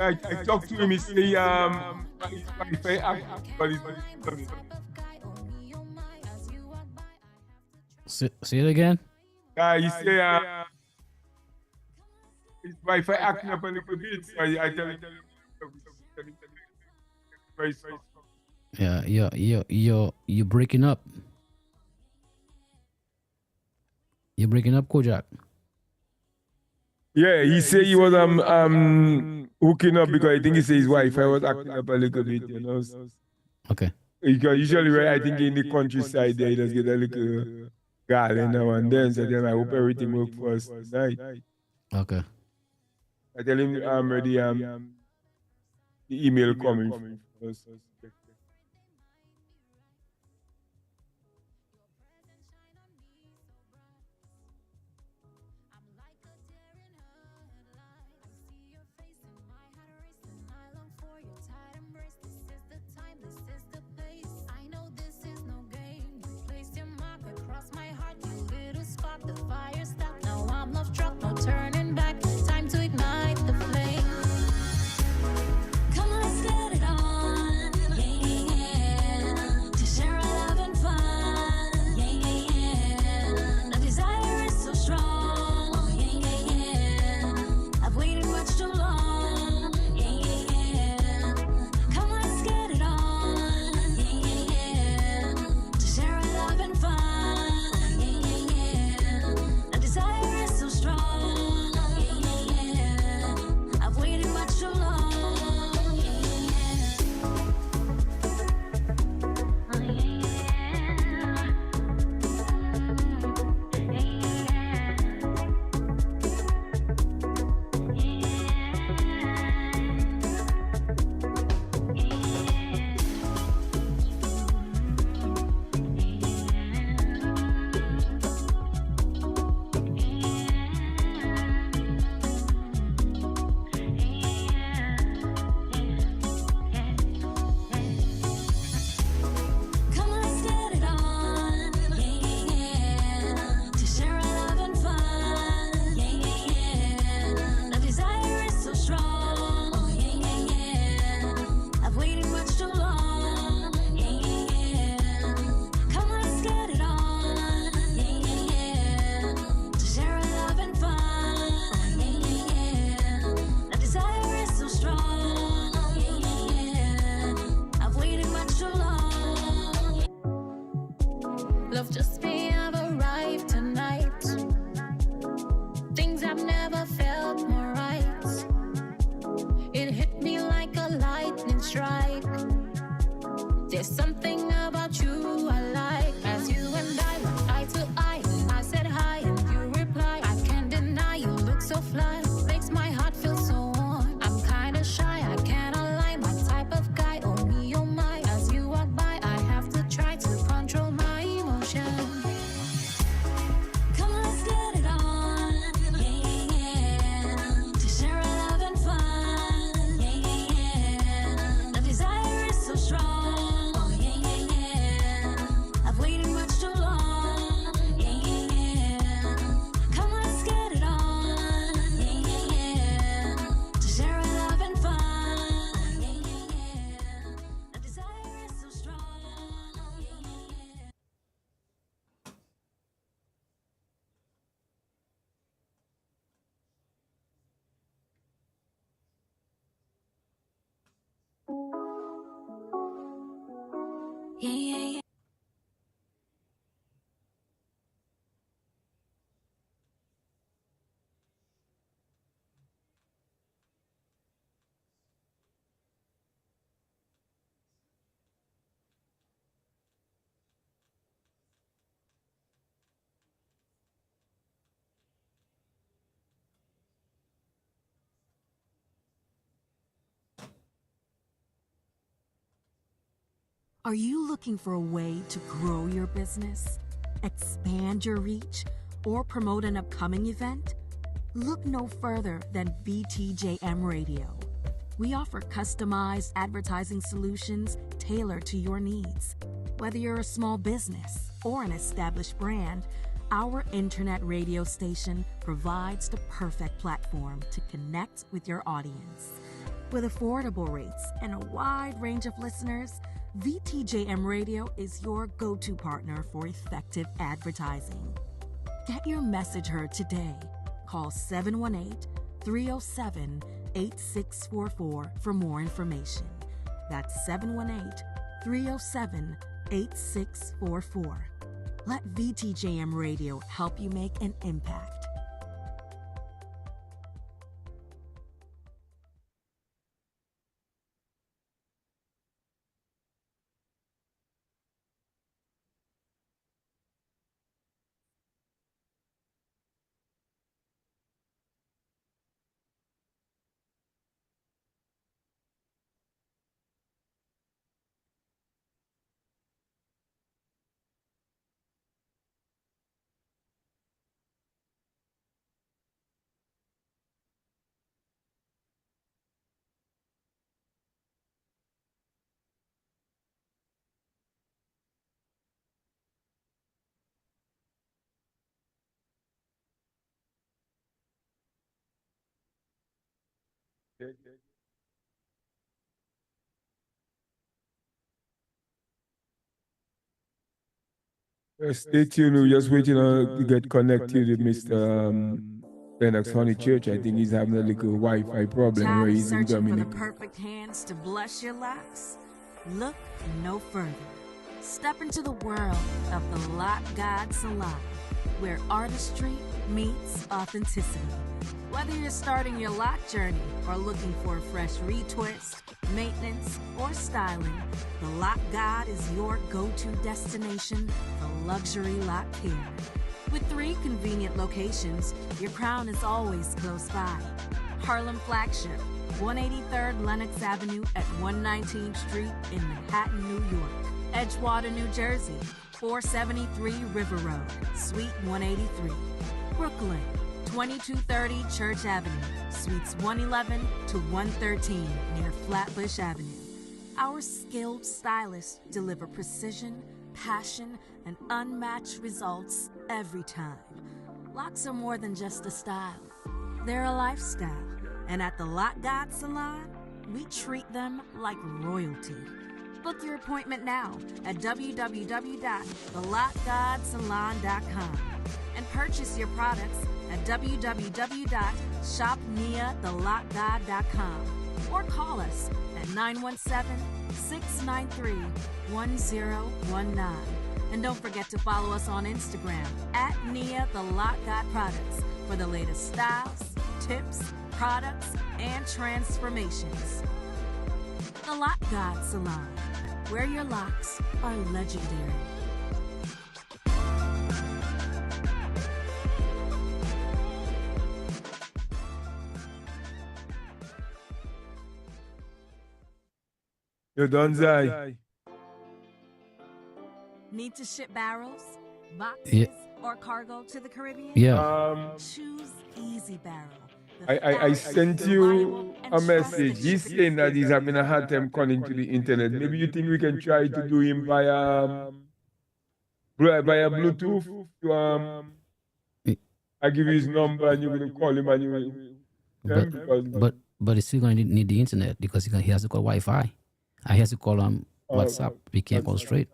I talked to him. He say if I act, but it's Say it again. he say his wife acting up a little bit. So I tell him very soft. Yeah, you breaking up. You're breaking up, Kojak. Yeah, he say he was hooking up because I think he say his wife was acting up a little bit, you know. Okay. Because usually, right, I think in the countryside there, he just get a little girl now and then. So then I hope everything work for us tonight. Okay. I tell him I'm ready. The email coming from us. Are you looking for a way to grow your business, expand your reach, or promote an upcoming event? Look no further than VTJM Radio. We offer customized advertising solutions tailored to your needs. Whether you're a small business or an established brand, our internet radio station provides the perfect platform to connect with your audience. With affordable rates and a wide range of listeners, VTJM Radio is your go-to partner for effective advertising. Get your message heard today. Call 718-307-8644 for more information. That's 718-307-8644. Let VTJM Radio help you make an impact. Stay tuned. We're just waiting on to get connected with Mr. Lennox Honey Church. I think he's having a little Wi-Fi problem where Tired of he's in searching for the Dominic. perfect hands to bless your locks? Look no further. Step into the world of the Lock God Salon, where artistry meets authenticity. Whether you're starting your lock journey or looking for a fresh retwist, maintenance, or styling, the Lock God is your go-to destination for luxury lock care. With 3 convenient locations, your crown is always close by. Harlem Flagship, 183rd Lenox Avenue at 119th Street in Manhattan, New York. Edgewater, New Jersey, 473 River Road, Suite 183. Brooklyn, 2230 Church Avenue, Suites 111 to 113 near Flatbush Avenue. Our skilled stylists deliver precision, passion, and unmatched results every time. Locks are more than just a style. They're a lifestyle. And at the Lock God Salon, we treat them like royalty. Book your appointment now at www.thelockgodsalon.com and purchase your products at www.shopniathelockgod.com or call us at 917-693-1019. And don't forget to follow us on Instagram at Nia the Lock God Products for the latest styles, tips, products, and transformations. The Lock God Salon, where your locks are legendary. Yo, Donzai. Need to ship barrels, boxes, Yeah. or cargo to the Caribbean? Yeah. Choose Easy Barrel. I sent you a message. He's saying that he's having a hard time calling to the internet. Maybe you think we can try to do him via Bluetooth. I give you his number and you're going to call him and you will. But but he's still gonna need the internet because he has to call Wi-Fi. I has to call WhatsApp. We can't call straight.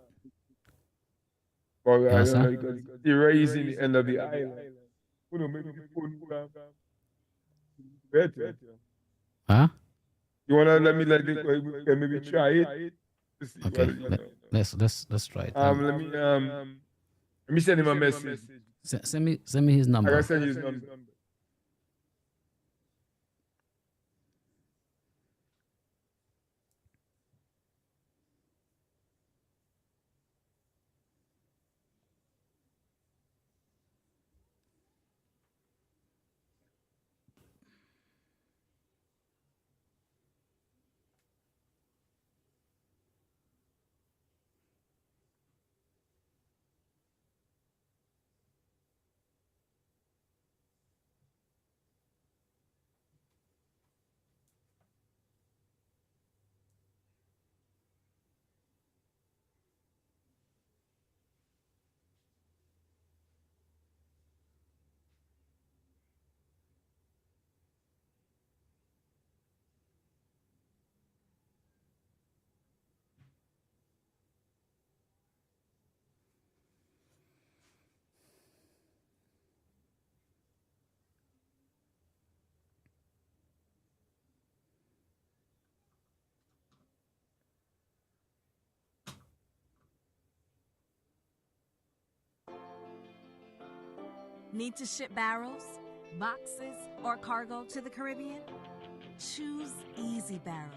Well, You I don't know understand? because he raised in the end of the island. You know, maybe the phone better. Huh? You wanna let me maybe try it to see Okay. what you know. Let's try it. Let me send him a message. Send me his I number. gotta send you his number. Need to ship barrels, boxes, or cargo to the Caribbean? Choose Easy Barrel,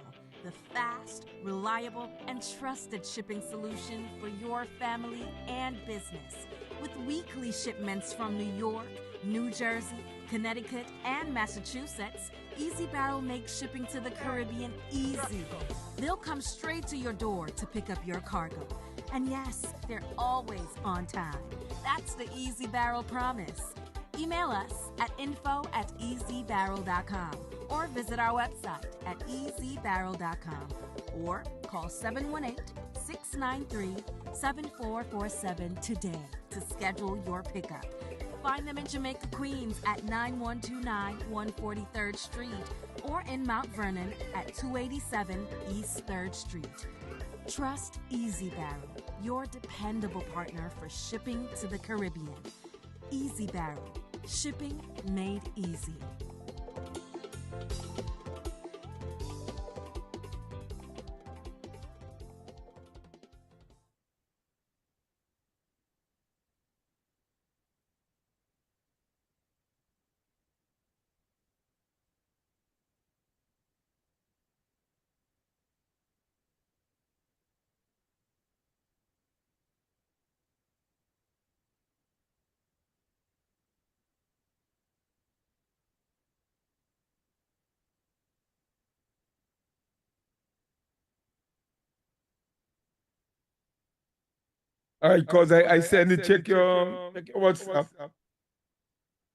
the fast, reliable, and trusted shipping solution for your family and business. With weekly shipments from New York, New Jersey, Connecticut, and Massachusetts, Easy Barrel makes shipping to the Caribbean easy. They'll come straight to your door to pick up your cargo. And yes, they're always on time. That's the Easy Barrel promise. Email us at info@easybarrel.com or visit our website at easybarrel.com or call 718-693-7447 today to schedule your pickup. Find them in Jamaica, Queens at 9129 143rd Street or in Mount Vernon at 287 East 3rd Street. Trust Easy Barrel, your dependable partner for shipping to the Caribbean. Easy Barrel, shipping made easy. All right, cause I said to check your WhatsApp.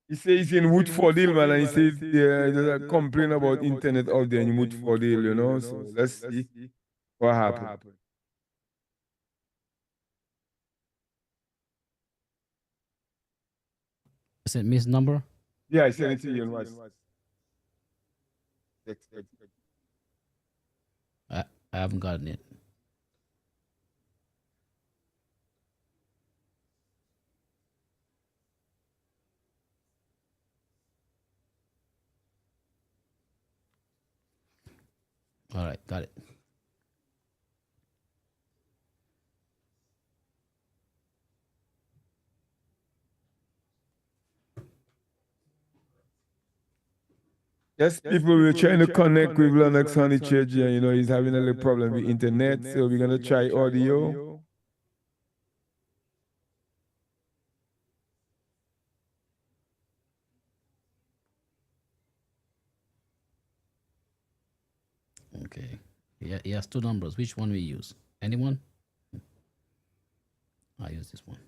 He says he's in Woodford Hill, man, and he says there's a complaint about internet out there in Woodford Hill, you know. So let's see what happened. Send me his number. Yeah, I sent it to you on WhatsApp. I haven't gotten it. All right, got it. Yes, people were trying to connect with Lennox Honey Church, and you know, he's having a little problem with internet, so we're gonna try audio. Okay. Yeah, he has two numbers. Which one we use? Anyone? I use this one.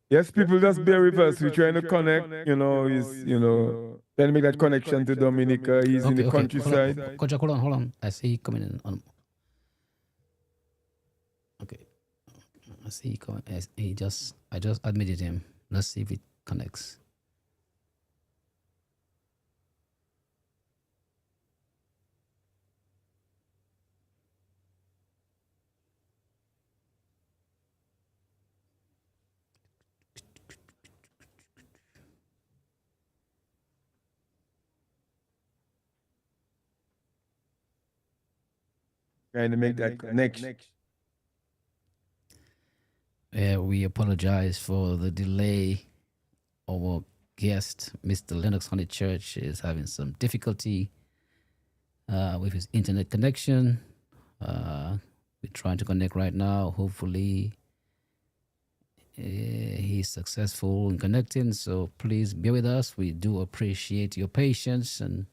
Yes, people just bear with us. We're trying to connect, you know, trying to make that connection to Dominica. He's in the countryside. Hold on, hold on. I see he coming in on. Okay. I see he coming. I just admitted him. Let's see if it connects. Trying to make that connection. We apologize for the delay. Our guest, Mr. Lennox Honey Church, is having some difficulty with his internet connection. We're trying to connect right now. Hopefully, he's successful in connecting. So please bear with us. We do appreciate your patience, and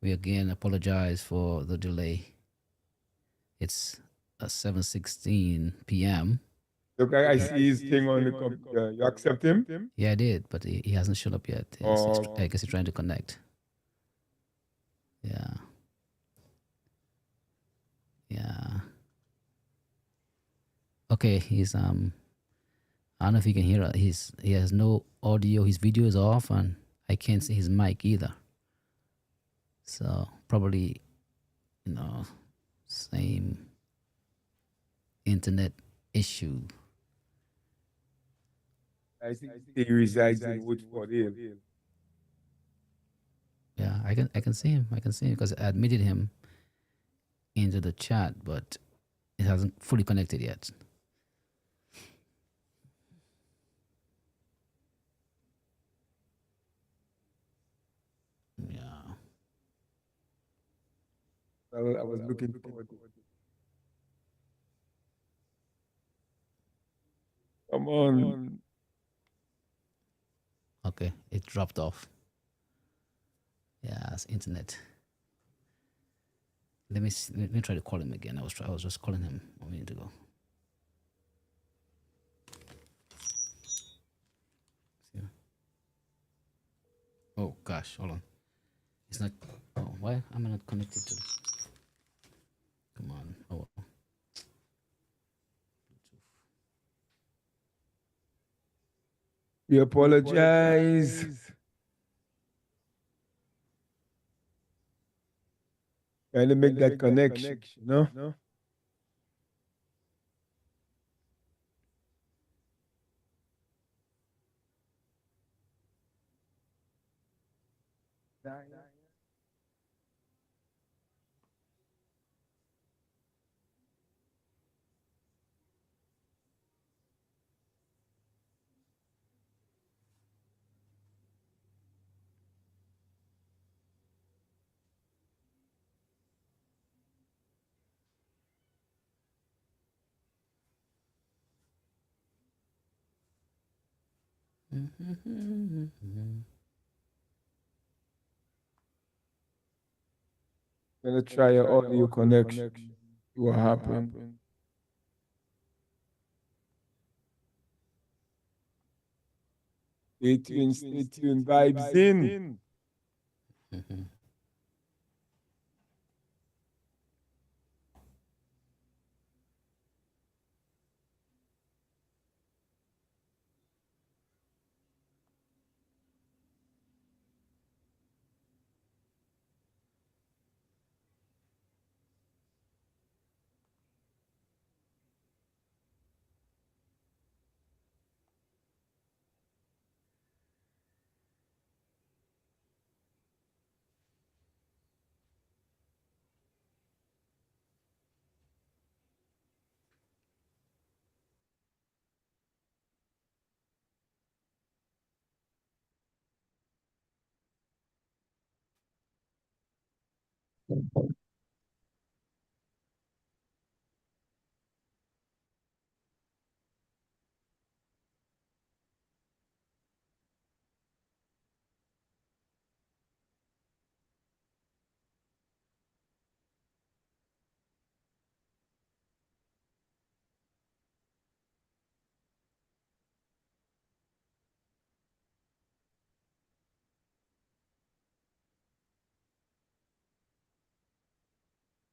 we again apologize for the delay. It's 7:16 p.m. Look, I see his thing on the computer. You accept him? Yeah, I did, but he hasn't shown up yet. I guess he's trying to connect. Yeah. Okay, he's I don't know if he can hear it. He has no audio. His video is off, and I can't see his mic either. So probably, same internet issue. I think he resides in Woodford Hill. Yeah, I can see him. I can see him because I admitted him into the chat, but it hasn't fully connected yet. Yeah. I was looking forward to it. Come on. Okay, it dropped off. Yeah, it's internet. Let me try to call him again. I was just calling him a minute ago. See? Oh gosh, hold on. It's not. Oh, why am I not connected to? Come on. Oh, well. We apologize. Trying to make that connection, no? Gonna try your audio connection. See what happened. Stay tuned, stay tuned. Vibes in.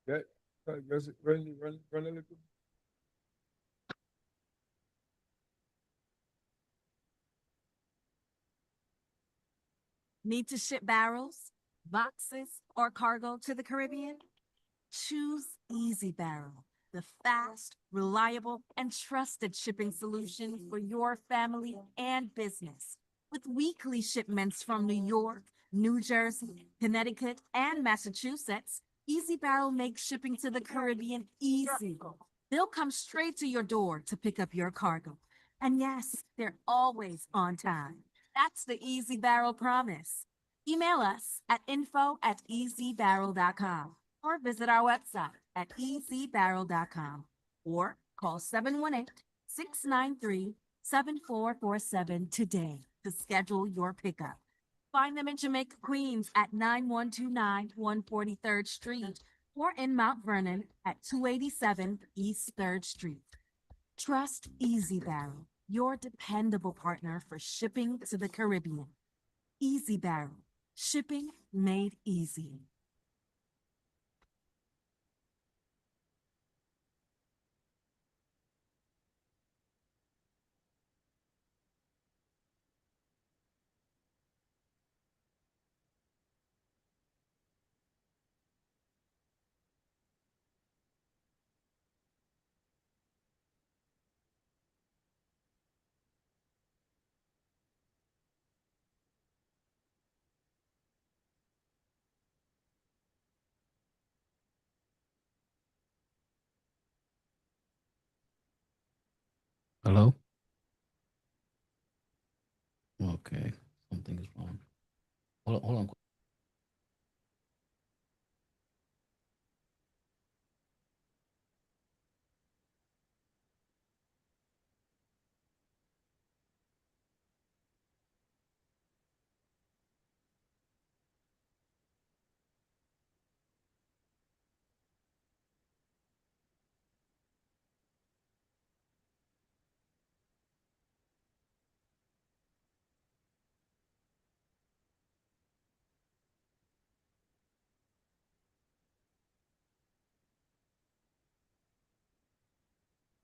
Yeah. Just run a little. Need to ship barrels, boxes, or cargo to the Caribbean? Choose Easy Barrel, the fast, reliable, and trusted shipping solution for your family and business. With weekly shipments from New York, New Jersey, Connecticut, and Massachusetts, Easy Barrel makes shipping to the Caribbean easy. They'll come straight to your door to pick up your cargo. And yes, they're always on time. That's the Easy Barrel promise. Email us at info@easybarrel.com or visit our website at easybarrel.com or call 718-693-7447 today to schedule your pickup. Find them in Jamaica, Queens at 9129 143rd Street or in Mount Vernon at 287 East 3rd Street. Trust Easy Barrel, your dependable partner for shipping to the Caribbean. Easy Barrel, shipping made easy. Hello? Okay. Something is wrong. Hold on.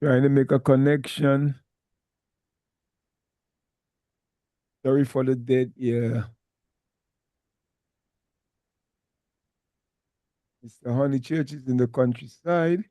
Trying to make a connection. Sorry for the dead ear. Mr. Honey Church is in the countryside.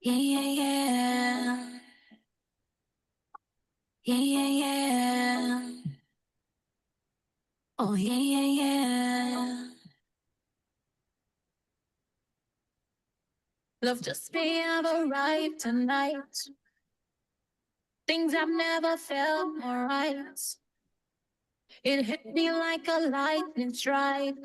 Yeah, yeah, yeah. Yeah, yeah, yeah. Oh, yeah, yeah, yeah. Love just may have arrived tonight. Things I've never felt more right. It hit me like a lightning strike.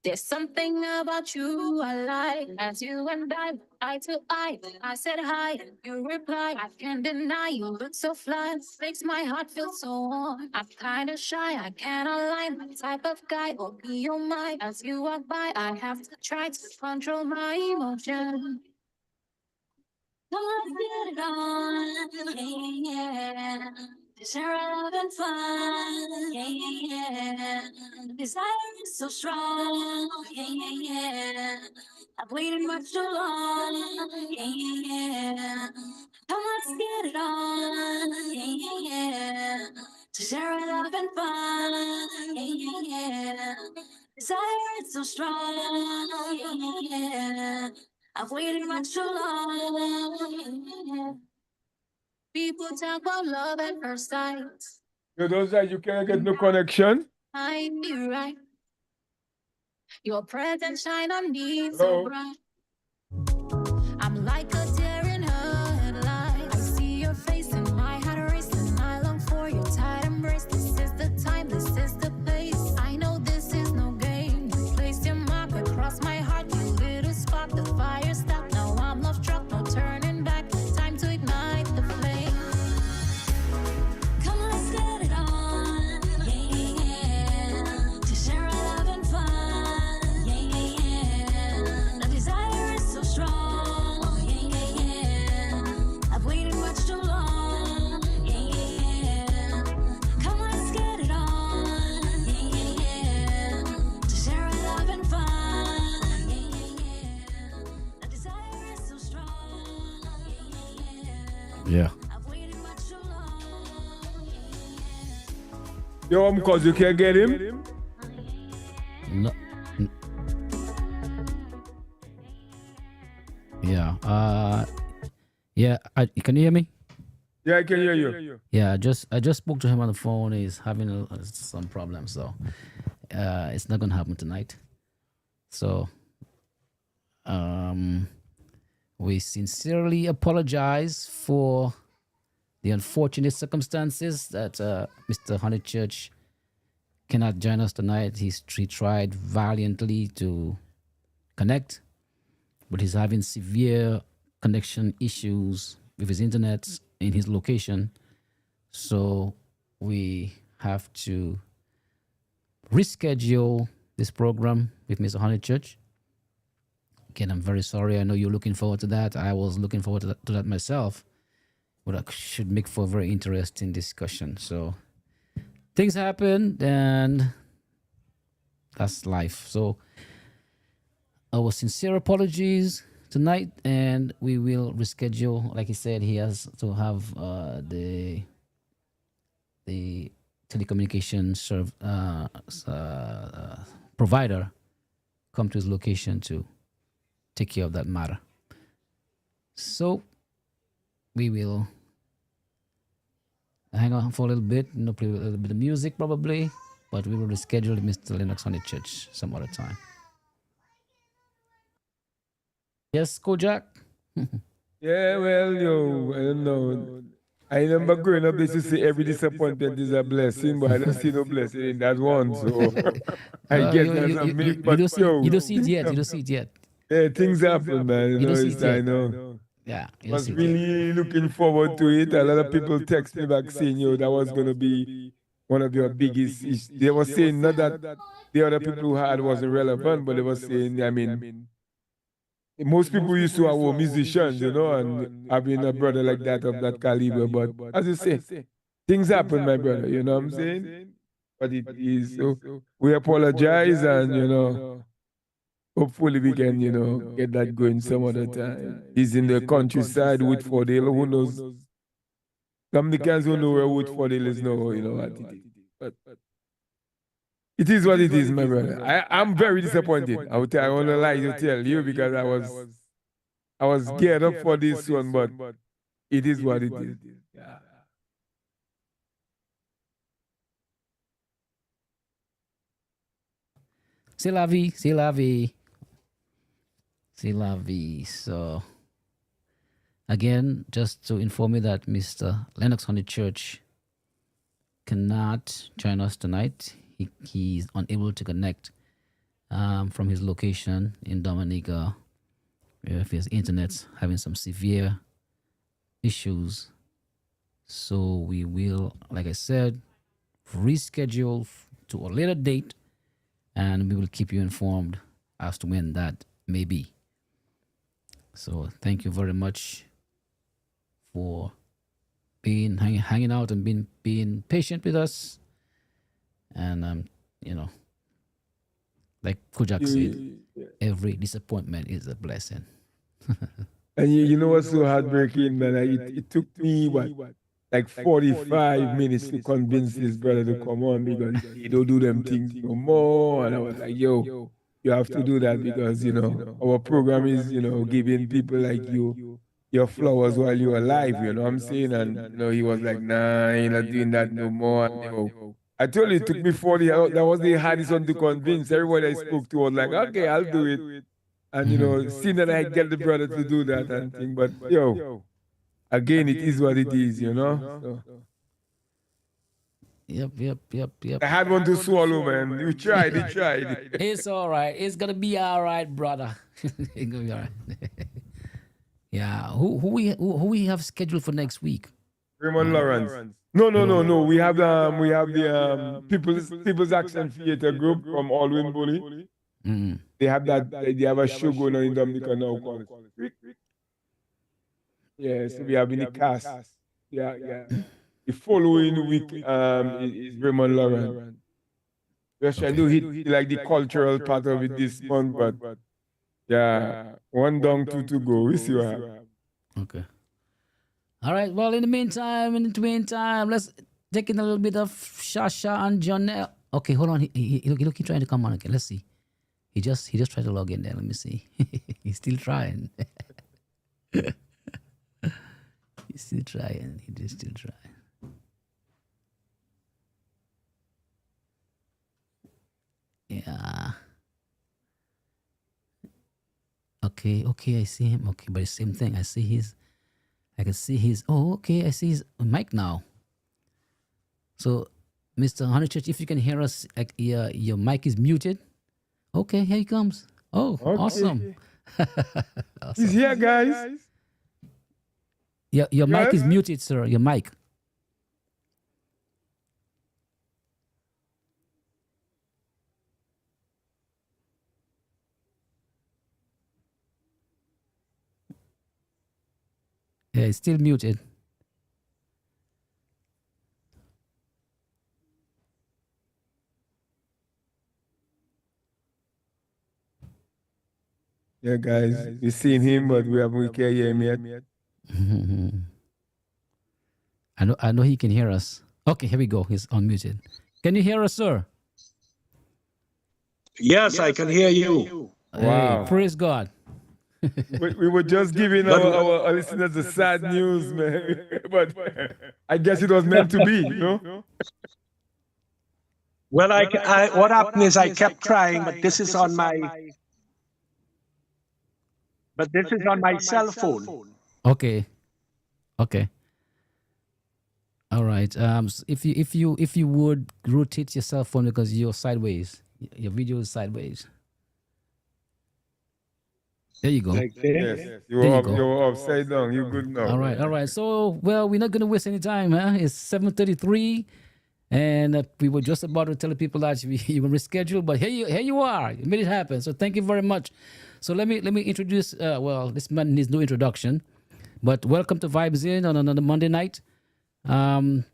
There's something about you I like. As you and I, eye to eye, I said hi, and you replied. I can't deny you look so fly. Makes my heart feel so warm. I'm kinda shy, I cannot lie. My type of guy will be your mind. As you walk by, I have to try to control my emotions. Come on, get it on. Yeah, yeah. Share love and fun. Yeah, yeah, yeah. The desire is so strong. Yeah, yeah, yeah. I've waited much too long. Yeah, yeah, yeah. Come, let's get it on. Yeah, yeah, yeah. To share love and fun. Yeah, yeah, yeah. Desire is so strong. Yeah, yeah, yeah. I've waited much too long. People talk about love at first sight. Yo, those that you can't get no connection. Might be right. Your presence shine on me so bright. I'm like a deer in her headlights. I see your face in my heart racing. I long for your tight embrace. This is the time, this is the place. I know this is no game. You placed your mark across my heart. You lit a spark, the fire stopped. Now I'm love struck, no turning back. Time to ignite the flame. Come, let's get it on. Yeah, yeah, yeah. To share our love and fun. Yeah, yeah, yeah. The desire is so strong. Yeah, yeah, yeah. I've waited much too long. Yeah, yeah, yeah. Come, let's get it on. Yeah, yeah, yeah. To share our love and fun. Yeah, yeah, yeah. The desire is so strong. Yeah, yeah, yeah. Yeah. I've waited much too long. Yo, because you can't get him. No. Yeah. Yeah. Can you hear me? Yeah, I can hear you. Yeah, I just spoke to him on the phone. He's having some problems, so it's not gonna happen tonight. So um, we sincerely apologize for the unfortunate circumstances that Mr. Honeychurch cannot join us tonight. He tried valiantly to connect, but he's having severe connection issues with his internet in his location. So we have to reschedule this program with Mr. Honeychurch. Again, I'm very sorry. I know you're looking forward to that. I was looking forward to that myself. But that should make for a very interesting discussion. So things happen, and that's life. So our sincere apologies tonight, and we will reschedule. Like he said, he has to have the telecommunication provider come to his location to take care of that matter. So we will hang on for a little bit, play a little bit of music probably, but we will reschedule Mr. Lennox Honeychurch some other time. Yes, Kojak? Yeah, well, yo, I don't know. I remember growing up, they used to say every disappointment is a blessing, but I don't see no blessing in that one. So I guess that's a myth. But yo, you don't see it yet. You don't see it yet. yeah, things happen, man. You don't see It's, it I yet. know. Yeah, you don't Was see it yet. really looking forward to it. A lot of people text me back saying, yo, that was going to be one of your biggest issues. They were saying not that the other people who had wasn't relevant, but they were saying, I mean, most people used to have musicians, and having a brother like that of that caliber. But as you say, things happen, my brother, you know what I'm saying? But it is. So we apologize, and, hopefully we can, get that going some other time. He's in the countryside with Fordale. Who knows? Dominicans who know where Woodfordale is know, what it is. But it is what it is, my brother. I'm very disappointed. I want to lie to tell you because I was geared up for this one, but it is what it is. Yeah. C'est la vie, c'est la vie. C'est la vie. So, again, just to inform you that Mr. Lennox Honeychurch cannot join us tonight. He's unable to connect from his location in Dominica with his internet's having some severe issues. So we will, like I said, reschedule to a later date, and we will keep you informed as to when that may be. So thank you very much for being hanging out and being patient with us. And like Kojak said, every disappointment is a blessing. And you know what's so heartbreaking, man? It took me like 45 minutes to convince this brother to come on because he don't do them things no more. And I was like, yo, you have to do that because, our program is, giving people like you your flowers while you're alive, you know what I'm saying? And, he was like, nah, I ain't not doing that no more. And, I told you, it took me 40 hours. That was the hardest one to convince. Everybody I spoke to was like, okay, I'll do it. And, seeing that I get the brother to do that and thing. But, yo, again, it is what it is, So. Yep. I had one to swallow, man. You tried. It's all right. It's gonna be all right, brother. It's gonna be all right. Yeah. Who we have scheduled for next week? Raymond Lawrence. No. We have the People's Action Theater group from Alwyn Bully. Mm-hmm. They have a show going on in Dominica now called Yeah, so we have in the cast. Yeah. The following week is Raymond Lawrence. We're trying to hit like the cultural part of it this month, but yeah, one down, two to go. We see what happens. Okay. All right. Well, in the meantime, let's take in a little bit of Shasha and Jonelle. Okay, hold on. He trying to come on again. Let's see. He just tried to log in there. Let me see. He's still trying. He's still trying. He just still trying. Yeah. Okay, I see him. Okay, but it's same thing. I can see his. Oh, okay, I see his mic now. So, Mr. Honeychurch, if you can hear us, like your mic is muted. Okay, here he comes. Oh, Okay. awesome. He's here, guys. Your mic is Yes? muted, sir. Your mic. Yeah, it's still muted. Yeah, guys. We've seen him, but we can't hear him yet. I know he can hear us. Okay, here we go. He's unmuted. Can you hear us, sir? Yes, I can hear you. Wow. Hey, praise God. We were just giving our listeners the sad news, man. But I guess it was meant to be, you know? Well, what happened is I kept trying, but this is on my cell phone. Okay. All right. If you would rotate your cell phone because you're sideways, your video is sideways. There you go. Like this. Yes. You There you were go. you were upside down. You good now. All right. So, well, we're not gonna waste any time, huh? It's 7:33, and we were just about to tell the people that you will reschedule, but here you are. You made it happen. So thank you very much. So let me introduce. Well, this man needs no introduction, but welcome to Vibes In on another Monday night. And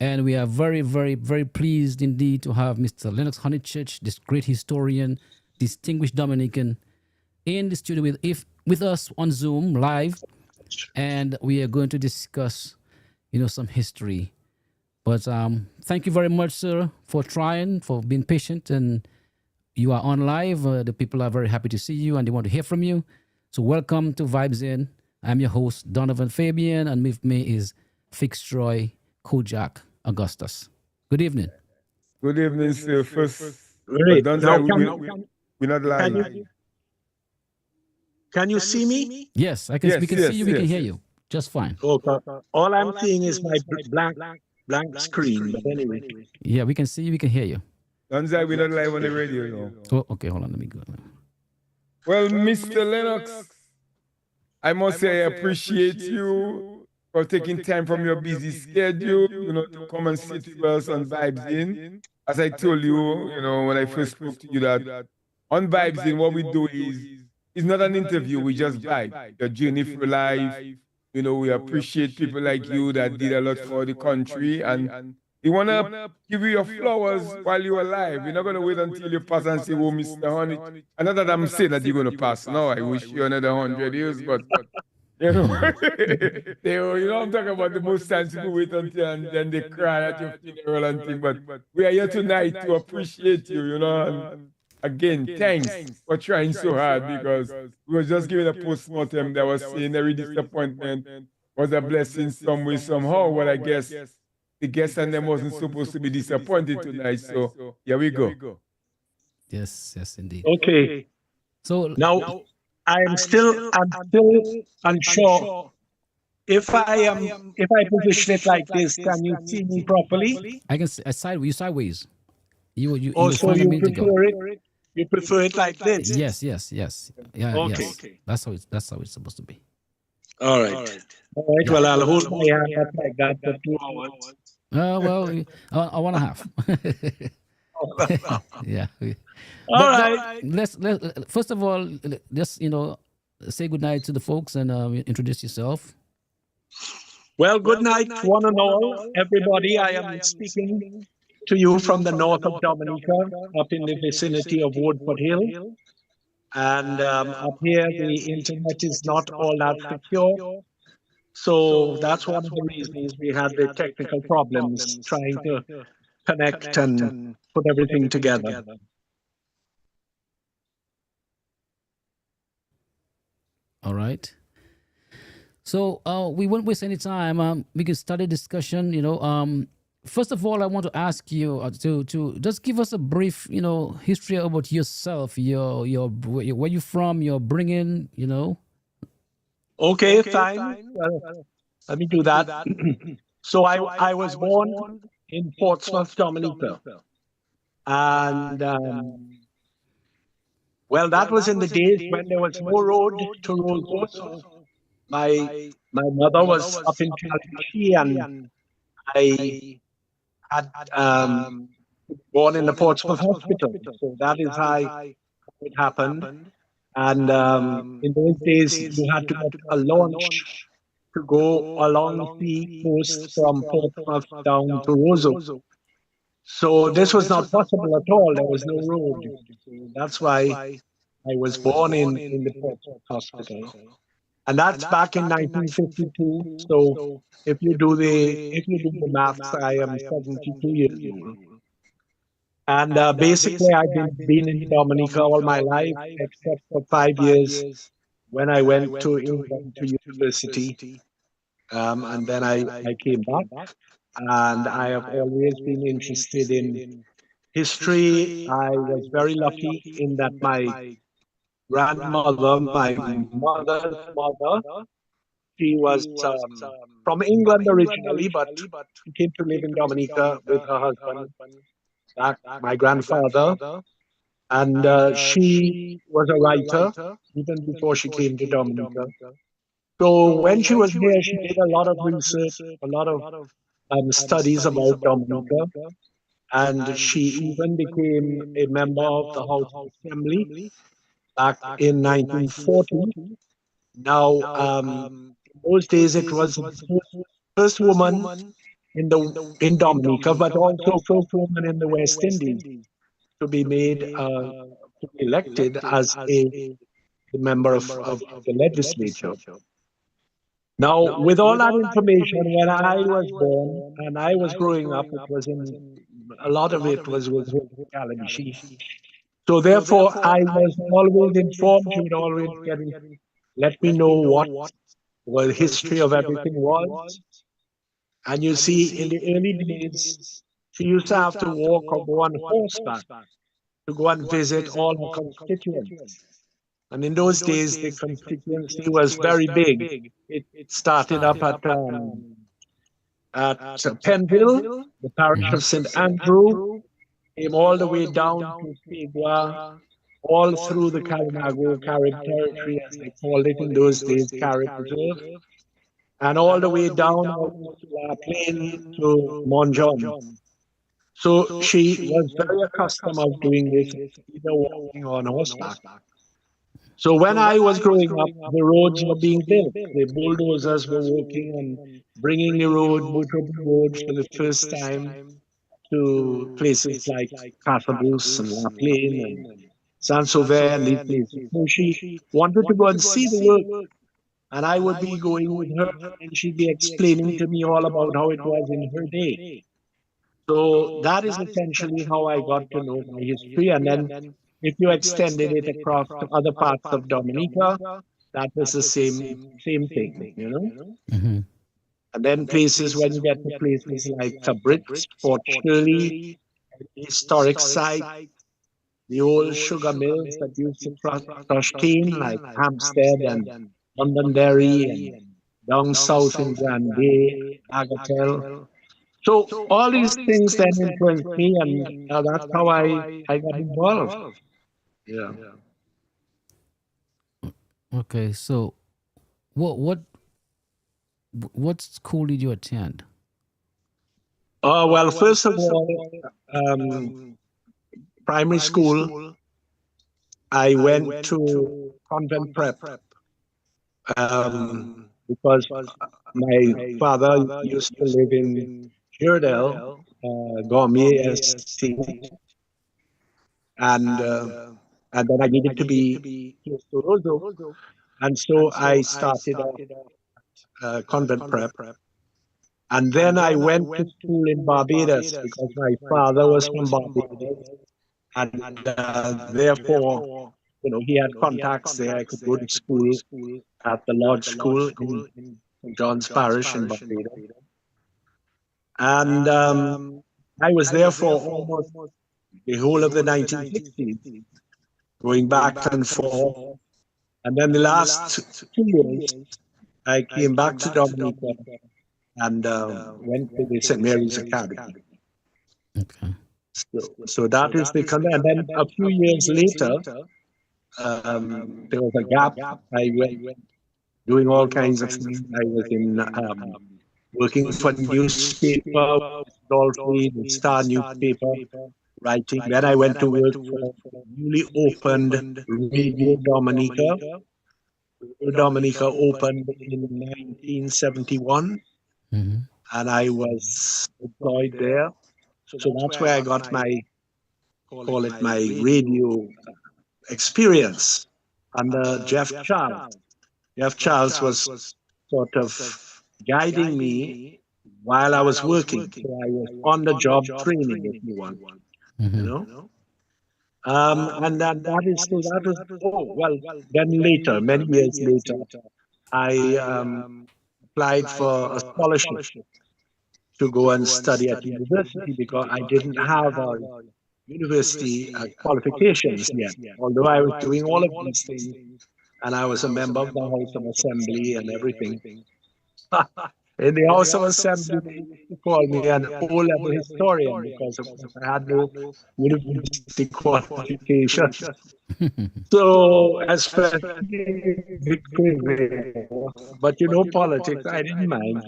we are very, very, very pleased indeed to have Mr. Lennox Honeychurch, this great historian, distinguished Dominican, in the studio with us on Zoom live, and we are going to discuss, some history. But thank you very much, sir, for trying, for being patient, and you are on live. The people are very happy to see you, and they want to hear from you. So welcome to Vibes In. I'm your host, Donovan Fabian, and with me is Fitzroy Kojak Augustus. Good evening. Good evening, sir. First, Wait, but don't now say we're not live. Can you see me? Yes, I can. Yes, we can yes, see you. We can yes. hear you just fine. Okay. All I'm seeing is my blank screen. But anyway, Yeah, we can see you. We can hear you. Don't say we're not live on the radio now. Oh, okay. Hold on. Let me go. Well, Mr. Lennox, I must say I appreciate you for taking time from your busy schedule, to come and sit with us on Vibes In. As I told you, when I first spoke to you that on Vibes In, what we do is, it's not an interview, we just vibe. Your journey through life. We appreciate people like you that did a lot for the country, and we want to give you your flowers while you're alive. We're not going to wait until you pass and say, oh, Mr. Honey. And not that I'm saying that you're going to pass. No, I wish you another 100 years, but you know, I'm talking about the most times people wait until and then they cry at your funeral and thing. But we are here tonight to appreciate you, and again, thanks for trying so hard, because we were just giving a postmortem that was saying every disappointment was a blessing some way, somehow. But I guess the guests and them wasn't supposed to be disappointed tonight. So here we go. Yes, indeed. okay. So Now I'm still unsure if I position it like this. Can you see me properly? I can see sideways. You Also, find a you minute ago. prefer it? You prefer it like this? Yes. Yeah, Okay. yes. That's how it's supposed to be. All right. Well, I'll hold my hand up like that for 2 hours. Well, I want to have. Yeah. All right. Let's first of all, just say good night to the folks and introduce yourself. Well, good night, one and all, everybody. I am speaking to you from the north of Dominica, up in the vicinity of Woodford Hill. And up here, the internet is not all that secure. So that's one of the reasons we had the technical problems trying to connect and put everything together. All right. So we won't waste any time. We can start a discussion. First of all, I want to ask you to just give us a brief, history about yourself. Where you from? Your bringing. Okay, fine. Well, let me do that. So I was born in Portsmouth, Dominica. And well, that was in the days when there was no road to Roseau. So my mother was up in Calatree, and I had born in the Portsmouth Hospital. So that is how it happened. And in those days, you had to get a launch to go along the coast from Portsmouth down to Roseau. So this was not possible at all. There was no road. So that's why I was born in the Portsmouth Hospital. And that's back in 1952. So if you do the maths, I am 72 years old. And basically, I've been in Dominica all my life, except for 5 years when I went to England to university. And then I came back, and I have always been interested in history. I was very lucky in that my grandmother, my mother's mother, she was from England originally, but she came to live in Dominica with her husband, my grandfather. And she was a writer even before she came to Dominica. So when she was here, she did a lot of research, a lot of studies about Dominica, and she even became a member of the House of Assembly back in 1940. Now, in those days, it was the first woman in Dominica, but also first woman in the West Indies to be elected as a member of the legislature. Now, with all that information, when I was born and I was growing up, a lot of it was with Calamishi. So therefore, I was always informed. She would always let me know what the history of everything was. And you see, in the early days, she used to have to walk or go on horseback to go and visit all her constituents. And in those days, the constituency was very big. It started up at Penville, the parish of St. Andrew, came all the way down to Pigua, all through the Kalinago, Carib territory, as they called it in those days, Carib Reserve, and all the way down to La Plain to Monjon. So she was very accustomed of doing this, either walking or on horseback. So when I was growing up, the roads were being built. The bulldozers were working and bringing the motorable road for the first time to places like Casabus and La Plaine and Saint-Sauveur and these places. So she wanted to go and see the work, and I would be going with her, and she'd be explaining to me all about how it was in her day. So that is essentially how I got to know my history. And then if you extended it across to other parts of Dominica, that was the same thing, you know? Mm-hmm. And then places, when you get to places like Tabrits, Fort Shirley, historic site, the old sugar mills that used to crush cane, like Hampstead and Londonderry and down south in Grande, Bagatelle. So all these things then influenced me, and that's how I got involved. Yeah. Okay, so what school did you attend? Well, first of all, primary school, I went to convent prep because my father used to live in Girdell, Gormier Estate, and then I needed to be close to Roseau, and so I started off convent prep. And then I went to school in Barbados because my father was from Barbados. And therefore, he had contacts there. I could go to school at the Lodge School in St. John's Parish in Barbados. And I was there for almost the whole of the 1960s, going back and forth. And then the last 2 years, I came back to Dominica and went to the St. Mary's Academy. Okay. So that is the kind. And then a few years later, there was a gap. I went doing all kinds of things. I was in working for newspaper, Dolphin, the Star newspaper, writing. Then I went to work for newly opened Radio Dominica. Radio Dominica opened in 1971, Mm-hmm. and I was employed there. So that's where I got my, call it my radio experience under Jeff Charles. Jeff Charles was sort of guiding me while I was working. So I was on the job training, if you want, and then then later, many years later, I applied for a scholarship to go and study at university because I didn't have a university qualifications yet, although I was doing all of these things and I was a member of the House of Assembly and everything. In the House of Assembly, they used to call me an O-level historian because of course I had no university qualification. So, especially Vic Rivera, but politics, I didn't mind.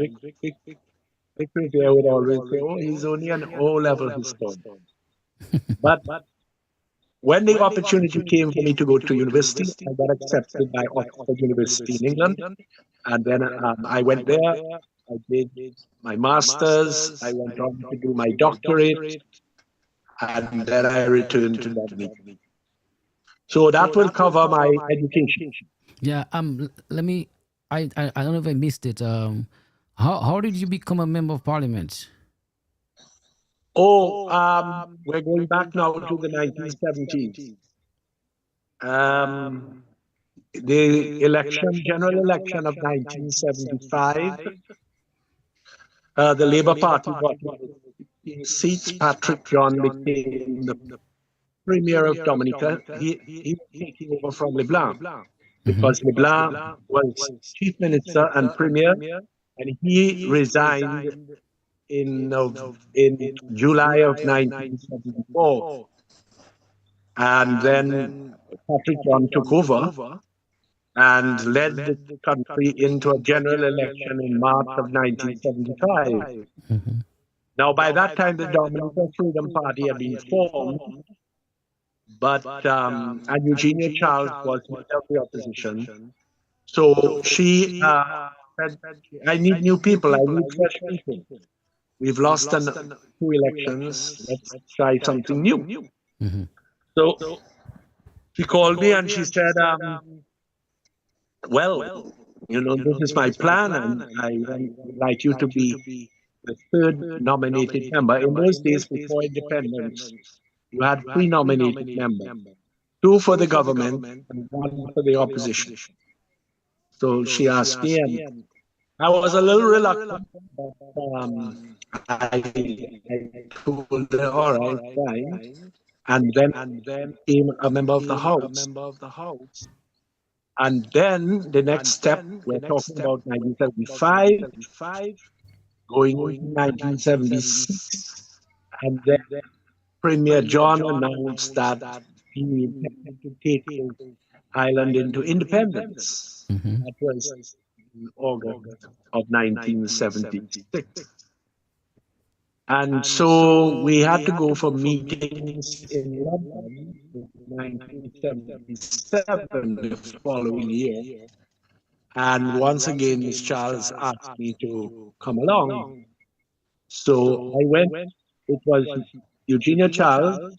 Vic Rivera would always say, oh, he's only an O-level historian. But when the opportunity came for me to go to university, I got accepted by Oxford University in England. And then I went there, I did my master's, I went on to do my doctorate, and then I returned to Dominica. So that will cover my education. Yeah. Let me. I don't know if I missed it. How did you become a member of parliament? Oh, we're going back now to the 1970s. The general election of 1975, the Labour Party got 16 seats. Patrick John became the Premier of Dominica. He was taking over from LeBlanc because LeBlanc was Chief Minister and Premier, and he resigned in July of 1974. And then Patrick John took over and led the country into a general election in March of 1975. Now, by that time, the Dominica Freedom Party had been formed, but and Eugenia Charles was leader of the opposition. So she said, I need new people, I need fresh people. We've lost 2 elections, let's try something new. So she called me and she said, well, this is my plan, and I would like you to be the 3rd nominated member. In those days, before independence, you had 3 nominated members, 2 for the government and 1 for the opposition. So she asked me, and I was a little reluctant, but I told her, all right, fine. And then became a member of the House. And then the next step, we're talking about 1975, going into 1976, and then Premier John announced that he intended to take Ireland into independence. That was in August of 1976. And so we had to go for meetings in London in 1977, the following year. And once again, Miss Charles asked me to come along. So I went. It was Eugenia Charles,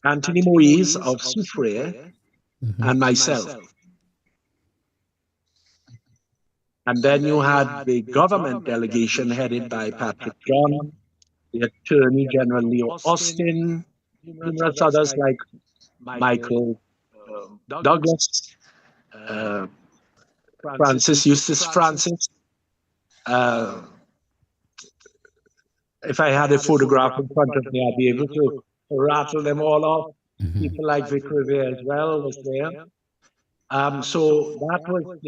Anthony Moise of Soufrière, and myself. And then you had the government delegation headed by Patrick John, the Attorney General Leo Austin, numerous others like Michael Douglas, Francis, Eustace Francis. If I had a photograph in front of me, I'd be able to rattle them all off. People like Vic Revere as well was there. So that was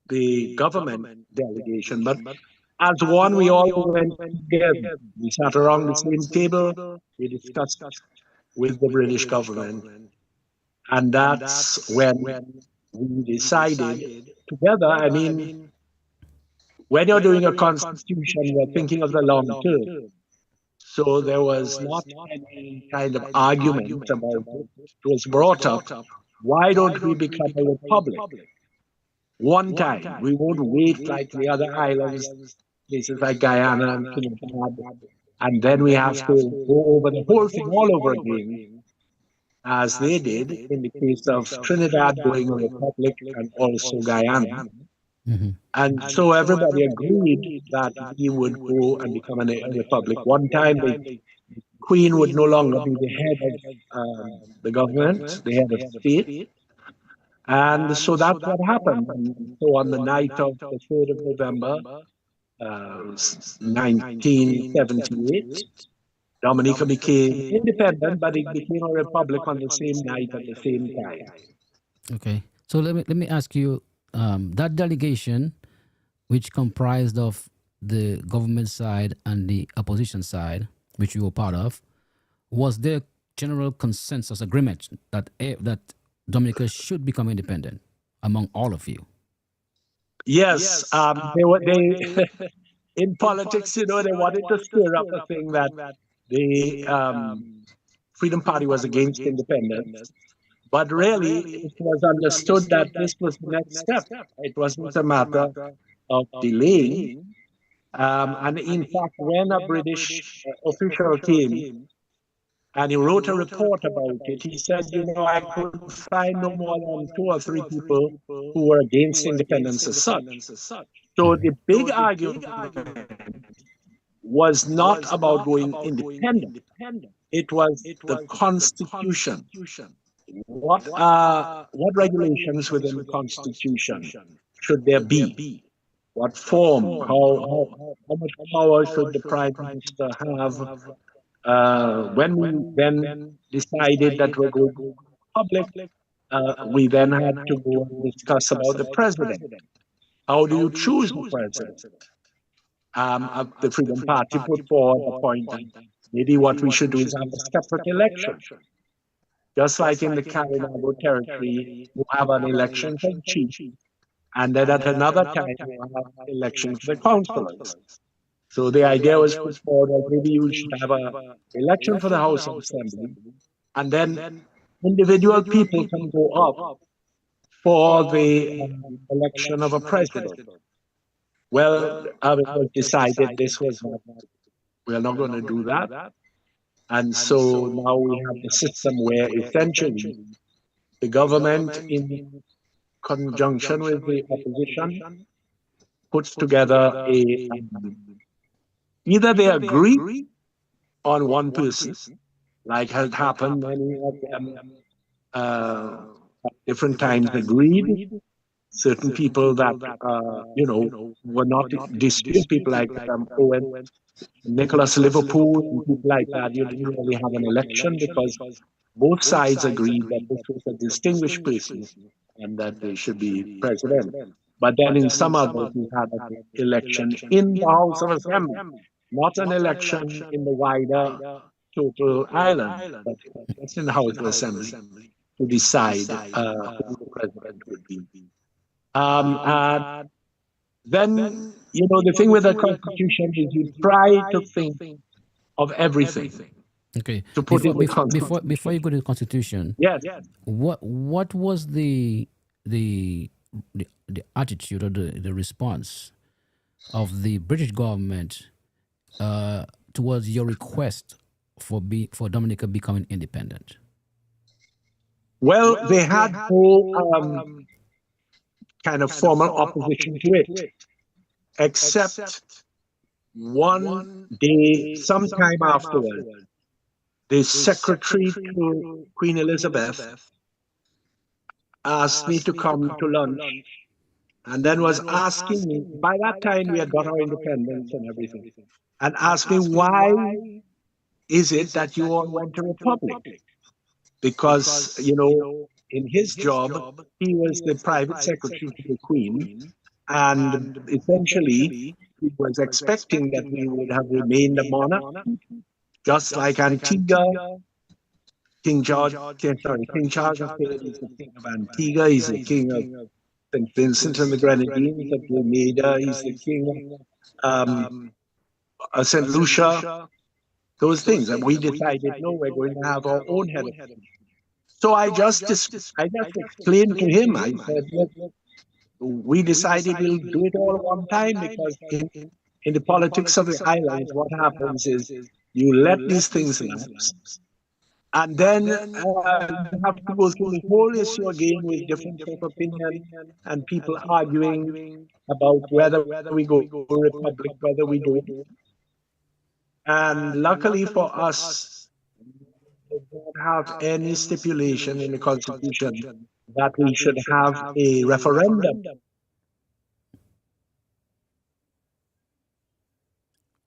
the government delegation. But as one, we all went together. We sat around the same table. We discussed with the British government. And that's when we decided together, I mean, when you're doing a constitution, you're thinking of the long term. So there was not any kind of argument about it. It was brought up, why don't we become a republic? One time. We won't wait like the other islands, places like Guyana and Trinidad, and then we have to go over the whole thing all over again, as they did in the case of Trinidad going a republic and also Guyana. And so everybody agreed that we would go and become a republic. One time, the Queen would no longer be the head of the government, the head of state. And so that's what happened. And so on the night of the 3rd of November, 1978, Dominica became independent, but it became a republic on the same night at the same time. Okay, so let me ask you, that delegation, which comprised of the government side and the opposition side, which you were part of, was there general consensus agreement that that Dominica should become independent among all of you? Yes, they in politics, they wanted to stir up the thing that the Freedom Party was against independence. But really, it was understood that this was the next step. It wasn't a matter of delaying. And in fact, when a British official came and he wrote a report about it, he said, I could find no more than 2 or 3 people who were against independence as such. So the big argument was not about going independent. It was the Constitution. What regulations within the Constitution should there be? What form? How much power should the Prime Minister have? When we then decided that we're going to public, we then had to go and discuss about the president. How do you choose the president? The Freedom Party put forward a point that maybe what we should do is have a separate election. Just like in the Carinago territory, you have an election for the chief, and then at another time you have elections for the councillors. So the idea was put forward that maybe you should have an election for the House of Assembly, and then individual people can go up for the election of a president. Well, it was decided we are not going to do that. And so now we have the system where essentially the government, in conjunction with the opposition, puts together either they agree on one person, like had happened many of them at different times agreed. Certain people that were not disputed, people like Owen, Nicholas Liverpool, and people like that. You didn't really have an election because both sides agreed that this was a distinguished person and that they should be president. But then in some others, we had an election in the House of Assembly, not an election in the wider total island, but just in the House of Assembly to decide who the president would be. Then, the thing with the Constitution is you try to think of everything. Okay. To put before you go to the Constitution, yes. What was the attitude or the response of the British government towards your request for Dominica becoming independent? Well, they had no kind of formal opposition to it, except one day, sometime afterwards, the secretary to Queen Elizabeth asked me to come to lunch and then was asking me, by that time we had got our independence and everything, and asked me, why is it that you all went to Republic? Because, you know, in his job, he was the private secretary to the Queen, and essentially he was expecting that we would have remained a monarch, just like Antigua. King George, King Charles III is the king of Antigua, he's the king of St. Vincent and the Grenadines, at Grenada, he's the king of St. Lucia, those things. And we decided, no, we're going to have our own head of state. So I just explained to him, I said, look, we decided we'll do it all at one time, because in the politics of the islands, what happens is you let these things lapse, and then you have to go through the whole issue again with difference of opinion and people arguing about whether we go to republic, whether we don't. And luckily for us, we don't have any stipulation in the Constitution that we should have a referendum.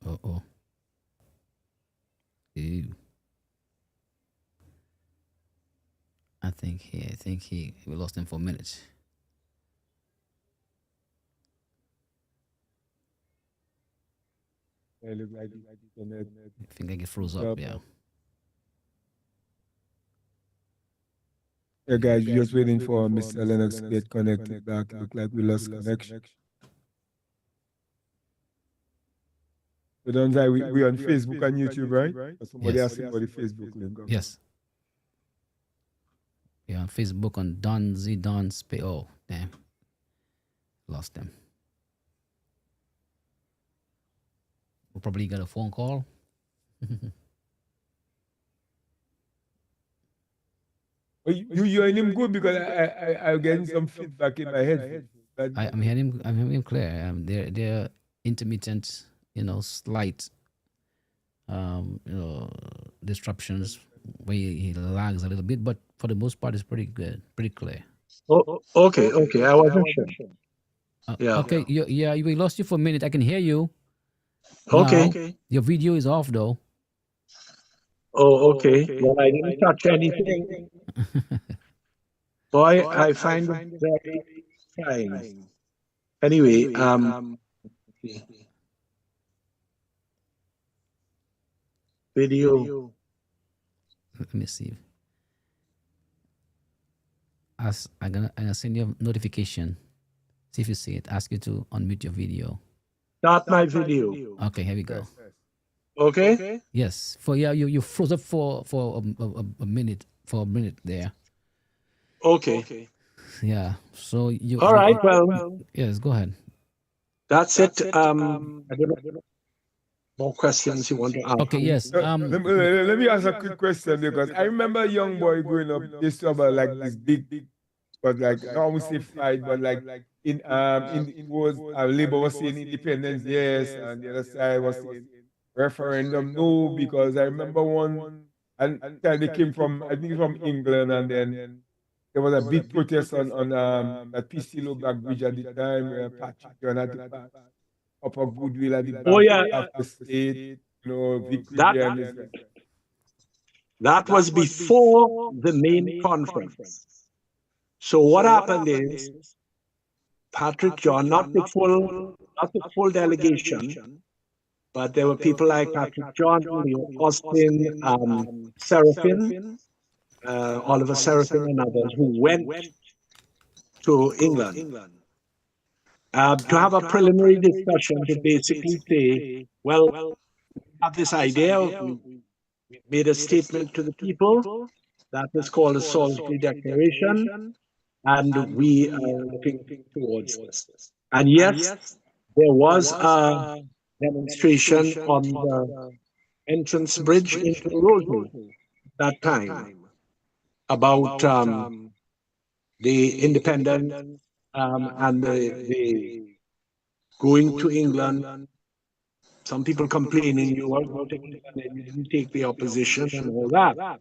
Uh-oh. Ew. I think we lost him for a minute. It look like internet. I think I get froze up, yeah. Yeah, guys, we're just waiting for Mr. Lennox to get connected back. Look like we lost connection. So don't say we on Facebook and YouTube, right? Or somebody Yes. asking about the Facebook link. Yes. Yeah, on Facebook on Don Z Don Spay. Oh, damn. Lost them. We'll probably get a phone call. You hearing him good, because I'm getting some feedback in my head. I'm hearing him clear. They're intermittent, slight disruptions where he lags a little bit, but for the most part it's pretty good, pretty clear. Oh, okay, I wasn't sure. Yeah. Okay, we lost you for a minute. I can hear you. Okay. Now, your video is off though. Oh, okay. Well, I didn't touch anything. Boy, I find it very trying. Anyway, video. Let me see. I'm gonna send you a notification. See if you see it. Ask you to unmute your video. Start my video. Okay, here we go. Okay. Yes. You froze up for a minute there. Okay. Yeah. So you. All right. Well. Yes. Go ahead. That's it. I don't know. More questions you want to ask? Okay. Yes. Let me ask a quick question, because I remember a young boy growing up. They used to have like this big, but like not almost say fight, but like in it was Labour was saying independence yes, and the other side was saying referendum no, because I remember one and they came from, I think, from England, and then there was a big protest on at PC Back Bridge at the time, where Patrick John had to pass up a goodwill at the back of the state, victory there and Israel. That was before the main conference. So what happened is, Patrick John, not the full delegation, but there were people like Patrick John, Austin, Seraphin, Oliver Seraphin, and others who went to England to have a preliminary discussion to basically say, well, we have this idea, we made a statement to the people that is called a Salisbury Declaration, and we are looking towards this. And yes, there was a demonstration on the entrance bridge into Roseville that time about the independence and the going to England Some people complaining you were voting and then you didn't take the opposition and all that.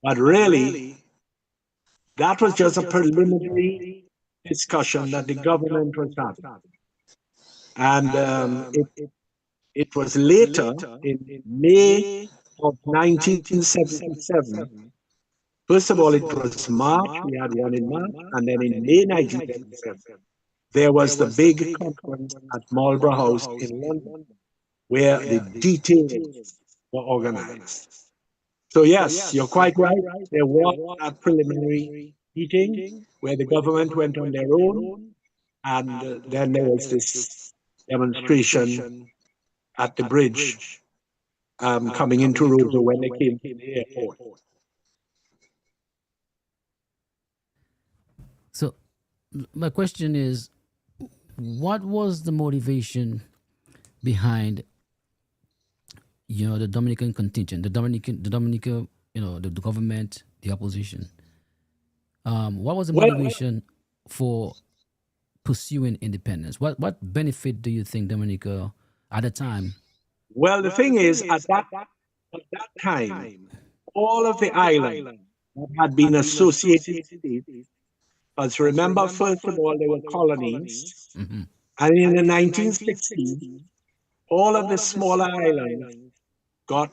But really, that was just a preliminary discussion that the government was having. And it was later, in May of 1977. First of all, it was March, we had one in March, and then in May 1977, there was the big conference at Marlborough House in London, where the details were organized. So yes, you're quite right. There was a preliminary meeting where the government went on their own, and then there was this demonstration at the bridge coming into Roseau when they came to the airport. So my question is, what was the motivation behind, the Dominican contingent, the government, the opposition? What was the motivation for pursuing independence? What benefit do you think Dominica at the time? Well, the thing is, at that time, all of the islands that had been associated states, because remember, first of all, they were colonies, and in the 1960s, all of the smaller islands got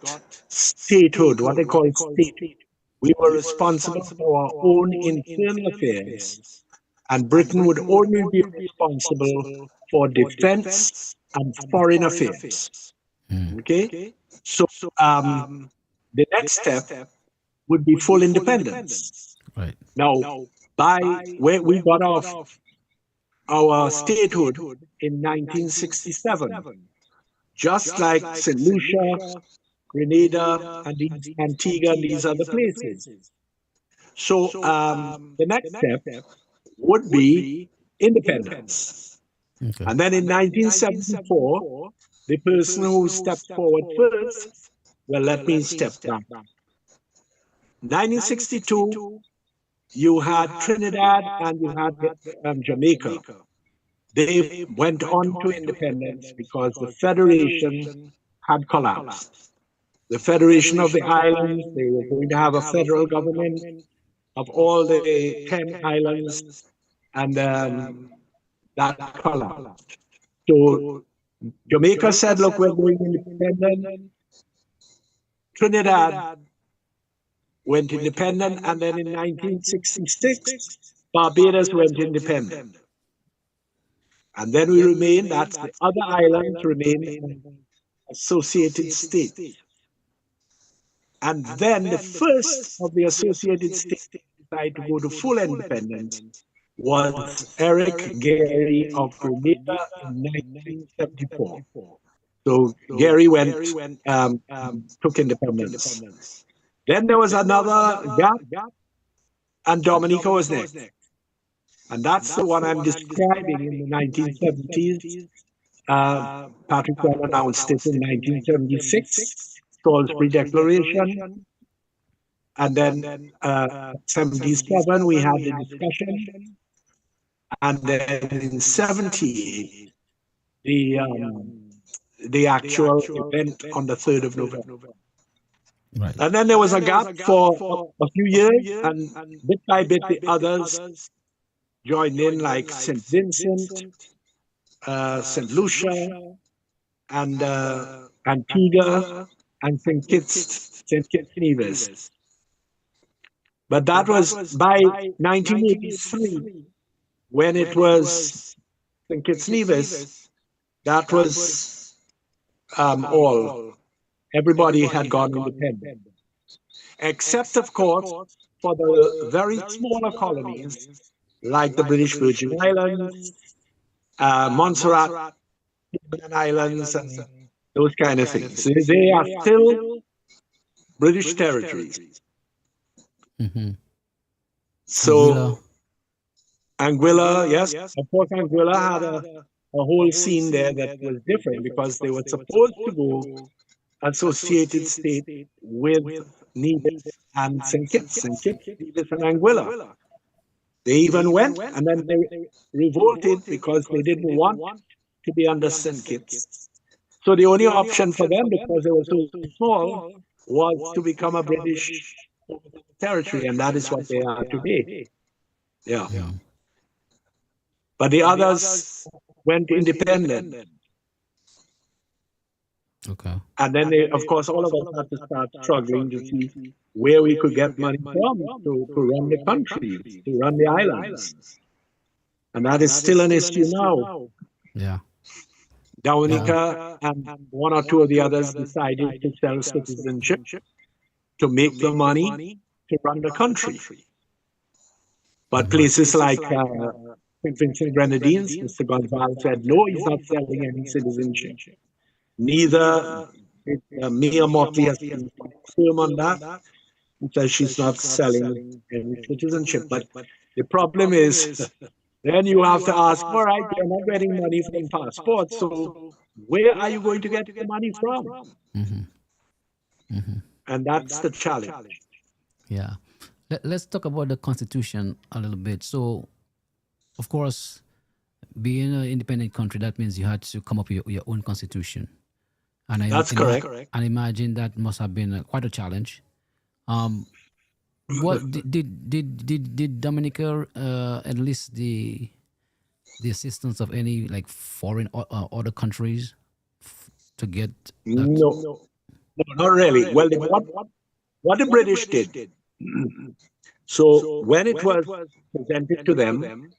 statehood, what they call state. We were responsible for our own internal affairs, and Britain would only be responsible for defense and foreign affairs. Okay? So the next step would be full independence. Right. Now, by where we got off our statehood in 1967, just like St. Lucia, Grenada, and Antigua, and these other places. So the next step would be independence. Okay. And then in 1974, the person who stepped forward first, well, let me step back. 1962, you had Trinidad and you had Jamaica. They went on to independence because the federation had collapsed. The Federation of the Islands, they were going to have a federal government of all the 10 islands, and that collapsed. So Jamaica said, look, we're going independent. Trinidad went independent, and then in 1966, Barbados went independent. And then we remained, that's the other islands remained associated states. And then the first of the associated states to decide to go to full independence was Eric Gary of Grenada in 1974. So Gary went, took independence. Then there was another gap, and Dominica was next. And that's the one I'm describing in the 1970s. Patrick Brown announced it in 1976, Salisbury Declaration. And then 77, we had the discussion. And then in 78, the actual event on the 3rd of November. Right. And then there was a gap for a few years, and bit by bit the others joined in, like St. Vincent, St. Lucia, and Antigua, and St. Kitts Nevis. But that was by 1983, when it was St. Kitts Nevis, that was all. Everybody had gone independent. Except, of course, for the very smaller colonies, like the British Virgin Islands, Montserrat Islands, and those kind of things. They are still British territories. So Anguilla, yes, of course, Anguilla had a whole scene there that was different because they were supposed to go associated state with Nevis and St. Kitts, Nevis and Anguilla. They even went, and then they revolted because they didn't want to be under St. Kitts. So the only option for them, because they were so small, was to become a British territory, and that is what they are today. Yeah. But the others went independent. Okay. And then, they, of course, all of us had to start struggling to see where we could get money from to run the country, to run the islands. And that is still an issue now. Yeah. Dominica and one or two of the others decided to sell citizenship to make the money to run the country. But places like Prince and Grenadines, Mr. Gonzalez said, no, he's not selling any citizenship. Neither Mia Motley has been firm on that. He says she's not selling any citizenship. But the problem is, then you have to ask, all right, you're not getting money from passports, so where are you going to get the money from? And that's the challenge. Yeah. Let's talk about the Constitution a little bit. So, of course, being an independent country, that means you had to come up with your own Constitution. And That's correct. And imagine that must have been quite a challenge. What did Dominica enlist the assistance of any like foreign other countries to get that? No, not really. Well, what the British did. So when it was presented to them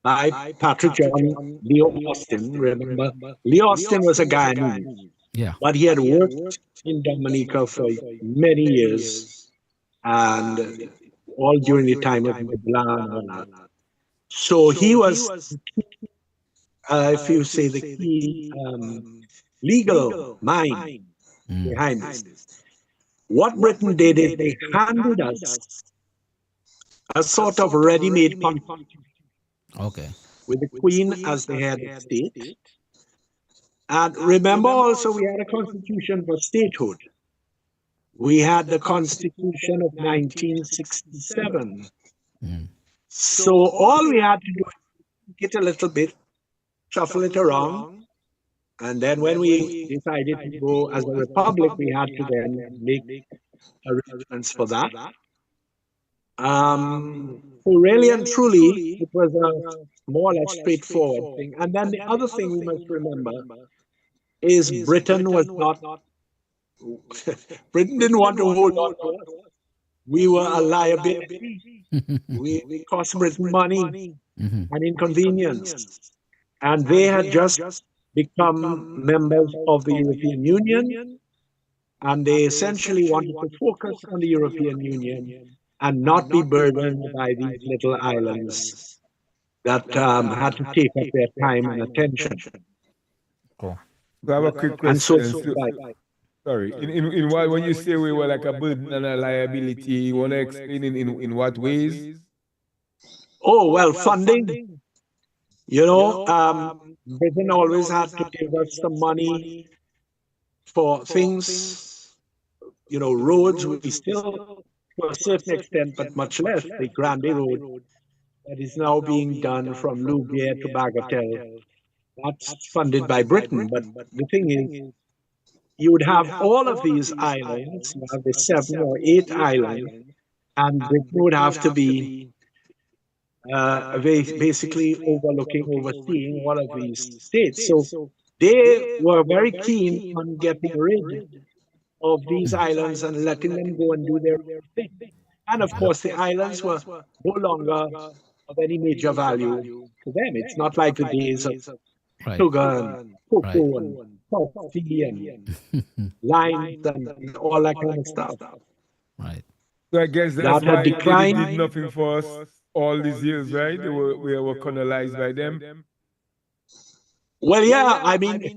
by Patrick John Leo Austin, remember, Leo Austin was a Guyanese. Yeah. But he had worked in Dominica for many years, and all during the time of Milan and all that. So he was, if you say, the key legal mind behind this. What Britain did is they handed us a sort of ready-made constitution. Okay. With the Queen as the head of state. And remember also, we had a constitution for statehood. We had the Constitution of 1967. So all we had to do is get a little bit, shuffle it around, and then when we decided to go as a republic, we had to then make arrangements for that. So really and truly, it was a more or less straightforward thing. And then the other thing we must remember is Britain was not, Britain didn't want to hold on to us. We were a liability. We cost Britain money and inconvenience. And they had just become members of the European Union, and they essentially wanted to focus on the European Union and not be burdened by these little islands that had to take up their time and attention. Cool. I have a quick question. And so, sorry, in what, when you say we were like a burden and a liability, you want to explain in what ways? Oh, well, funding. You know, Britain always had to give us some money for things, you know, roads. We still, to a certain extent, but much less, the Granby Road that is now being done from Louviers to Bagatelle. That's funded by Britain. But the thing is, you would have all of these islands, you have the 7 or 8 islands, and Britain would have to be basically overseeing all of these states. So they were very keen on getting rid of these islands and letting them go and do their thing. And of course, the islands were no longer of any major value to them. It's not like the days of sugar and cocoa and coffee and limes and all that kind of stuff. Right. So I guess that's why they did nothing for us all these years, right? We were colonized by them. Well, yeah, I mean,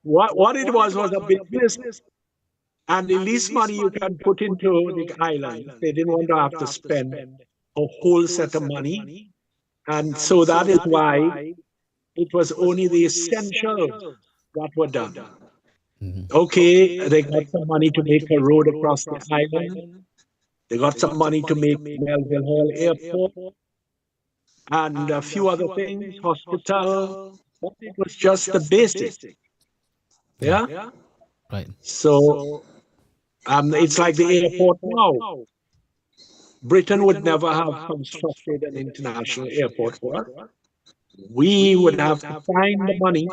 what it was a business, and the least money you can put into the island. They didn't want to have to spend a whole set of money, and so that is why it was only the essentials that were done. Okay, they got some money to make a road across the island. They got some money to make Melville Hall Airport and a few other things, hospital. But it was just the basic. Yeah. Right. So it's like the airport now. Britain would never have constructed an international airport for us. We would have to find the money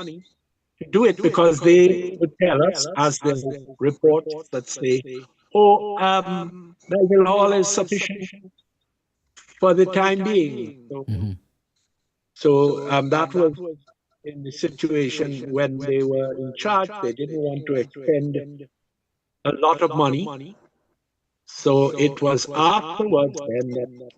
to do it because they would tell us, as their reports that say, oh, Melville Hall is sufficient for the time being. Hmm. So that was in the situation when they were in charge. They didn't want to expend a lot of money. So it was afterwards then that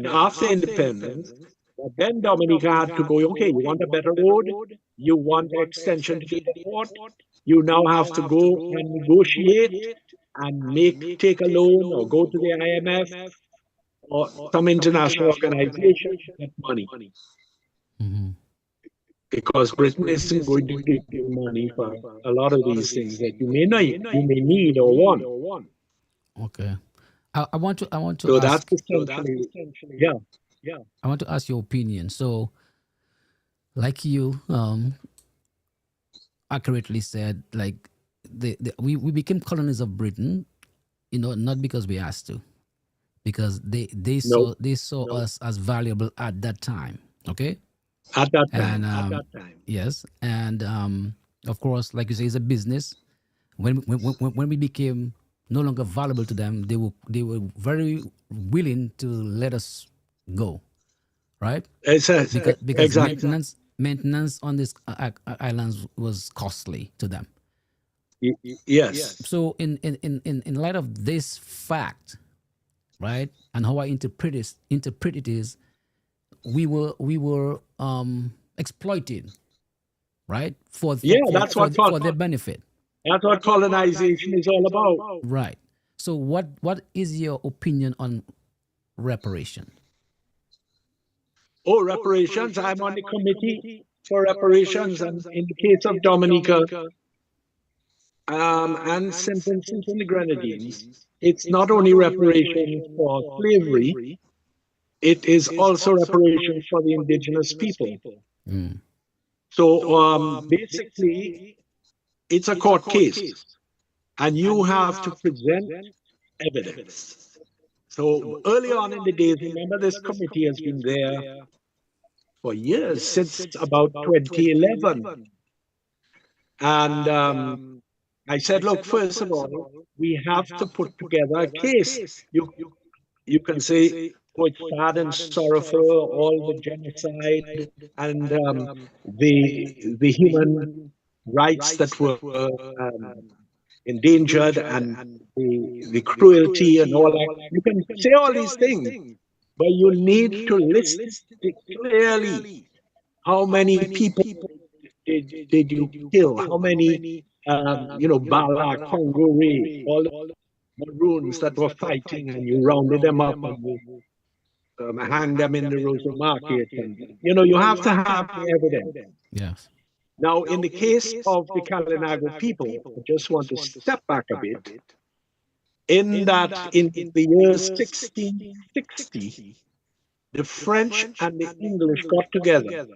after independence, that then Dominica had to go, okay, you want a better road? You want extension to the airport? You now have to go and negotiate and take a loan or go to the IMF or some international organization to get money. Hmm. Because Britain isn't going to give you money for a lot of these things that you may need or want. Okay. I want to So that's ask essentially, yeah. I want to ask your opinion. So, like you accurately said, like we became colonies of Britain, not because we asked to, because No, they saw us as valuable at that time. Okay. at that And time, at that time. yes, and of course, like you say, it's a business. When we became no longer valuable to them, they were very willing to let us go, right? Because Exactly. maintenance on these islands was costly to them. Yes. So in light of this fact, right, and how I interpret it is, we were exploited, right, Yeah, that's for their benefit. that's what colonization is all about. Right. So what is your opinion on reparation? Oh, reparations. I'm on the committee for reparations, and in the case of Dominica and St. Vincent and the Grenadines, it's not only reparations for slavery, it is also reparations for the indigenous people. Mm. So basically, it's a court case, and you have to present evidence. So early on in the days, remember this committee has been there for years, since about 2011. And I said, look, first of all, we have to put together a case. You can say, oh, it's sad and sorrowful, all the genocide and the human rights that were endangered and the cruelty and all that. You can say all these things, but you need to list clearly how many people did you kill, how many, Bala, Congore, all the Maroons that were fighting, and you rounded them up and you hanged them in the Rosa Market. And, you have to have the evidence. Yes. Now, in the case of the Kalinago people, I just want to step back a bit. In the year 1660, the French and the English got together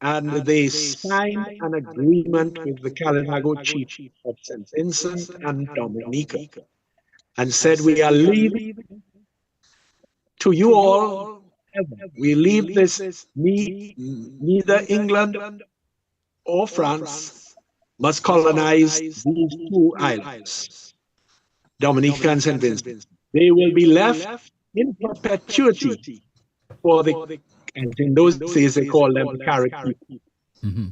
and they signed an agreement with the Kalinago chief of St. Vincent and Dominica and said, we are leaving to you all, we leave this, neither England or France must colonize these two islands, Dominica and St. Vincent. They will be left in perpetuity for and in those days they called them Carrick. Mm-hmm.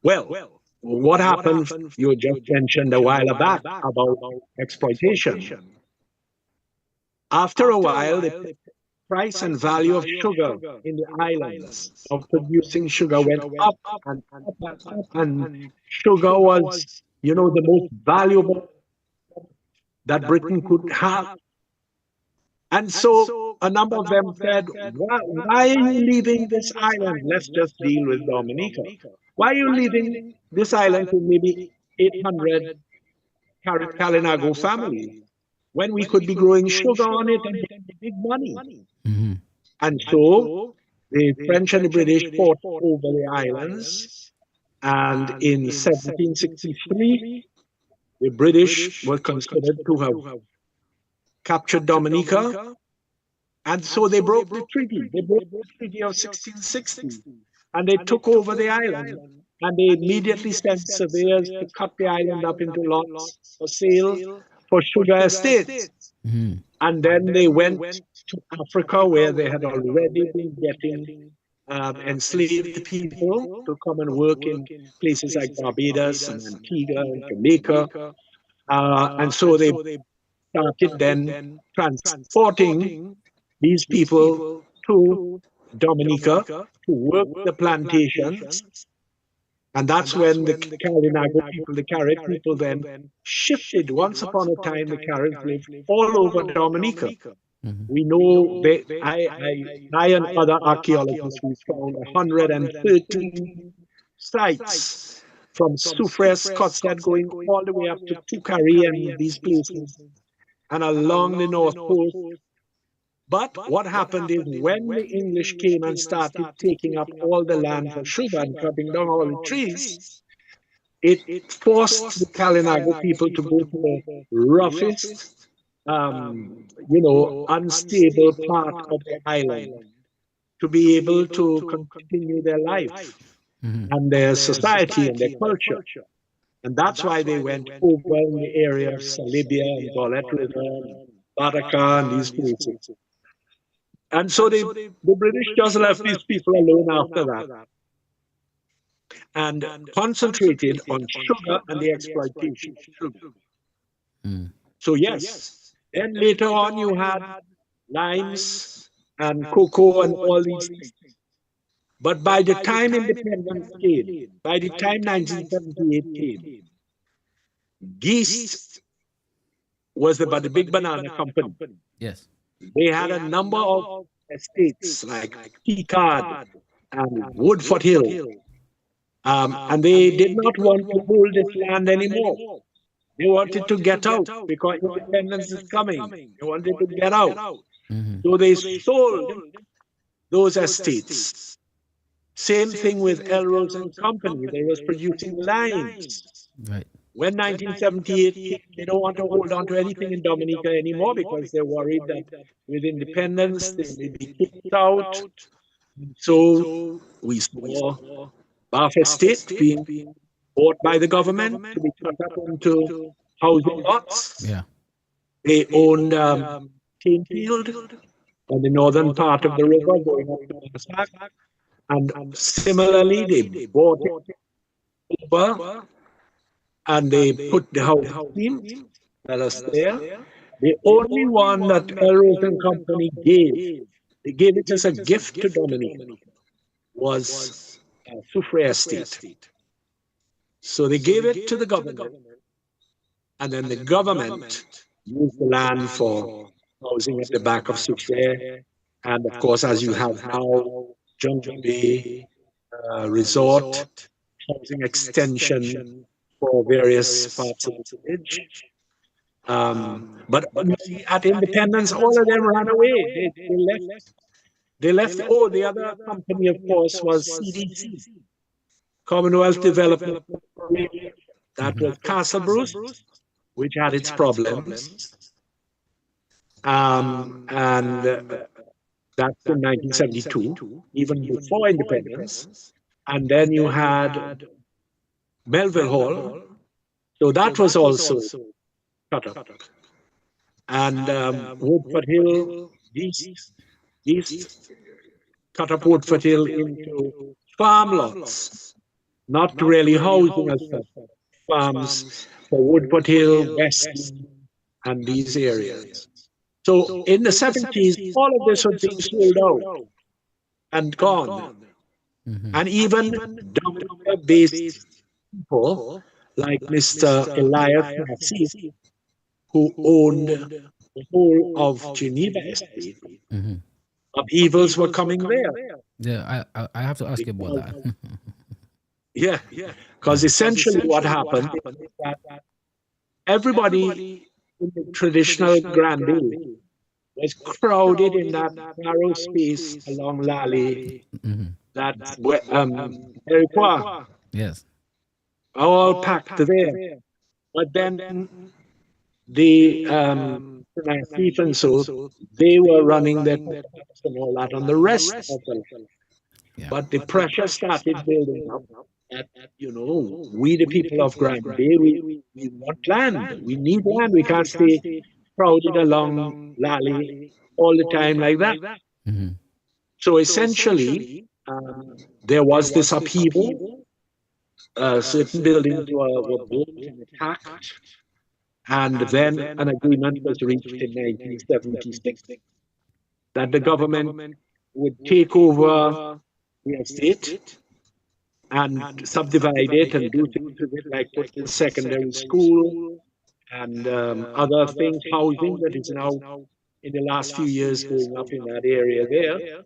Well, what happened, you just mentioned a while back about exploitation. After a while, the price and value of sugar in the islands of producing sugar went up and up and up, and sugar was, the most valuable that Britain could have. And so a number of them said, why are you leaving this island? Let's just deal with Dominica. Why are you leaving this island to maybe 800 Kalinago families when we could be growing sugar on it and making big money? Mm-hmm. And so the French and the British fought over the islands, And in 1763, the British were considered to have captured Dominica, and so they broke the treaty. They broke the treaty of 1660, and they took over the island. And they immediately sent surveyors to cut the island up into lots for sale for sugar estates. Mm-hmm. And then they went to Africa, where they had already been getting enslaved people to come and work in places like Barbados and Antigua and Jamaica. And so they started then transporting these people to Dominica to work the plantations. And that's when the Carinago people, the Carib people, then shifted. Once upon a time, the Caribs lived all over Dominica. Mm-hmm. We know I and other archaeologists, we found 113 sites from Soufriere, Scotland, going all the way up to Tukari and these places, and along the north coast. But what happened is when the English came and started taking up all the land for sugar and cutting down all the trees, it forced the Kalinago people to go to the roughest, unstable part of the island to be able to continue their life Mm-hmm. and their society and their culture. And that's why they went over in the area of Salibia and Gollet River and Baraka and these places. And so the British just left these people alone after that and concentrated on sugar and the exploitation of sugar. Mm. So yes, then later on you had limes and cocoa and all these things. But by the time independence came, by the time 1978 came, Geest was the big banana company. Yes. They had a number of estates like Picard and Woodford Hill. And they did not want to hold this land anymore. They wanted to get out because independence is coming. They wanted to get out. Mm-hmm. So they sold those estates. Same thing with Elrose and Company. They was producing limes. Right. When 1978 came, they don't want to hold on to anything in Dominica anymore because they're worried that with independence they may be kicked out. So we saw Bath Estate being bought by the government to be cut up into housing lots. Yeah. They owned Canefield on the northern part of the river going up to Massac. And similarly, they bought it over and they put the house scheme that was there. The only one that Elrose and Company gave, they gave it as a gift to Dominica, was Soufriere Estate. So they gave it to the government, and then the government used the land for housing at the back of Soufriere. And of course, as you have now, Jungle Bay Resort, housing extension for various parts of the village. But you see, at independence, all of them ran away. They left. They left. Oh, the other company, of course, was CDC, Commonwealth Development Corporation. That was Castle Bruce, which had its problems. And that's in 1972, even before independence. And then you had Melville Hall. So that was also cut up. And Woodford Hill, East cut up Woodford Hill into farm lots, not really housing as such, farms for Woodford Hill, West, and these areas. So in the 70s, all of this was being sold out and gone. Mm-hmm. And even Dominica-based people like Mr. Elias Nassif, who owned the whole of Geneva Estate, Mm-hmm. upheavals were coming there. Yeah, I have to ask you about that. Yeah, because essentially what happened is that everybody in the traditional grandeur was crowded in that narrow space along Lally, Mm-hmm. that Iroquois. Yes. all packed there. But then the Chief and so they were running their products and all that on the rest of the land. Yeah. But the pressure started building up that, we the people of Grand Bay, we want land. We need land. We can't stay crowded along Lally all the time like that. Hmm. So essentially, there was this upheaval. Certain buildings were burnt and attacked, and then an agreement was reached in 1976 that the government would take over the estate and subdivide it and do things with it, like put in secondary school and other things, housing that is now in the last few years going up in that area there.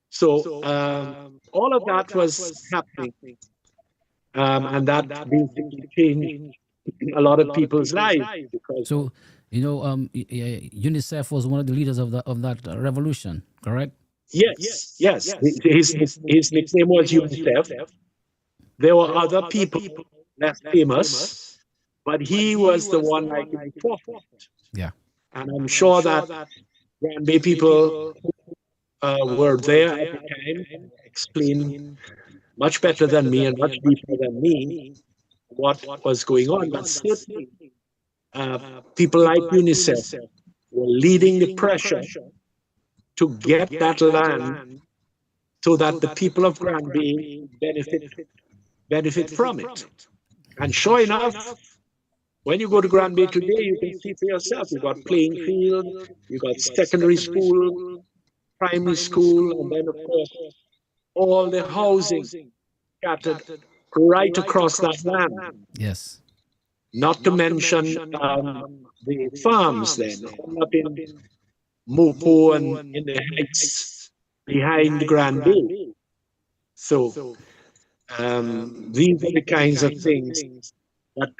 So all of that was happening, and that basically changed a lot of people's lives because. So, UNICEF was one of the leaders of that revolution, correct? Yes, yes. His nickname was UNICEF. There were other people less famous, but he was the one like in the forefront. Yeah. And I'm sure that Grand Bay people were there at the time and explained much better than me and much deeper than me what was going on. But certainly, people like UNICEF were leading the pressure to get that land so that the people of Grand Bay benefit from it. And sure enough, when you go to Grand Bay today, you can see for yourself. You've got playing field, you've got secondary school, primary school, and then, of course, all the housing scattered right across that land. Yes. Not to mention the farms then, all up in Mopo and in the heights behind Grand Bay. So these are the kinds of things that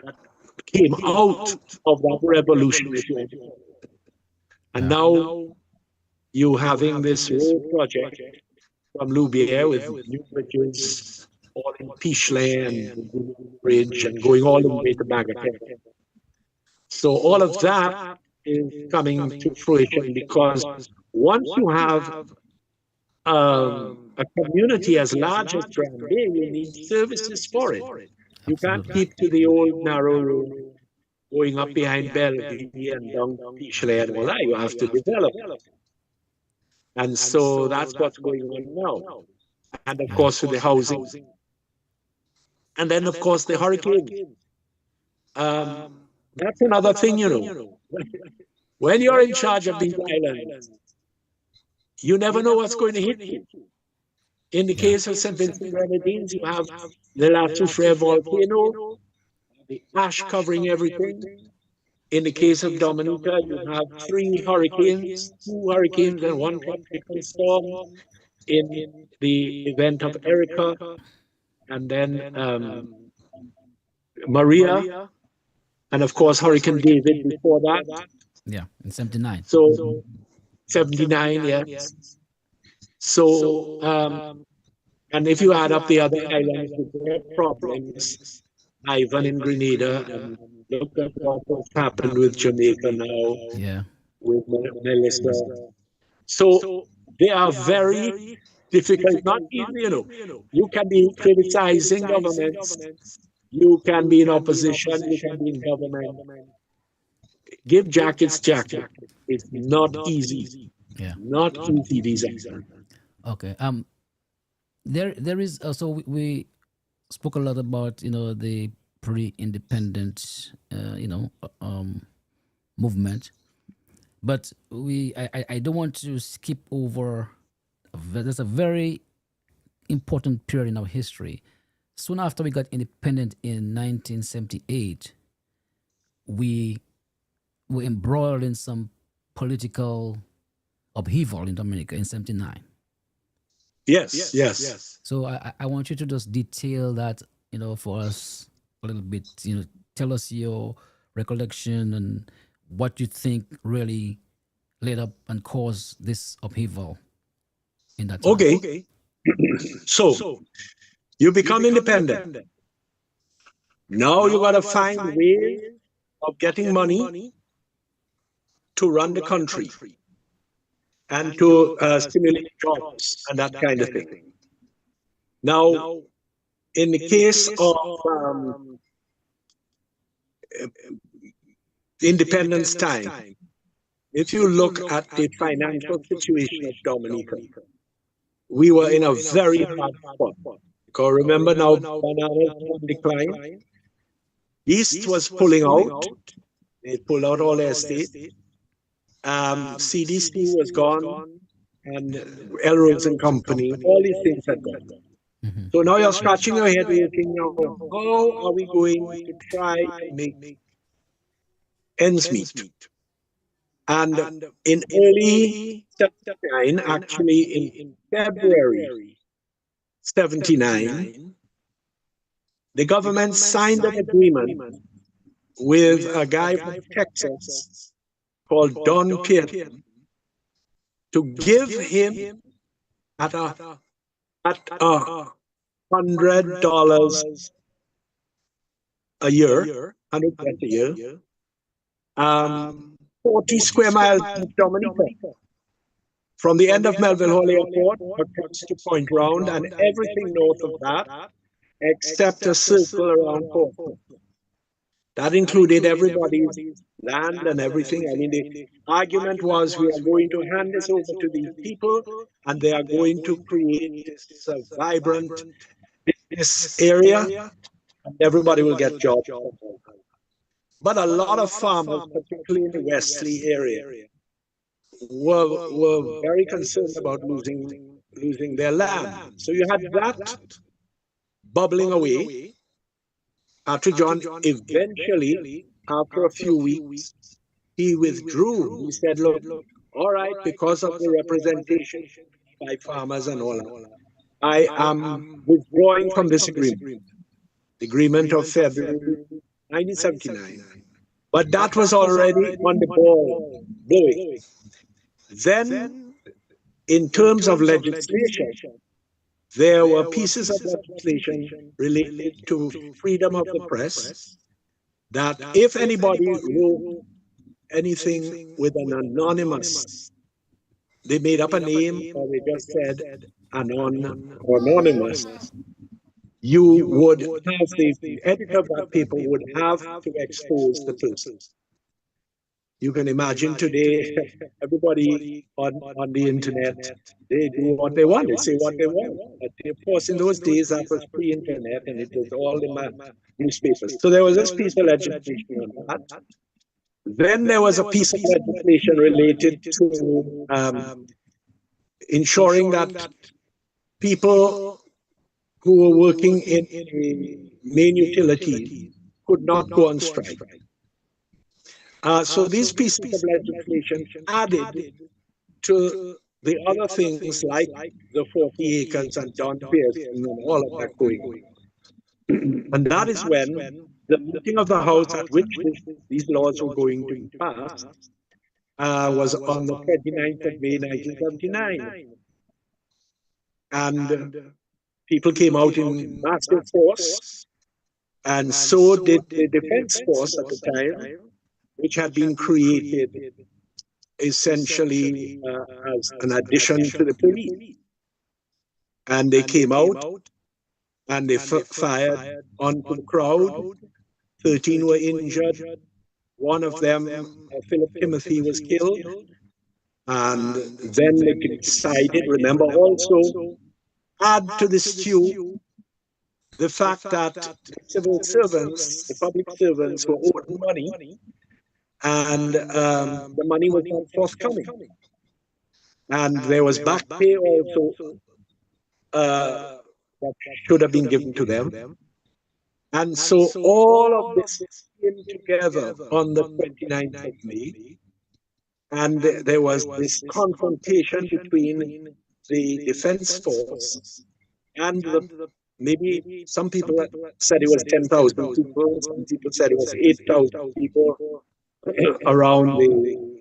came out of that revolution. And now you having this road project from Loubier with new bridges, all in Pichelet and Bridge and going all the way to Bagatelle. So all of that is coming to fruition because once you have a community as large as Grand Bay, you need services for it. You can't keep to the old narrow road going up behind Bellevue and down Pichelet and all that. You have to develop. And so that's what's going on now. And of course, with the housing. And then, of course, the hurricanes. That's another thing, When you're in charge of these islands, you never know what's going to hit you. In the case of St. Vincent Grenadines, you have the La Soufrière volcano, the ash covering everything. In the case of Dominica, you have 3 hurricanes, 2 hurricanes and 1 tropical storm. In the event of Erica, and then Maria, and of course Hurricane David before that. Yeah, in 79. So 79, yes. So and if you add up the other islands with their problems, Ivan in Grenada, and look at what happened with Jamaica now. Yeah. With Melissa. So they are very difficult, not easy, You can be criticizing governments, you can be in opposition, you can be in government. Give Jack its jacket. It's not easy. Yeah. Not easy, these are. Okay. There is also we spoke a lot about the pre-independent movement, but I don't want to skip over. There's a very important period in our history. Soon after we got independent in 1978, we were embroiled in some political upheaval in Dominica in 79. Yes. So I want you to just detail that, for us a little bit. Tell us your recollection and what you think really led up and caused this upheaval in that time. Okay. So you become independent. Now you got to find ways of getting money to run the country and to stimulate jobs and that kind of thing. Now, in the case of independence time, if you look at the financial situation of Dominica, we were in a very hard spot. Because remember now, bananas were on decline. East was pulling out. They pulled out all their estate. CDC was gone, and Elrose and Company, all these things had gone. So now you're scratching your head thinking, how are we going to try to make ends meet? And in early 79, actually in February 79, the government signed an agreement with a guy from Texas called Don Pearson to give him at $100 a year, 100 a year, 40 square miles of Dominica, from the end of Melville Hall Airport across to Point Round and everything north of that, except a circle around Portsmouth. That included everybody's land and everything. I mean, the argument was we are going to hand this over to these people and they are going to create this vibrant business area and everybody will get jobs. But a lot of farmers, particularly in the Wesley area, were very concerned about losing their land. So you had that bubbling away. Arthur John eventually, after a few weeks, he withdrew. He said, look, all right, because of the representation by farmers and all that, I am withdrawing from this agreement. The agreement of February 1979. But that was already on the ball blowing. Then, in terms of legislation, there were pieces of legislation related to freedom of the press that if anybody wrote anything with an anonymous, they made up a name or they just said anon or anonymous, you would have the editor of that paper would have to expose the person. You can imagine today, everybody on the internet, they do what they want, they say what they want. But of course, in those days, that was pre-internet and it was all the newspapers. So there was this piece of legislation on that. Then there was a piece of legislation related to ensuring that people who were working in the main utility could not go on strike. So these pieces of legislation added to the other things like the 40 acres and Don Pearson and all of that going on. And that is when the meeting of the House at which these laws were going to be passed was on the 29th of May 1979. And people came out in massive force, and so did the Defense Force at the time, which had been created essentially as an addition to the police. And they came out and they fired onto the crowd. 13 were injured. One of them, Philip Timothy, was killed. And then they decided, remember, also add to the stew the fact that the civil servants, the public servants, were owed money, and the money was not forthcoming. And there was back pay also that should have been given to them. And so all of this came together on the 29th of May, and there was this confrontation between the Defense Force and maybe some people said it was 10,000 people, some people said it was 8,000 people around the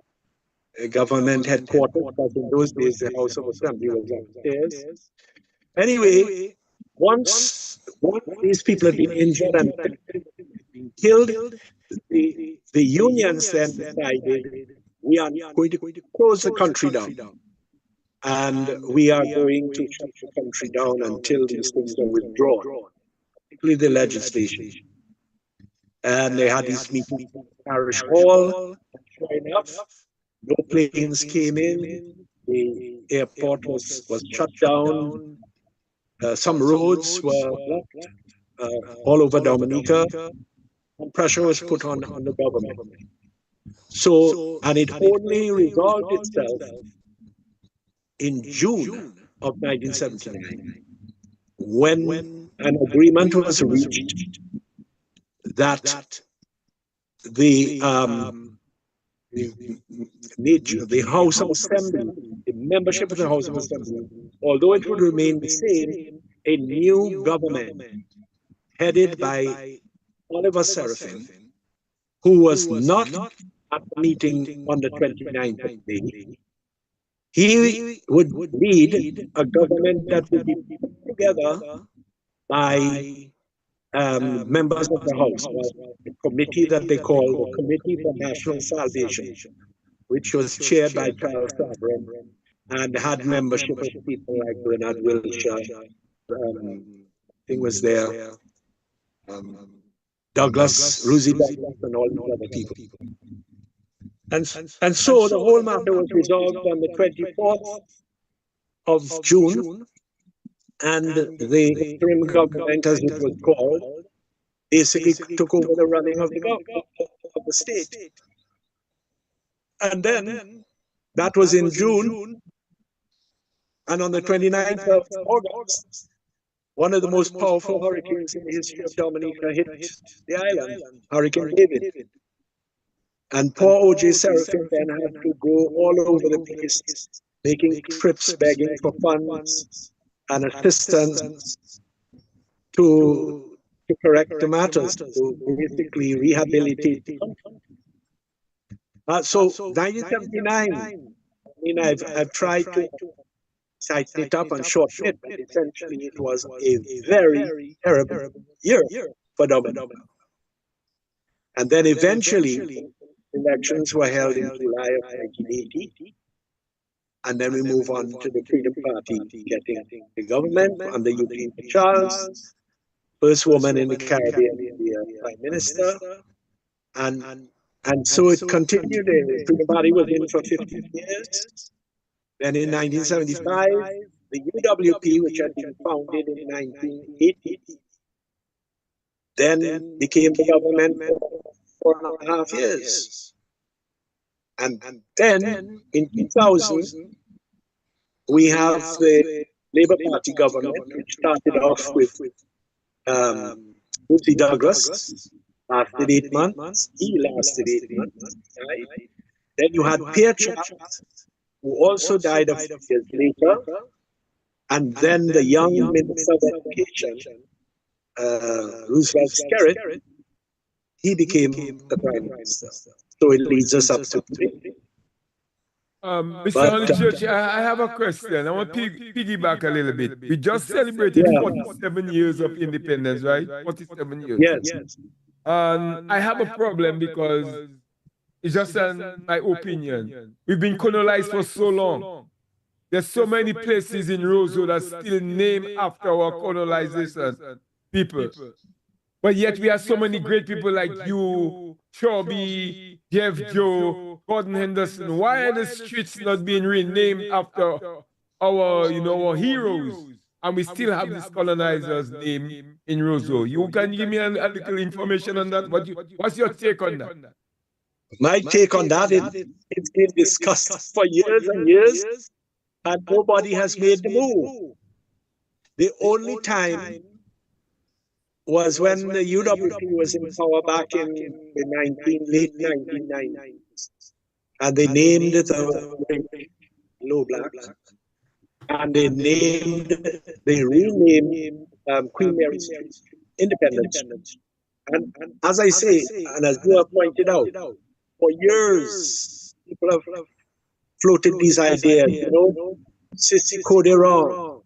government headquarters, because in those days the House of Assembly was upstairs. Anyway, once these people had been injured and being killed. The unions then decided, we are going to close the country down. And we are going to shut the country down until these things are withdrawn, particularly the legislation. And they had these meetings in Parish Hall. Sure enough, no planes came in. The airport was shut down. Some roads were blocked all over Dominica, and pressure was put on the government. So, and it only resolved itself in June of 1979, when an agreement was reached that the House of Assembly, the membership of the House of Assembly, although it would remain the same, a new government headed by Oliver Seraphim, who was not at the meeting on the 29th of May. He would lead a government that would be put together by members of the House, a committee that they call the Committee for National Salvation, which was chaired by Charles Sovereign and had membership of people like Bernard Wilshire, was there, Douglas, Rosie Douglas, and all these other people. And so the whole matter was resolved on the 24th of June, and the interim government, as it was called, basically took over the running of the state. And then, that was in June, and on the 29th of August, one of the most powerful hurricanes in the history of Dominica hit the island, Hurricane David. And poor O.J. Seraphim then had to go all over the place, making trips, begging for funds and assistance to correct the matters, to basically rehabilitate the country. So 1979, I mean, I've tried to tighten it up and shorten it, but essentially it was a very terrible year for Dominica. And then eventually, elections were held in July of 1980. And then we move on to the Freedom Party getting the government under Eugene Charles, first woman in the Caribbean to be a prime minister. And so it continued. The Freedom Party was in for 15 years. Then in 1975, the UWP, which had been founded in 1980, then became the government for 4.5 years. And then in 2000, we have the Labour Party government, which started off with Lucy Douglas, lasted 8 months. He lasted 8 months. Right? Then you had Pierre Charles, who also died a few years later. And then the young Minister of Education, Roosevelt Skerritt, he became the Prime Minister. So it leads us up to 3. Mr. Honeychurch, I have a question. I want to piggyback a little bit. We just celebrated 47 years of independence, right? 47 years. Yes. And I have a problem because it's just my opinion. We've been colonized for so long. There's so many places in Roseau that still named after our colonization people. But yet we have so many great people like you, Chubby, Jeff Joe, Gordon Henderson. Why are the streets not being renamed after our heroes? And we still have this colonizer's name in Roseau. You can give me a little information on that? What's your take on that? My take on that is it's been discussed for years and years, and nobody has made the move. The only time was when the UWP was in power back in the late 1990s. And they named it Low Black. And they renamed Queen Mary Street Independence. And as I say, and as you have pointed out, for years, people have floated these ideas, Sissi Coderon,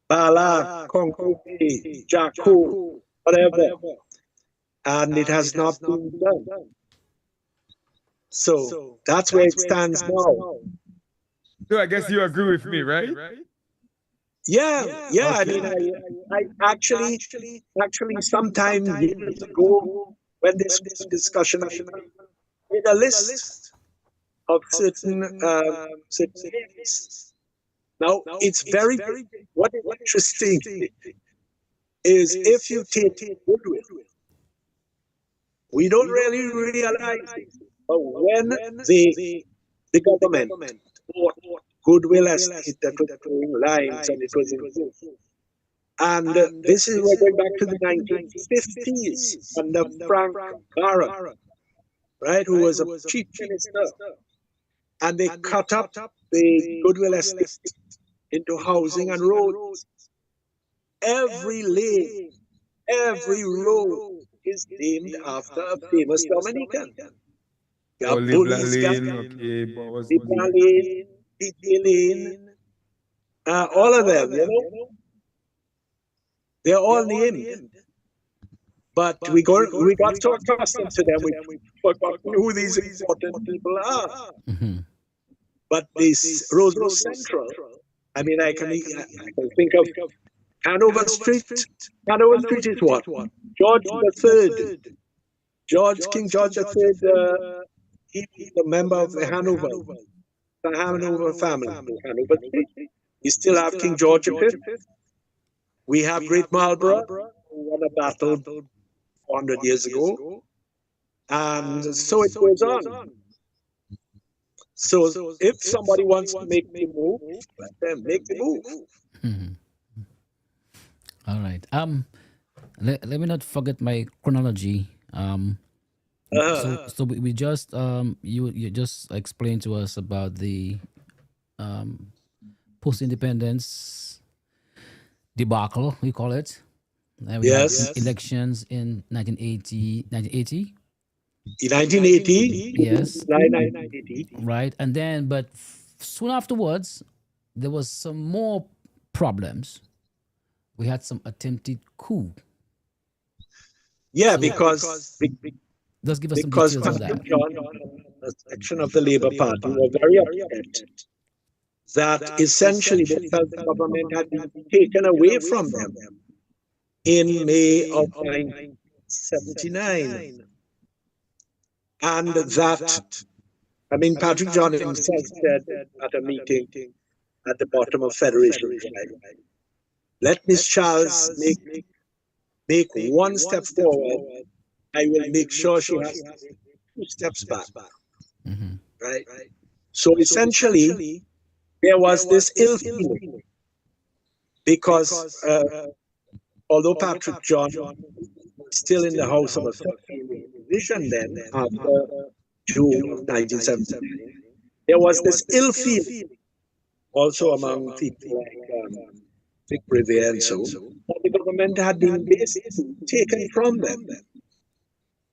Bala, Concote, Jaco, whatever. and it has not been done. So that's where it stands now. So I guess you agree with me, right? Yeah. I Okay. mean, I actually sometime years ago, when this discussion, I made a list of certain areas. Now, it's very, what is interesting is if you take goodwill, we don't really realize it, but when the government bought goodwill estate that was doing lines and it was in use. And this is, we're going back to the 1950s under Frank Barra, right, who was a chief minister. And they cut up the goodwill estate into housing and roads. Every lane, every road is named after a famous Dominican. You Oh, have Libla Bully's Lane, Gap, okay, Bowers Libra Lane. Lane, PTA Lane, all of them, they're all named. But we got so accustomed to them, we forgot who these important people are. But this Roseville Central, I mean, I can think of Hanover Street. Hanover Street is what? George III. King George III, he was a member of the Hanover family. Hanover Street. We still have King George V. We have Great Marlborough, who won a battle 400 years ago. And so it goes on. So if somebody wants to make the move, let them make the move. All right. Let me not forget my chronology. So we just you just explained to us about the post independence debacle, we call it. And we had elections in 1980. 1980. Yes. 1980. Right. And then, but soon afterwards, there was some more problems. We had some attempted coup. Yeah, because just give us some details on that. John, a section of the Labour Party, were very upset that essentially they felt the government had been taken away from them in May of 1979. And that, I mean, Patrick John himself said at a meeting at the bottom of Federation Drive, let Miss Charles make one step forward, I will make sure she has 2 steps back. Right? So essentially, there was this ill feeling because although Patrick John was still in the House of Assembly position then after June of 1979, there was this ill feeling also among people like Vic Revere and so, that the government had been basically taken from them.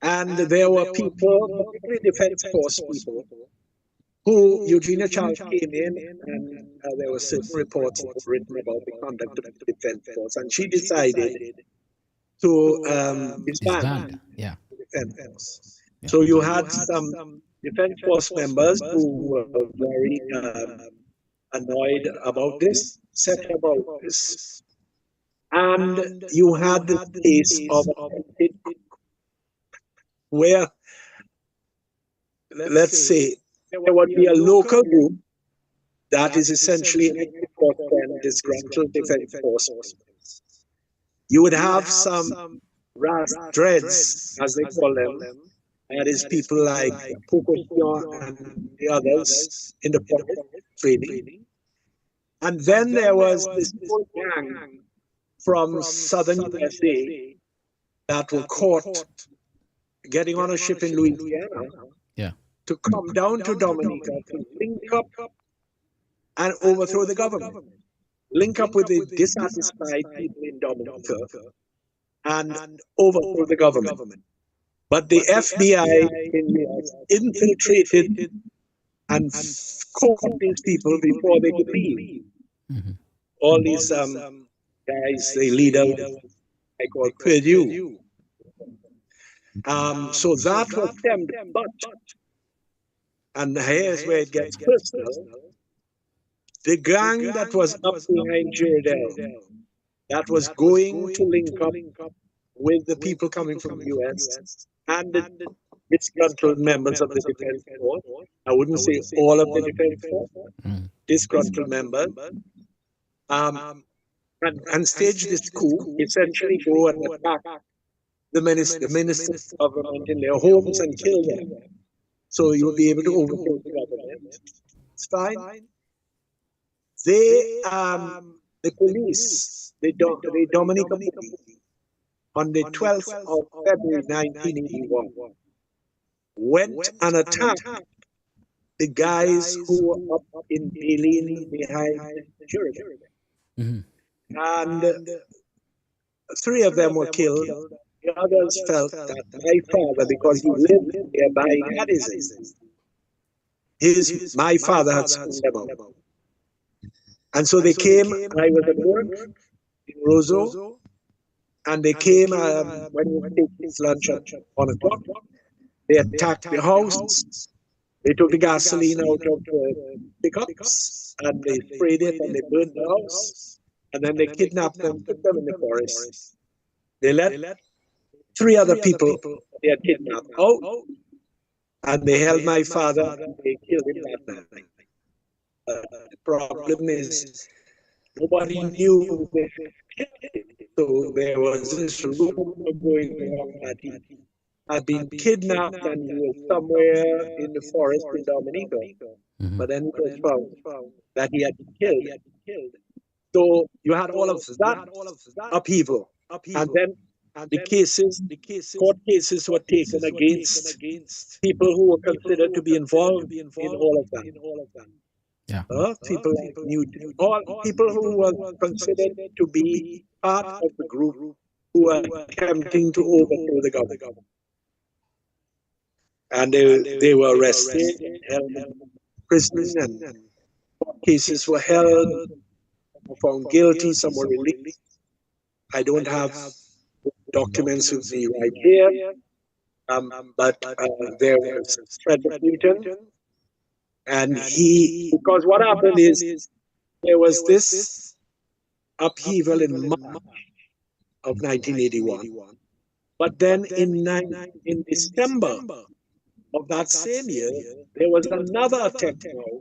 And there were people, particularly Defense Force people, who Eugenia Charles came in, and there were certain reports that were written about the conduct of the Defense Force, and she decided to disband the Defense Force. Yeah. So you had some Defense Force members who were very annoyed about this, set about this, and you had the case of where, let's say, there would be a local group that is essentially an disgruntled Defense Force. You would have some dreads, as they call them, that is people like Pocosion and the others in the training. And then there was this whole gang from southern USA that were caught getting on a ship in Louisiana to come down to Dominica to link up and overthrow the government. Link up with the dissatisfied people in Dominica and overthrow the government. But the FBI in the US infiltrated and caught these people before they could leave. All these guys, the leader, I call Purdue. So that was stemmed, but, and here's where it gets personal, the gang that was up behind Jerdel, that was going to link up with the people coming from the US and the disgruntled members of the defense force. I wouldn't say all of the defense force, disgruntled members, and stage this coup, essentially go and attack the ministers of government in their homes and kill them. So you'll be able to overthrow the government. It's fine. They, the police, the Dominica police, on the 12th of February 1981, went and attacked the guys who were up in Baleen behind Jericho. And 3 of them were killed. The others felt that my father, because he lived nearby in Addison, my father had sent them out. And so they came, I was at work in Roseau, and they came when we were taking his lunch at 1 o'clock. They attacked the house. They took the gasoline out of the pickups, and they sprayed it, and they burned the house. And then they kidnapped them, put them in the forest. They let 3 other people they had kidnapped out, and they held my father, and they killed him that night. The problem is, nobody knew this. So there was this rumor going on that he had been kidnapped and he was somewhere in the forest in Dominica. But then it was found that he had been killed. So you had all of that upheaval. And then the court cases were taken against people who were considered to be involved in all of that. Yeah. People like Newton, all people who were considered to be part of the group who were attempting to overthrow the government. And they were arrested, held in prison, and cases were held, found guilty, some were released. I don't have documents with me right here, but there was Frederick Newton. And because what happened is there was this upheaval in March of 1981. But then in December of that same year, there was another attempt now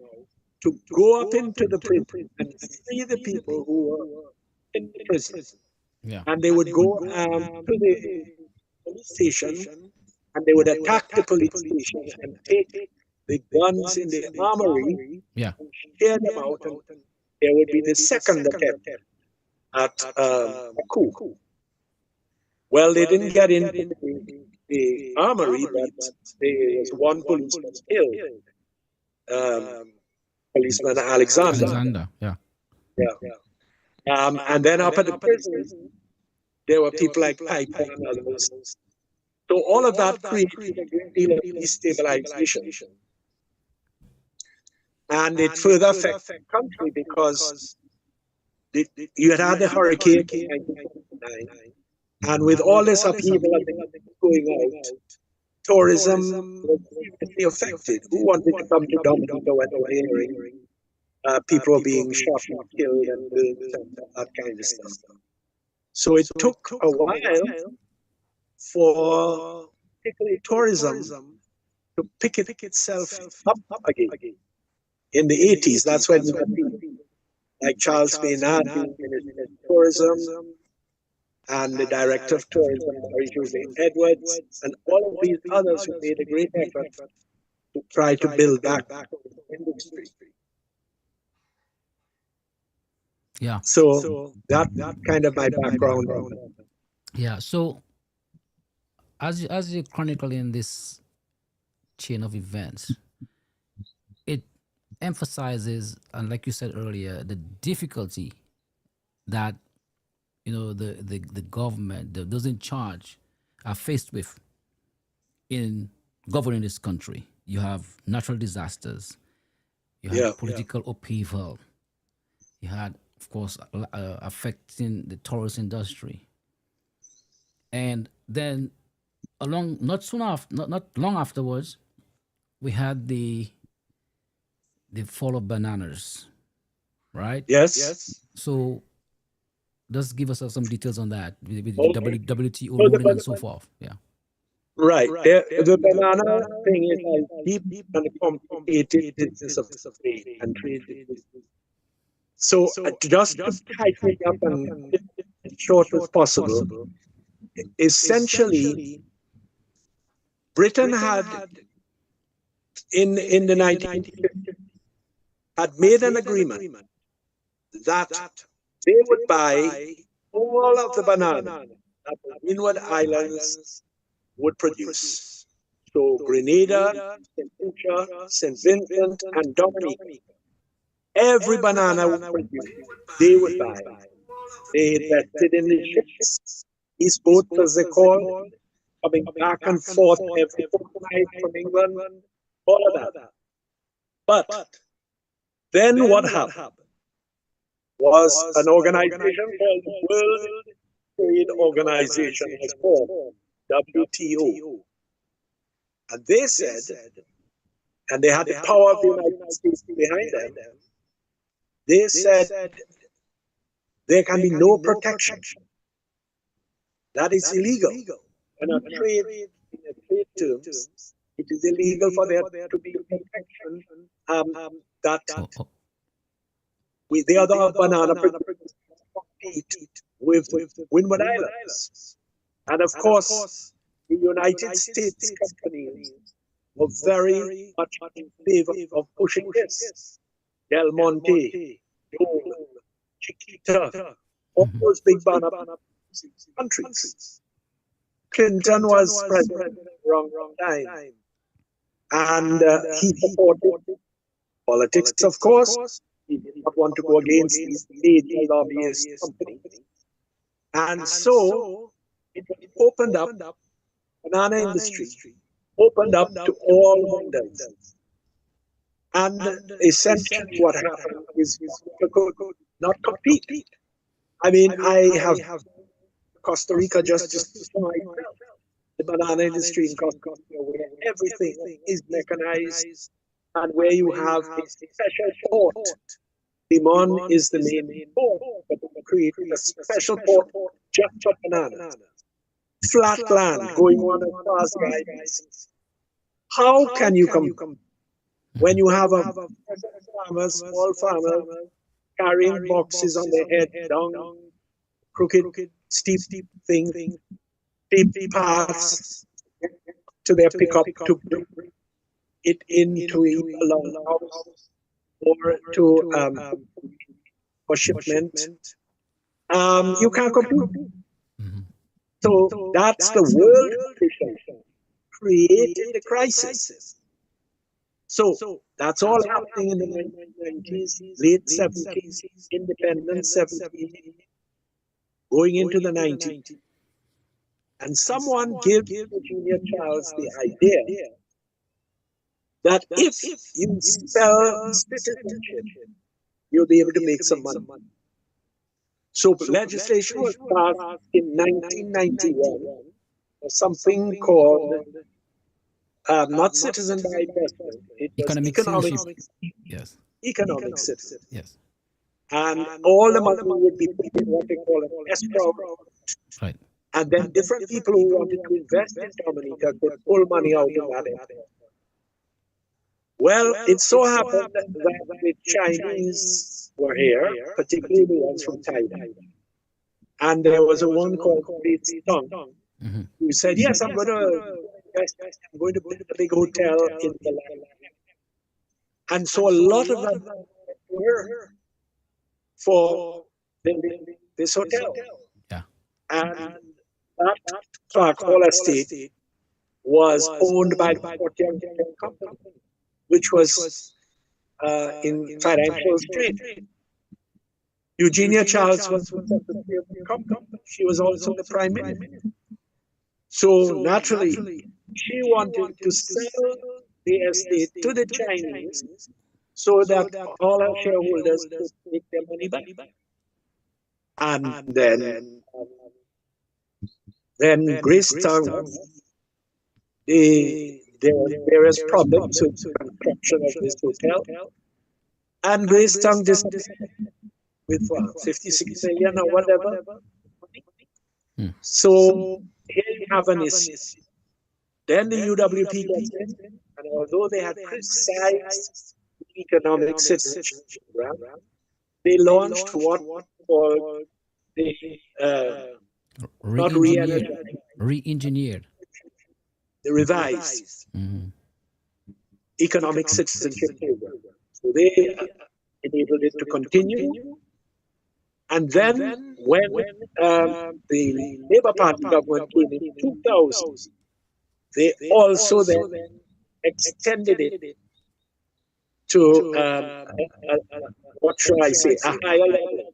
to go up into the prison and free the people who were in the prison. Yeah. And they would go to the police station, and they would attack the police station and take the guns in the armory, Yeah. and share them out, and there would be the second attempt at a coup. Well, they didn't get into the armory, but there was one policeman killed, policeman Alexander. Yeah. And then up at the prison, there were people like Piper and others. So all of that created a great deal of destabilization. And it further affected the country because you had the hurricane in 1929, and with all this upheaval going out, tourism was seriously affected. Who wanted to come to Dominica when they were hearing people were being shot and killed and burned and that kind of stuff? So it took a while for particularly tourism to pick itself up again. In the 80s, that's when you had people like Charles Maynard being Minister of Tourism, and the Director of Tourism, Jose Edwards, and all of these others who made a great effort to try to build back the industry. Yeah. So that kind of my background. Yeah. So as you chronicle in this chain of events, it emphasizes, and like you said earlier, the difficulty that the government, those in charge, are faced with in governing this country. You have natural disasters, you have political upheaval, you had, of course, affecting the tourist industry, and then not soon after, not long afterwards, we had the fall of bananas, right? Yes. So just give us some details on that with Okay. WTO So ruling and so forth. Yeah. right. The banana thing is a deep and complicated business of trade and trade business. So just to tighten it up and keep it as short as possible, essentially, Britain had in the 1950s had made an agreement that they would buy all of the banana that the Windward Islands would produce. So Grenada, St. Lucia, St. Vincent, and Dominica, every banana would produce, they would buy. They invested in the ships, these boats as they called, coming back and forth every fortnight from England, all of that. But then what happened was an organization called the World Trade Organization was formed, WTO. And they said, and they had the power of the United States behind them, they said there can be no protection. That is illegal. And a trade, in a trade terms, it is illegal for there to be protection that the other banana producers compete with Windward Islands. And of course, the United States companies were very much in favor of pushing this. Del Monte, Dole, Chiquita, all those big banana countries. Clinton was president at the wrong time. And he supported politics, of course. He did not want to go against these major lobbyist companies. And so it opened up, banana industry opened up to all vendors. And essentially what happened is people could not compete. I mean, I have Costa Rica just for myself. The banana industry in Costa Rica, where everything is mechanized and where you have a special port. Limon is the main port, but they created a special port just for bananas. Flat land going on as far as guidance. How can you come when you have a farmer, small farmer, carrying boxes on their head down crooked, steep thing, steep paths to their pickup to bring it into a long house or to for shipment? You can't compete. So that's the World Commission created the crisis. So that's all happening in the 1990s, late 70s, independence 70s, going into the 90s. And someone gave Virginia Charles the idea that if you spell citizenship, you'll be able to make some money. So legislation was passed in 1991 for something called not citizen by investment. It was economic citizenship. Yes. And all the money would be put in what they call an escrow. Right. And then different people who wanted to invest in Dominica could pull money out of that escrow. Well, it so happened that the Chinese were here, particularly the ones from Thailand. And there was a one called Restream who said, yes, I'm going to build a big hotel in the land. And so a lot of them were for this hotel. Yeah. And that Clark Hall estate was owned by the Fortune Company, which was in financial strain. Eugenia Charles was the secretary of the company. She was also the prime minister. So naturally, she wanted to sell the estate to the Chinese so that all her shareholders could make their money back. And then Grace Tong there were various problems with the construction of this hotel, and Greystone disappeared with what, 56 million or whatever. So here you have an issue. Then the UWP gets in, and although they had criticized the economic citizenship program, they launched what called the not re-engineered, the revised economic citizenship program. So they enabled it to continue. And then when the Labour Party government came in 2000, they also then extended it to, what should I say, a higher level.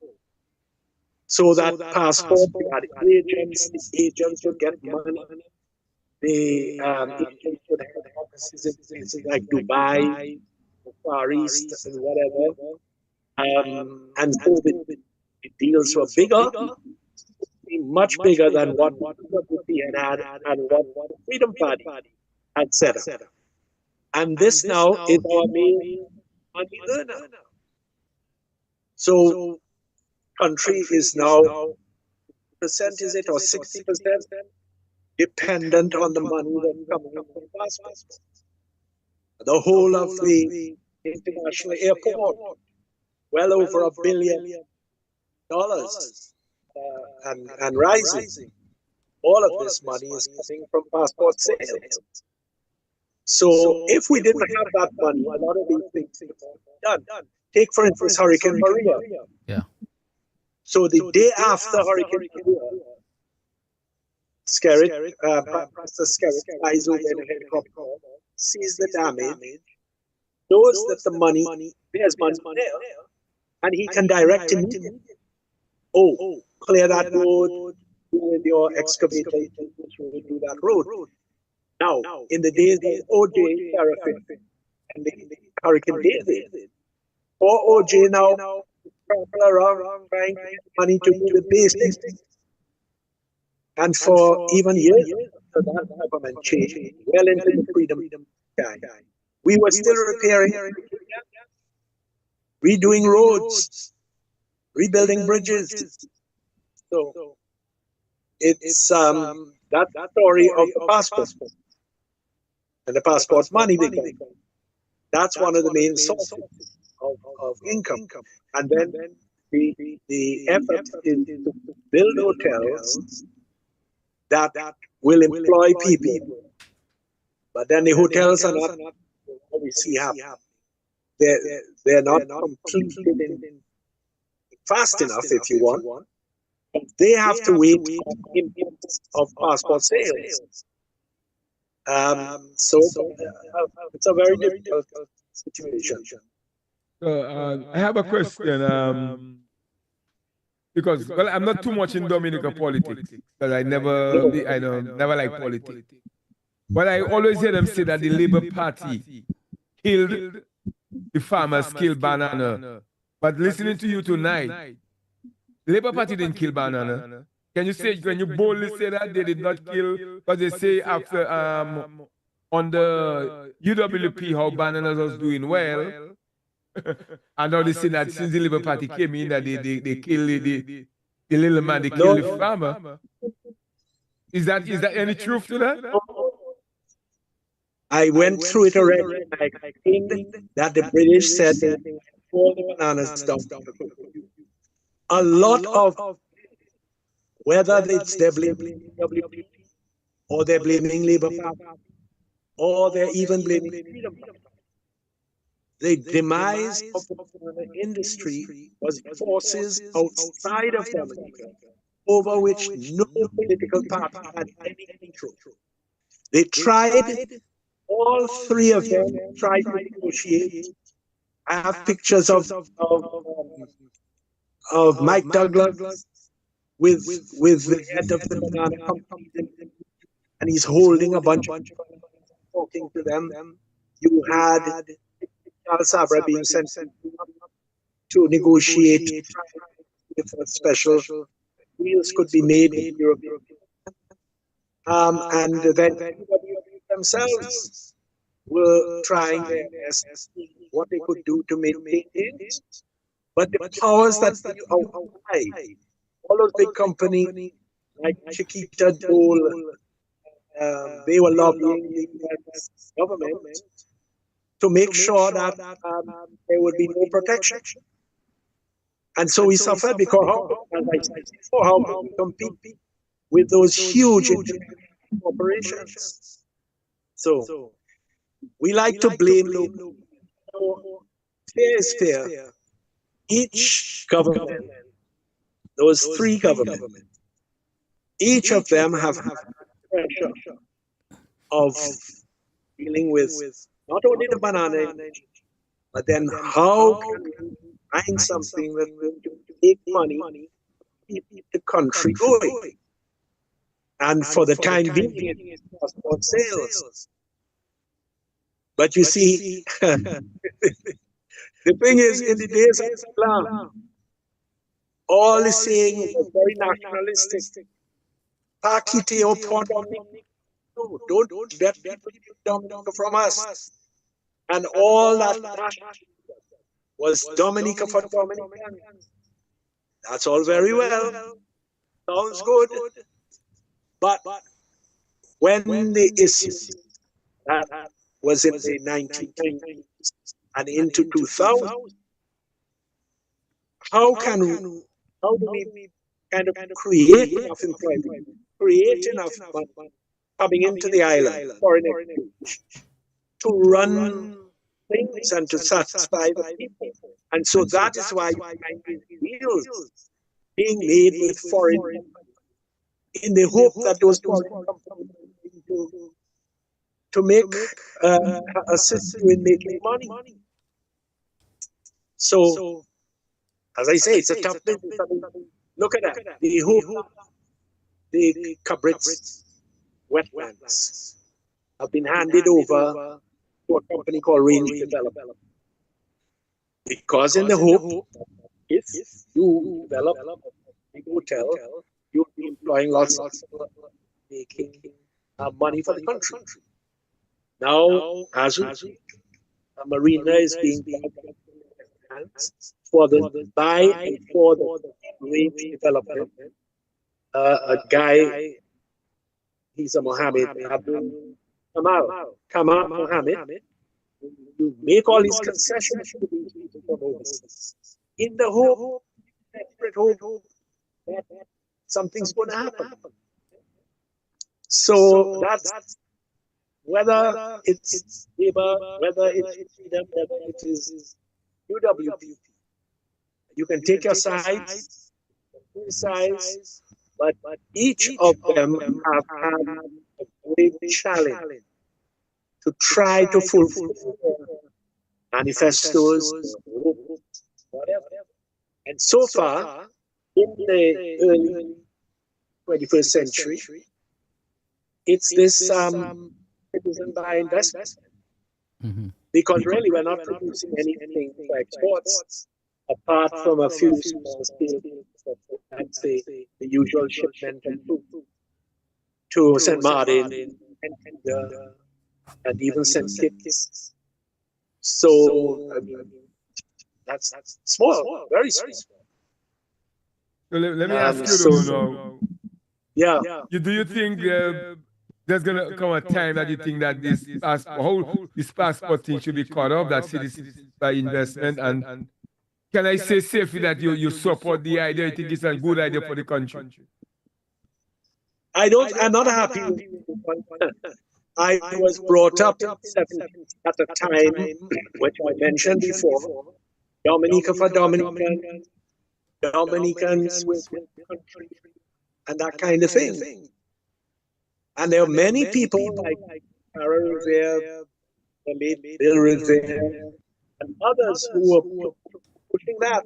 So that passport had agents, the agents would get money. The agents would have offices in places like Dubai, Far East, and whatever. And so the deals were bigger, much bigger than what we had and what the Freedom Party had set up. And this now is our main money earner. So country is now, percent is it, or 60% dependent on the money that's coming up from passports. The whole of the international airport, well over $1 billion and rising. All of this money is coming from passport sales. So if we didn't have that money, a lot of these things would be done. Take, for instance, Hurricane Maria. Yeah. So the day after Hurricane Maria, Pastor Skerritt flies over in a helicopter, sees the damage, knows that the money, there's money there, and he can direct immediately. Oh, clear that road with your excavator, which will do that road. Now, in the days of OJ, Seraphin, and the Hurricane David, or OJ now, travel around trying to get money to do the basics. And for even years after that government change, well into the freedom time, we were still repairing, redoing roads, rebuilding bridges. So it's that story of the passport and the passport money became. That's one of the main sources of income. And then the effort is to build hotels that will employ people. But then the hotels are not what we see happen. They're not completed fast enough, if you want. But they have to wait on imports of passport sales. So it's a very difficult situation. I have a question. Because I'm not too much in Dominican politics because I never like politics. But I always hear them say that the Labour Party killed the farmers, killed banana. But listening to you tonight, the Labour Party didn't kill banana. Can you boldly say that they did not kill? Because they say after on the UWP how bananas was doing well. And now they say that since the Labour Party came in, that they kill the little man, they kill the farmer. Is that any truth to that? I went through it already. I think that the British said all the bananas down. A lot of, whether it's they're blaming WP or they're blaming Labour Party or they're even blaming Freedom Party, the demise of the banana industry was forces outside of Dominica over which no political party had any control. They tried, all three of them tried to negotiate. I have pictures of Mike Douglas with the head of the banana company, and he's holding a bunch of talking to them. You had Charles Sabra being sent to negotiate if special deals could be made in Europe. And then themselves were trying their best, what they could do to maintain it. But the powers that be outside, all those big companies like Chiquita Dole, they were lobbying the US government to make sure that there would be no protection. And so we suffered because, as I said before, how we compete with those huge international corporations. So we like to blame local. Fair is fair. Each government, those three governments, each of them have pressure of dealing with not only the banana industry, but then how can we find something that's going to make money, keep the country going? And for the time being, it's about sales. But you see, the thing is, in the days of Islam, all is saying was very nationalistic. Pakite or Port Dominica, no, don't let people take Dominica from us. And all that was Dominica for Dominicans. That's all very well. Sounds good. But when the issue that was in the 1990s and into 2000, how do we kind of create enough employment, create enough money coming into the island, foreign exchange, to run things and to satisfy the people? And so that is why you find these deals being made with foreign companies in the hope that those foreign companies to make assist you in making money. So, as I say, it's a tough business. I mean, look at that. The Cabrits wetlands have been handed over to a company called Range Development. Because in the hope, if you develop a big hotel, you'll be employing lots of people, making money for the country. Now, as we speak, a marina is being for the by and for the Range Development. A guy, he's a Mohammed, Abdul Kamal Mohammed, you make all these concessions to these people from overseas in the hope, desperate hope, that something's going to happen. So that's whether it's Labour, whether it's freedom, whether it is UWP. You can take your sides, but each of them have had a great challenge to try to fulfill manifestos, whatever. And so far, in the early 21st century, it's this citizen by investment. Mm-hmm. Because really we're not producing anything for exports, apart from a few small scale things that's the usual shipment and food to St. Martin and even St. Kitts. So I mean, that's small, very small. So let me ask you though now. Yeah. Do you think there's gonna come a time that you think that this passport thing should be cut off, that citizens by investment, and can I say safely that you support the idea? You think it's a good idea for the country? I'm not happy with it. I was brought up at a time which I mentioned before, Dominica for Dominicans, Dominicans with the country, and that kind of thing. And there are many people like Carol Revere, the late Bill Revere, and others who are pushing that,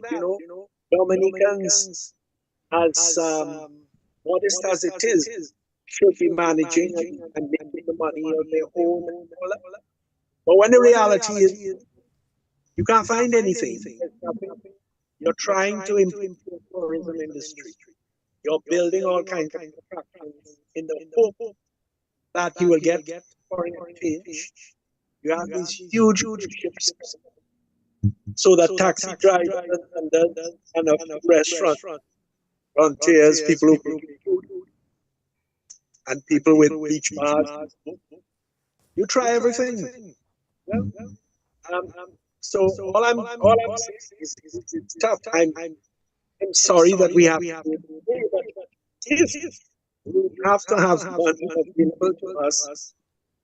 Dominicans, as modest as it is, should be managing and making the money on their own. But when the reality is, you can't find anything. You're trying to improve the tourism industry. You're building all kinds of attractions in the hope that you will get foreign exchange, you have these huge ships, so that taxi drivers and restaurant frontiers, people who bring food, and people with beach bars, you try everything. Well, um, so all I'm saying is it's tough. I'm sorry that we have to do it today, but if we have to have money available to us,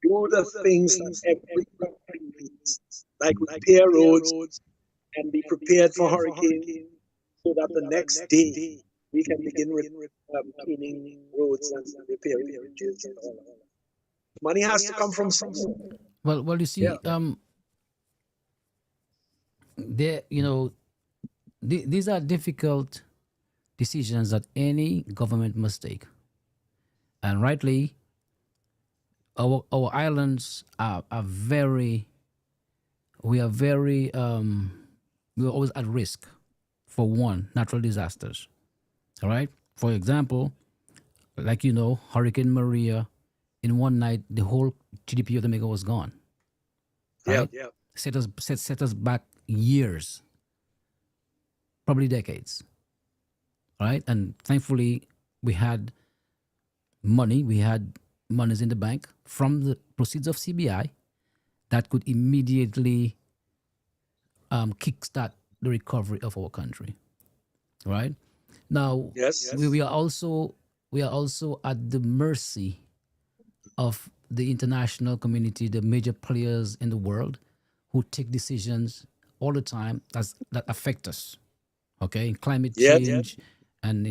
do the things that every country needs, like repair roads and be prepared for hurricanes, so that the next day we can begin cleaning roads and repairing bridges and all that. Money has to come from somewhere. Well, you see, there, these are difficult decisions that any government must take, and rightly, our islands are very, we are very, we are always at risk for one natural disasters. All right. For example, like Hurricane Maria, in one night, the whole GDP of Jamaica was gone. Right? Yeah. Set us back years, probably decades. Right? And thankfully, we had monies in the bank from the proceeds of CBI that could immediately kickstart the recovery of our country. Right? Now, Yes. we are also at the mercy of the international community, the major players in the world, who take decisions all the time that affect us. Okay, climate change and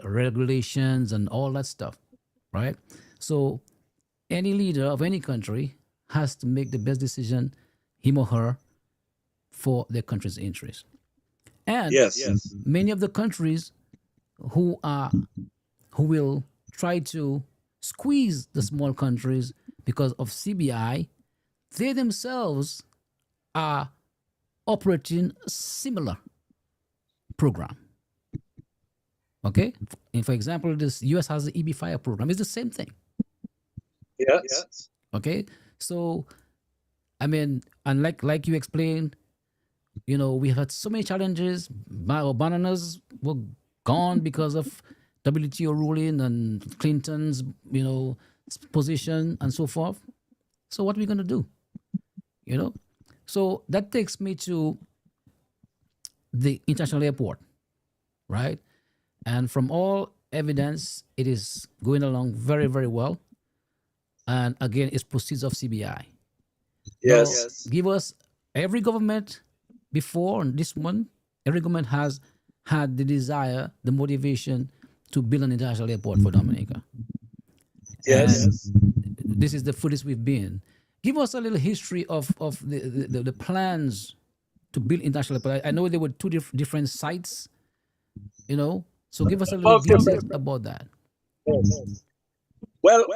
regulations and all that stuff, right? So any leader of any country has to make the best decision, him or her, for their country's interest. And many of the countries who will try to squeeze the small countries because of CBI, they themselves are operating similar program. Okay, and for example, this US has the EB-5 program. It's the same thing. Yes. Okay, so I mean, and like you explained, we had so many challenges. Our bananas were gone because of WTO ruling and Clinton's, position and so forth. So what are we going to do? So that takes me to the international airport, right? And from all evidence, it is going along very, very well. And again, it's proceeds of CBI. Yes. Now, give us every government before this one, every government has had the desire, the motivation to build an international airport for Dominica. Yes. And this is the furthest we've been. Give us a little history of the plans to build international airport. I know there were two different sites, so give us a little detail about that. Yes. Well,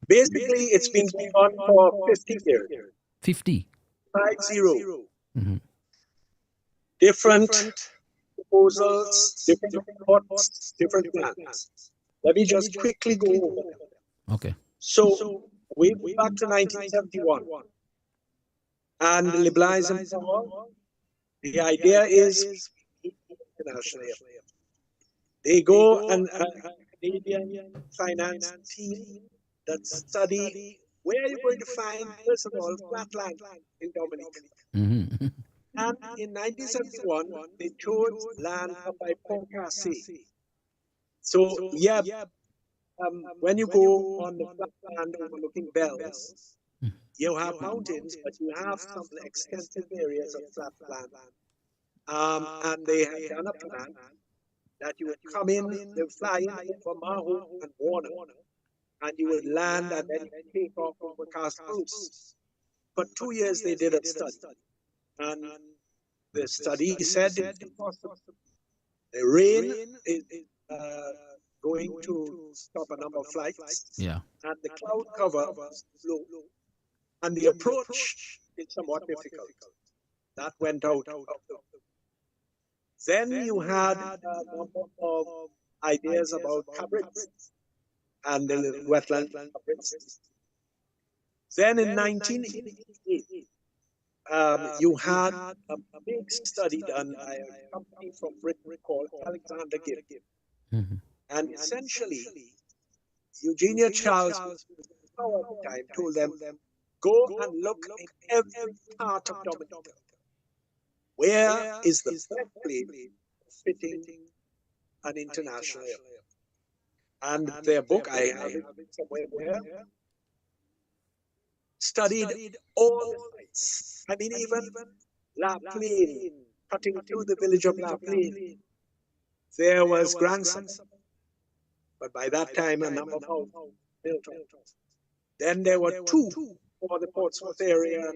basically, it's been going on for 50 years. 50. 50. Mhm. Different proposals, different reports, different plans. Let me just quickly go over them. Okay. So, we go back to 1971. And liberalism, the idea is international airport. They go and a Canadian finance team that study where are you going to find, first of all, flat land in Dominica. Mm-hmm. And in 1971, they chose land up by Pont Cassé. So, when you go on the flat land overlooking Bells, you have mountains, but you have some extensive areas of flat land. And they have done a plan that you would come in, they would fly in over Maho and Warner, and you would land and then take off over Castle. For 2 years, they did a study. And the study said it's impossible. The rain is going to stop a number of flights. Yeah. And the cloud cover is low. And the approach is somewhat difficult. That went out of the. Then you had a number of ideas about coverage and the wetland coverage. Then in 1988, you had a big study done by a company from Britain called Alexander Gibb. Mm-hmm. And essentially, Eugenia Charles, who was the power at the time, told them, go and look in every part of Dominica. Where is the best place fitting an international airport? And their book, I have it somewhere there, studied all the sites. I mean, even La Plaine, cutting through the village of La Plaine, there was grandson. But by that time, a number of houses built on. Then there were two for the Portsmouth area,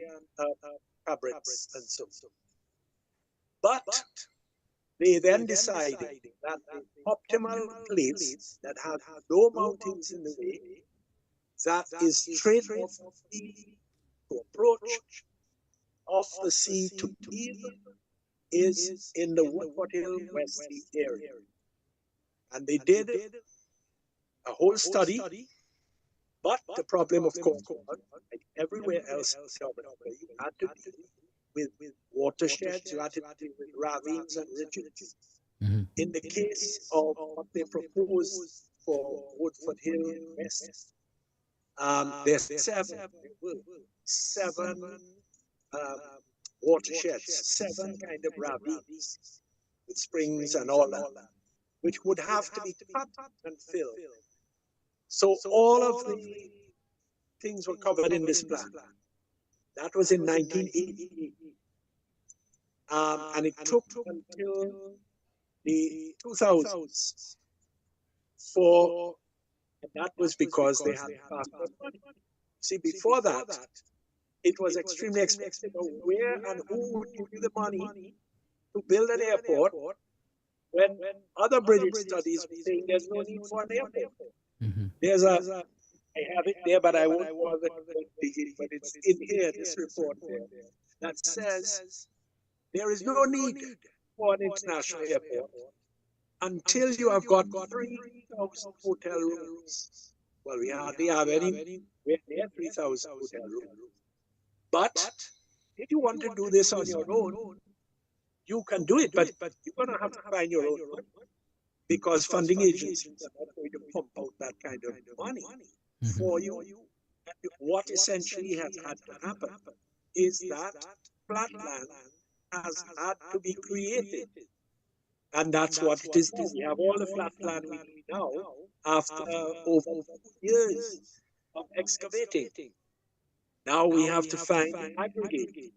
Cabrits and so on. But they then decided that the optimal place that had no mountains in the way, that is straight off the sea to approach, off the sea to Eve, is in the Woodford Hill Wesley area. And they did a whole study, but the problem, of course, was like everywhere else in South Africa, you had to deal with watersheds, you had to deal with ravines and ridges. Mm-hmm. In the case of what they proposed for Woodford Hill West, there's seven watersheds, seven kind of ravines with springs and all that, which would have to be cut and filled. So all of the things were covered in this plan. That was in 1988. And it took until the 2000s for, and that was because they had passed their money. See, before that, it was extremely expensive. Where and who would give you the money to build an airport when other British studies were saying there's no need for an airport? Mm-hmm. There's a, I have it there, but I won't bother to dig it, but it's in here, this report there, that says there is no need for an international airport until you have got 3,000 hotel rooms. Well, we hardly have any near 3,000 hotel rooms. But if you want to do this on your own, you can do it, but you're going to have to find your own money, because funding agencies are not going to pump out that kind of money for you. And what essentially has had to happen is that flatland has had to be created. And that's what it is now. We have all the flatland we need now after over 2 years of excavating. Now we have to find and aggregate,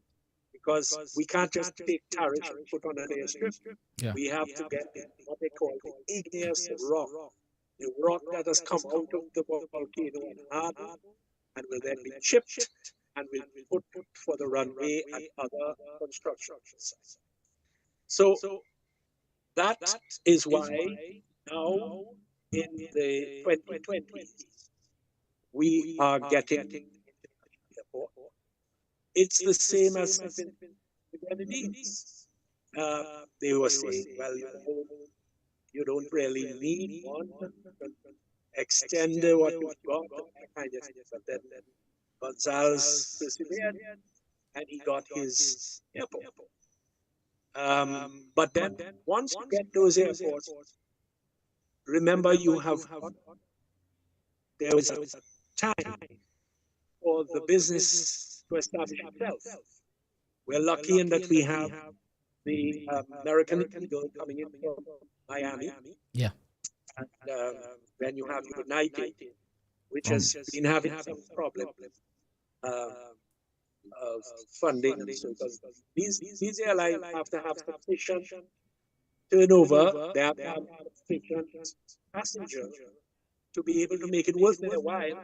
because we can't just take tariff and put on an airstrip. Yeah. We have to get what they call the igneous rock, the rock that has come out of the volcano and hardened, and will then be chipped and will be put for the runway and other construction sites. So that is why now in the 2020s we are getting the airport. It's the same as the Grenadines. They were saying, well, you don't really need one, extend what you've got, that kind of thing. But then Gonzalez persevered, and he got his airport. But then once you get those airports, remember you have, there is a time for the business to establish itself. We're lucky in that we have the American Eagle coming in from Miami. Yeah. And then you have United, which has been having some problem of funding. And so these airlines have to have sufficient turnover, they have to have sufficient passengers to be able to make it worth their while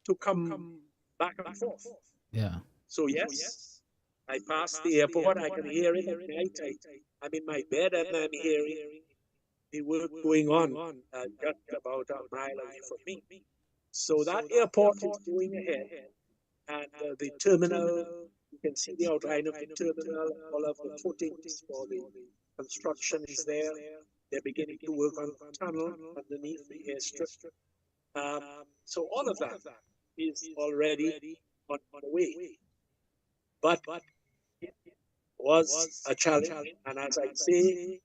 to come back and forth. Yeah. So yes, I pass the airport, I can hear it at night. I'm in my bed and I'm hearing the work going on just about a mile away from me. So that airport is going ahead, and the terminal, you can see the outline of the terminal, all of the footings for the construction is there. They're beginning to work on a tunnel underneath the airstrip. So all of that is already on the way. But it was a challenge. And as I say,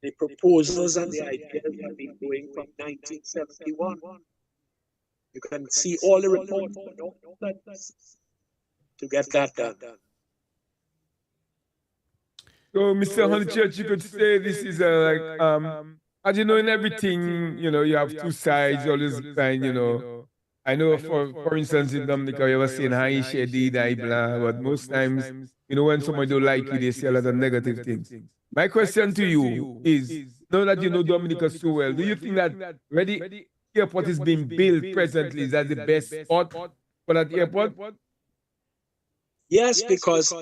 the proposals and the ideas have been going from 1971. You can see all the reports to get that done. So, Mr. Honeychurch, you could say this is as you know, in everything, you know, you have two sides. You always find, you know, I know for instance in Dominica, you ever seen hi shady, die blah, but most times, you know, when somebody don't like you, they say a lot of negative things. My question to you is, now that you know Dominica so well, do you think that where the airport is being built presently, is that the best spot for that airport? Yes, because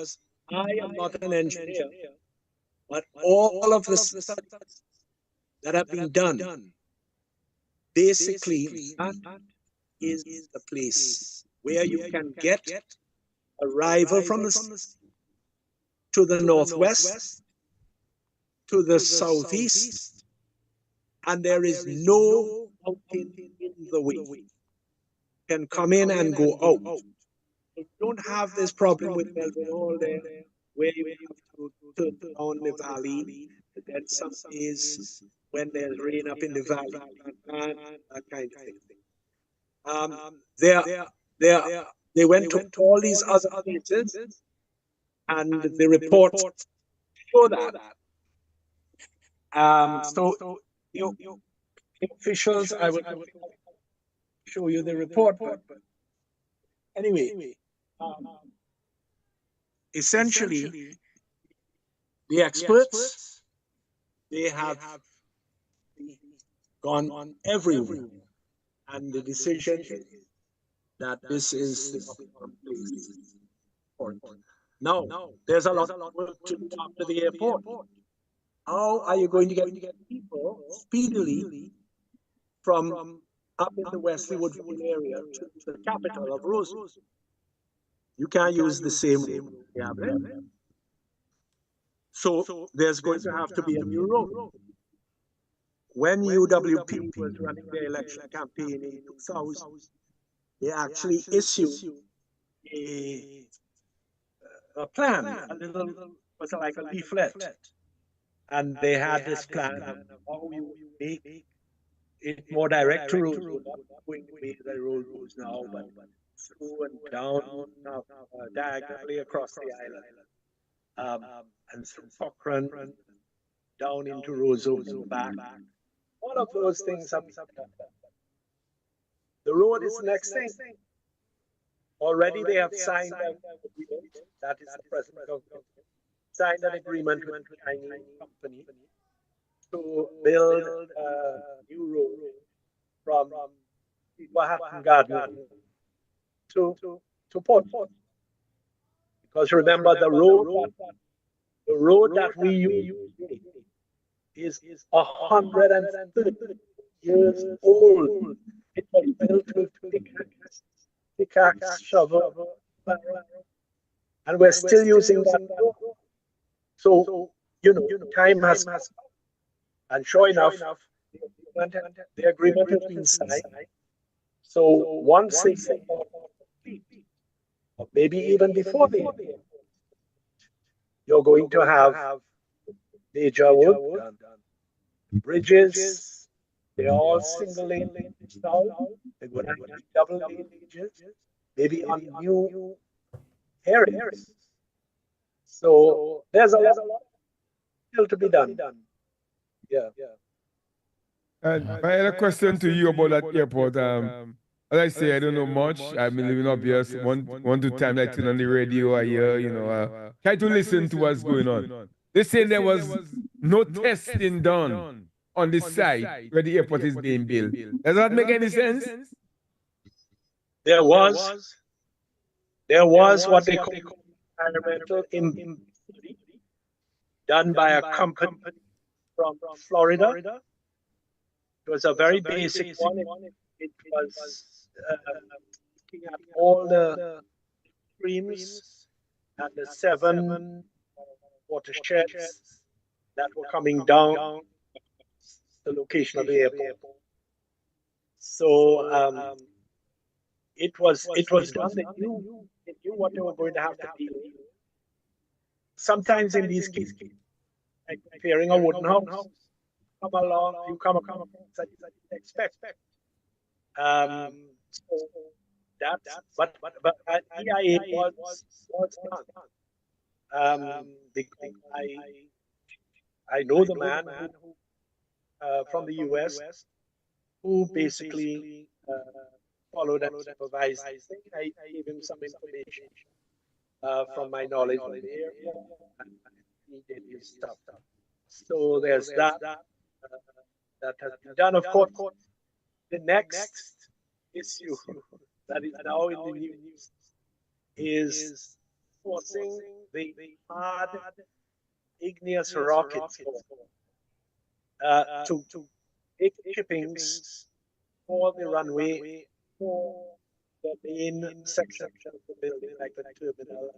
I am not an engineer, but all of the studies that have been done, basically, that is the place where you can get arrival from the to the northwest, to the southeast, and there is no outing in the way. You can come in and go out. You don't have this problem with Melbourne all there, where you have to turn down the valley. Then some days when there's rain up in the valley, and that kind of thing. They went to all these other places, and the reports show that. So you officials, I will show you the report. But anyway, essentially, the experts, they have gone everywhere, and the decision is that this is the optimum place for it. Now, there's a lot of work to do after the airport. How are you going to get people speedily from up in the Wesley Woodfield area to the capital of Roseau? You can't use the same road you have there. So there's going to have to be a new road. When UWP was running their election campaign in 2000, they actually issued a plan, was like a leaflet. And they had this plan of how you make it more direct to Roseau, not going the way the road goes now, but through and down, diagonally across the island, and through Cochrane, down into Roseau and back. All of those things have been done. The road is the next thing. Already they have signed an agreement, that is the present government, signed an agreement with a Chinese company to build a new road from Wahatton Garden to Port. Because remember, the road that we use is 130 years old. It was built with pickaxe, shovel, and we're still using that road. So, you know, time has passed. And sure enough, the agreement has been signed. So once it's complete, or maybe even before the end, you're going to have major work done. Bridges, they're all single lane now. They're going to have double lane bridges, maybe on new areas. So there's a lot still to be done. Yeah. And my other question to you about that airport, as I say, I don't know much. I've been living up here. So one two times I turn on the radio, I hear, you know, try to listen to what's going on. They say there was no testing done on the site where the airport is being built. Does that make any sense? There was what they call environmental impact study done by a company from Florida. It was a very basic one. It was looking at all the streams and the 7 watersheds that were coming down the location of the airport. So it was done. They knew what they were going to have to deal with. Sometimes in these cases, like repairing a wooden house, come along, you come across that you didn't expect. So that's but EIA was done. Because I know the man who, from the US who basically followed and supervised the thing. I gave him some information from my knowledge of the area, and he did his stuff. So there's that that has been done. Of course, the next issue that is now in the news is forcing the hard igneous rockets to take chippings for the runway for the main section of the building, like the terminal,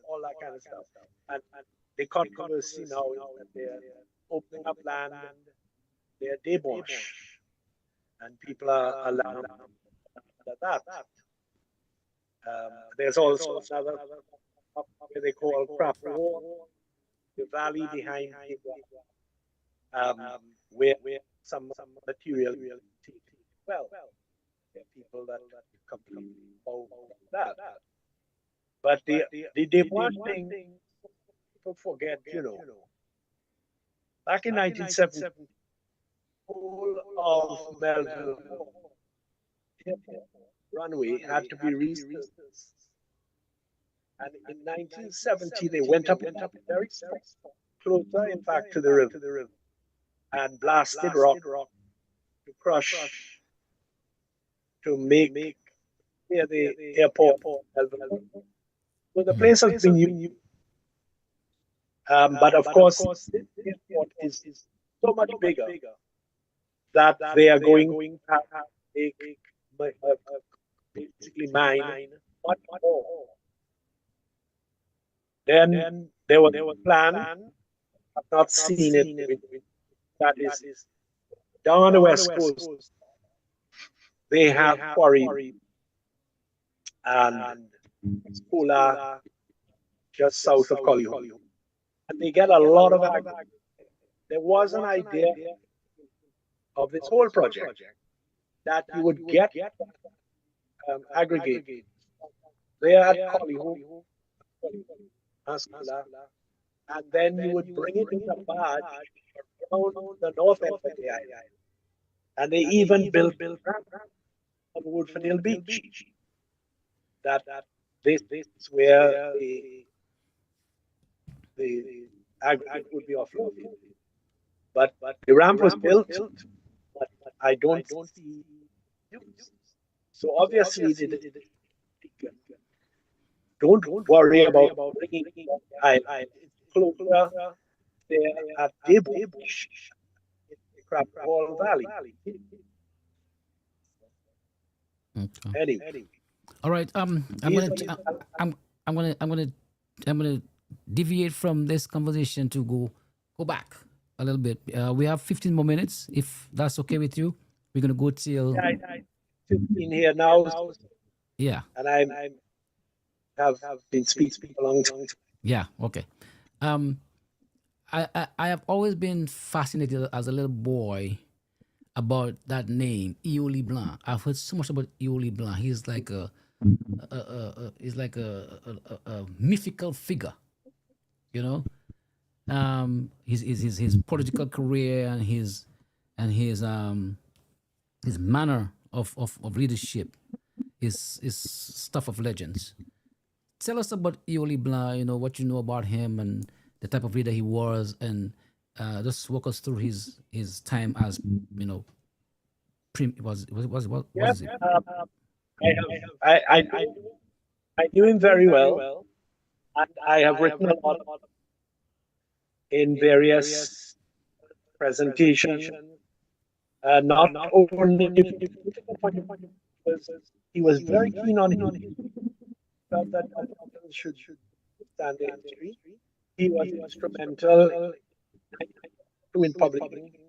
all that kind of stuff. And the controversy now is that they're opening up land, they're debauch, and people are alarmed at that. There's also another where they call Crap War, the valley behind where some material well, there are people that completely bow that. But the one thing people forget, back in 1970, whole of Melville runway had to be restored. And in 1970, they went up very closer, in fact, to the river, and blasted rock to crush, to make near the airport. So the place has been used. But of course, the airport is so much bigger that they are going to have to basically mine much more. Then there was a plan. I've not seen it. That is down on the west coast. They have quarry and Spoola just south of Collyhoun. And they get a lot of aggregate. There was an idea of this whole project that you would get aggregate there at Collyhoun, and then you would bring it in a barge down the north end of the island. And they even built on Woodford Hill Beach. That this is where the aggregate would be offloaded. But the ramp was built, but I don't see use. So obviously, don't worry about bringing island. It's closer there at Debauch, in the Crab Hall Valley. Okay. Anyway. All right. I'm gonna deviate from this conversation to go back a little bit. We have 15 more minutes, if that's okay with you. We're gonna go till I 15 here now. Yeah. And I have been speaking for a long time. Yeah. Okay. I have always been fascinated as a little boy about that name, Eoli Blanc. I've heard so much about Eoli Blanc. He's like a mythical figure, you know. His political career and his manner of leadership is stuff of legends. Tell us about Eoli Blanc. You know what you know about him and the type of leader he was, and just walk us through his time as what is it? I knew him very well, and I have written a lot in various presentations. Not only he was very keen on him, felt that should stand in history. He was instrumental in public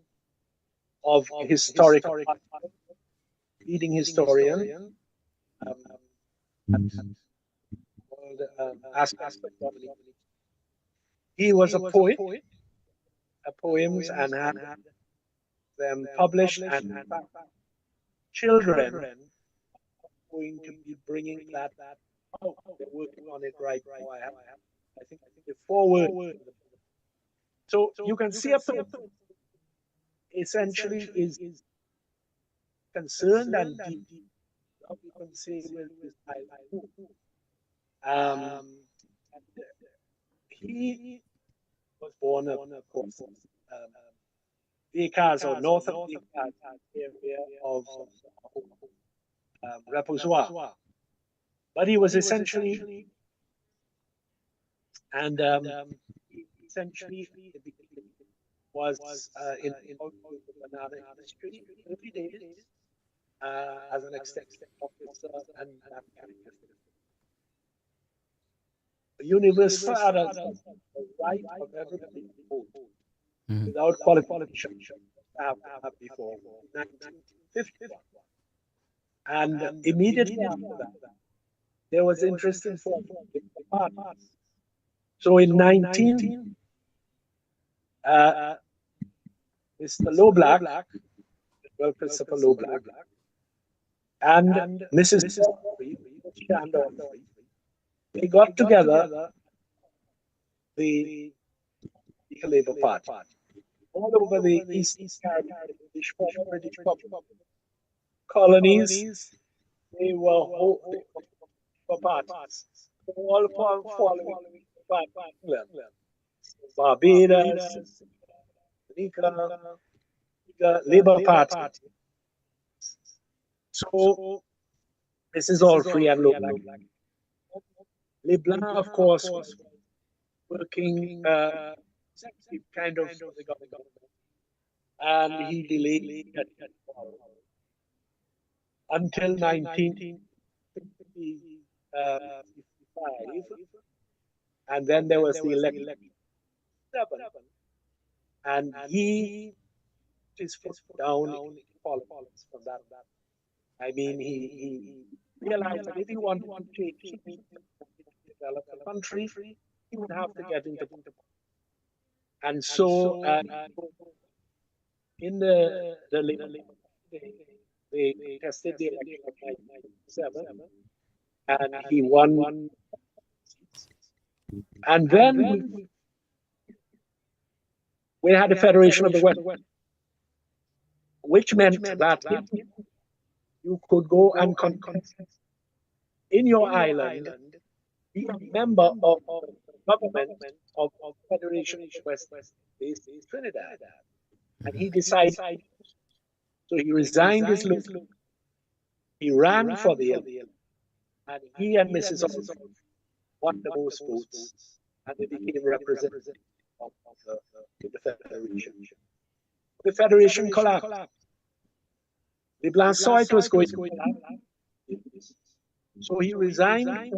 of historical leading historian. called Aspects of Dominic. He was a poet, poems, and had them published, and in fact, children are going to be bringing that out. They're working on it right now. I think, the forward. So you can see up to essentially is concerned and deep. You can say with this he was born, of course, Vikas or north of Vikas area of Reposoir. But he was essentially, and essentially was in the banana industry early days as an executive officer and that kind of thing. The universe father the right of everybody to vote without qualification have before 1951. And immediately after that, there was interest in forming the parties. So in 19, Mr. Loblack, well, Christopher Loblack, and Mrs. Chandler, they got together the Labour Party all over the East British colonies. They were parties, all following Barbados, Labour Party. So this is all free and local. Leblanc, of course, was working kind of for the government, and he delayed until 1955, and then there was the election, and he put his foot down in politics from that. I mean, he realized that if he wanted to develop the country, he would have to get into politics. And so, in the they tested the election of 1997, and he won. And then we had a Federation of the West, which meant that you could go and contest in your island, be a member of the government of Federation of West based in Trinidad. And he decided, so he resigned his local, he ran for the election, and he and Mrs. Oliver won the most votes, and they became representatives of the Federation. The Federation collapsed. Leblanc saw it was going to collapse, so he resigned,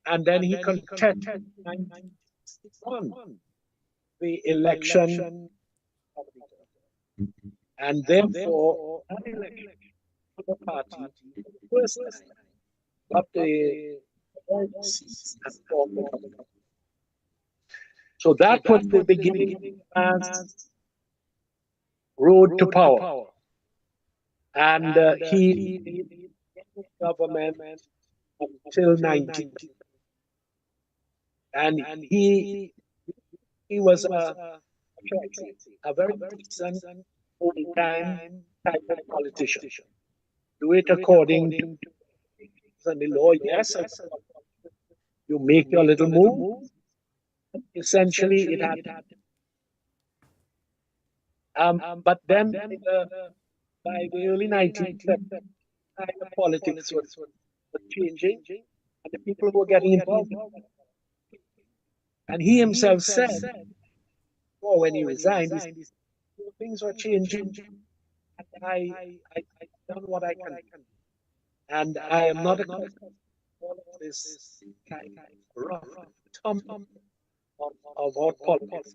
and then he contested 1961 the election, and therefore that election for the party first time got the seats and formed the government. So that was the beginning as road to power. And he government until 19. And he was a very decent, full-time type of politician. Do it according to the law, yes. You make your little move. Essentially, it had. But then, by the early 1970s, the politics was changing, and the people were getting involved. And he himself said, when he resigned, things were changing, and I done what I can, and I am not accustomed to all of this kind of rough of our politics.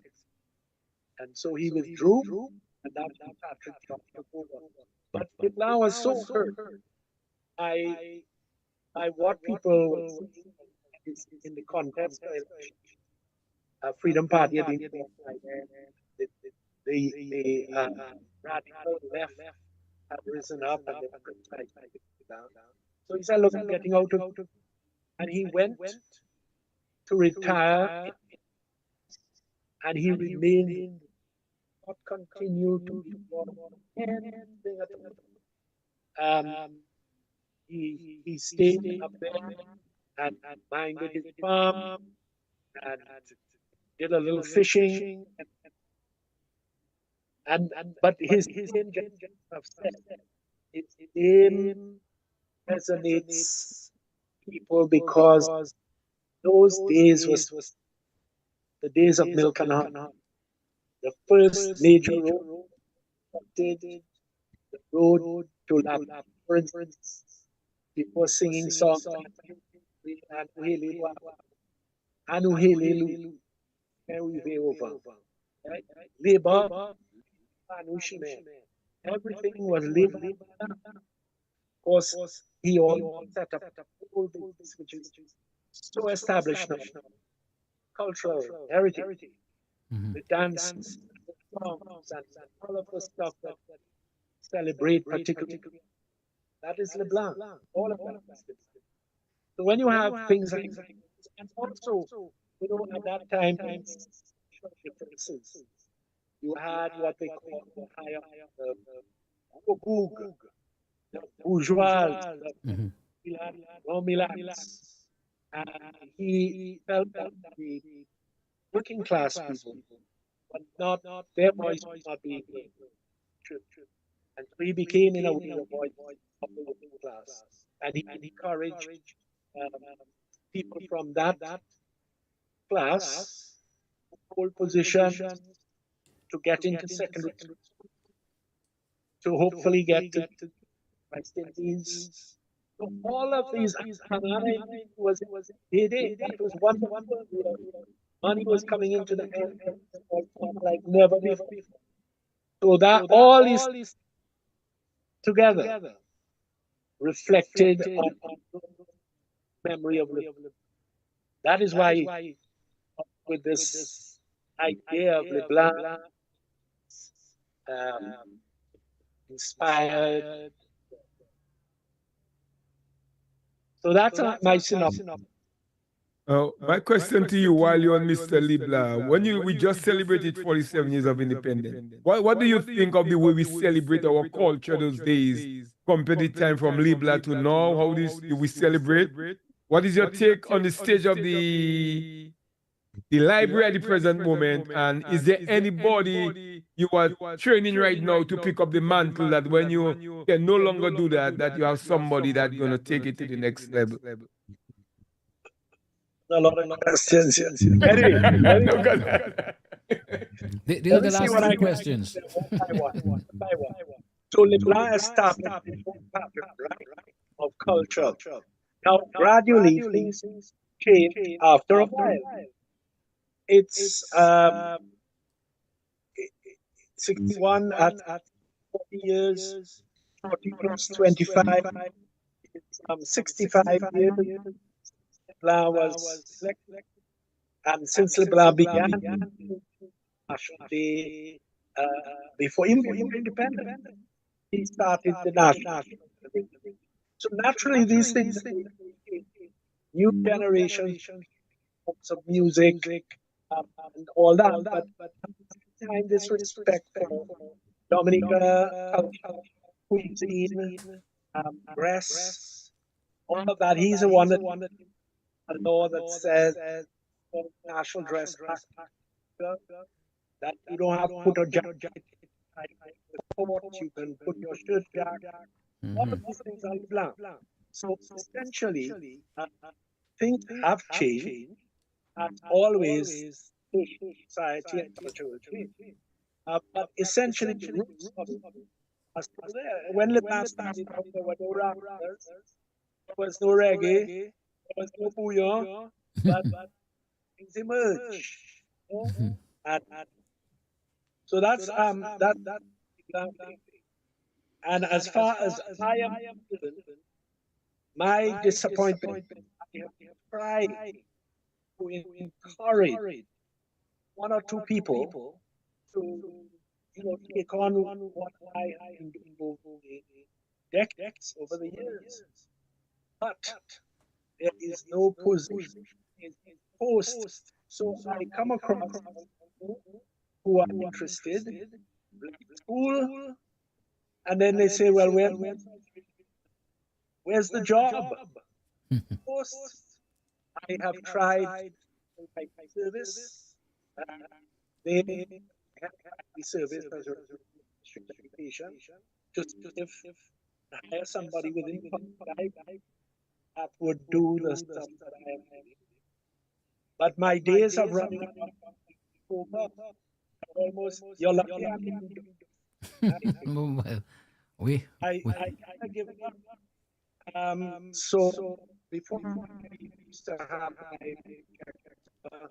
And so he withdrew, and that's Patrick took over. But Leblanc was so hurt I what people is in the context of Freedom Party had been formed by then. The radical left had risen up and they were criticizing it down. So he said, look, I'm getting out of, and he went to retire and he remained, not continue to be anything at all. He stayed up there and minded his farm and did a little fishing and but his name just have said his name resonates people because those days was the days of milk and honey. The first major road did the road to La, for instance, before singing songs Anuhelelu, Over. Right? Labor, Anushime. Everything was labor. Of course, he all set up a whole business which is so established now. Cultural heritage, the dances, the songs, and all of the stuff that celebrate particularly. That is LeBlanc. All of that is LeBlanc. So when you have things like that, and also, at that time, differences. You had what they call the higher, the bourg, the bourgeois, the Romilans. And he felt that the working class people were not, their voice was not being heard. And so he became, in a way, a voice of the working class. And he encouraged people from that class, hold positions, to get into secondary school, to hopefully get to West Indies. So all of these, was that was wonderful. Money was coming into the hand like never before. So that all is together reflected on memory of LeBlanc. That is why, with this idea of LeBlanc, inspired. So that's my synopsis. My question to you while you're on Mr. Libla, we just celebrated 47 years of independence. What do you think of the way we celebrate our culture those days compared to the time from Libla to now? How do we celebrate? What is your take on the stage of the library at the present moment? And is there anybody you are training right now to pick up the mantle that when you can no longer do that, that you have somebody that's going to take it to the next level? A lot of questions. Anyway, These are the last what 3 I questions. one by one. So LeBlanc established a pattern, right, of culture. Now, gradually, things change after a while. It's 61 at 40 years, 40 plus 25, 65 years. LeBlanc was elected. And since LeBlanc began National Day, before independence, he started the National Day. So naturally, these things, new generations of music and all that, but at the same time, this respect for Dominica culture, cuisine, dress, all of that. He's the one that a law that says national dress that you don't have to put a jacket you can put your shirt back. All of these things are blank. So essentially, things have changed, and always society and culture will change. But essentially, the roots of it are still there. When LeBlanc started out, there were no rappers, there was no reggae, there was no bouillon, but things emerge. And so that's that. And as far as I am concerned, my disappointment, I have tried to encourage one or two people to, take on what I have been doing over the decades, over the years. But there is no position in post. So I come across people who are interested, like school, and then they say, well, where's the job? Post. I have tried like service. Uh, they have the service as a district education to see if hire somebody within that would do the stuff that I am doing. But my days of running over almost, you're lucky I'm even doing Well, we, I give up. So before I used to have my uh,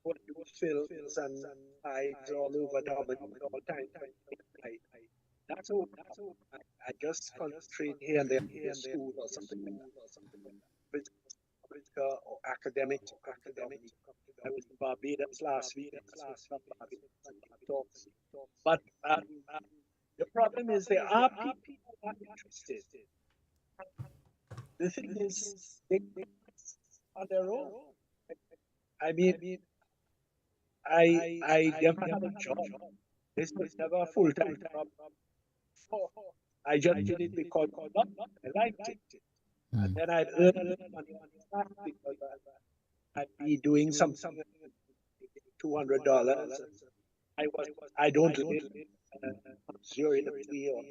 what you films and hides all over Dominic all the time. I, that's all. I just concentrate here and there in school or something like that. Political or academics or academic. I was in Barbados last week. Talks. But the problem is there are people who are interested. The thing is, they on their own. I mean, I never had a job. This was never a full time job. I just did it because I liked it. And then I'd earn a little money on the side because I'd be doing something $200. I don't live luxuriously or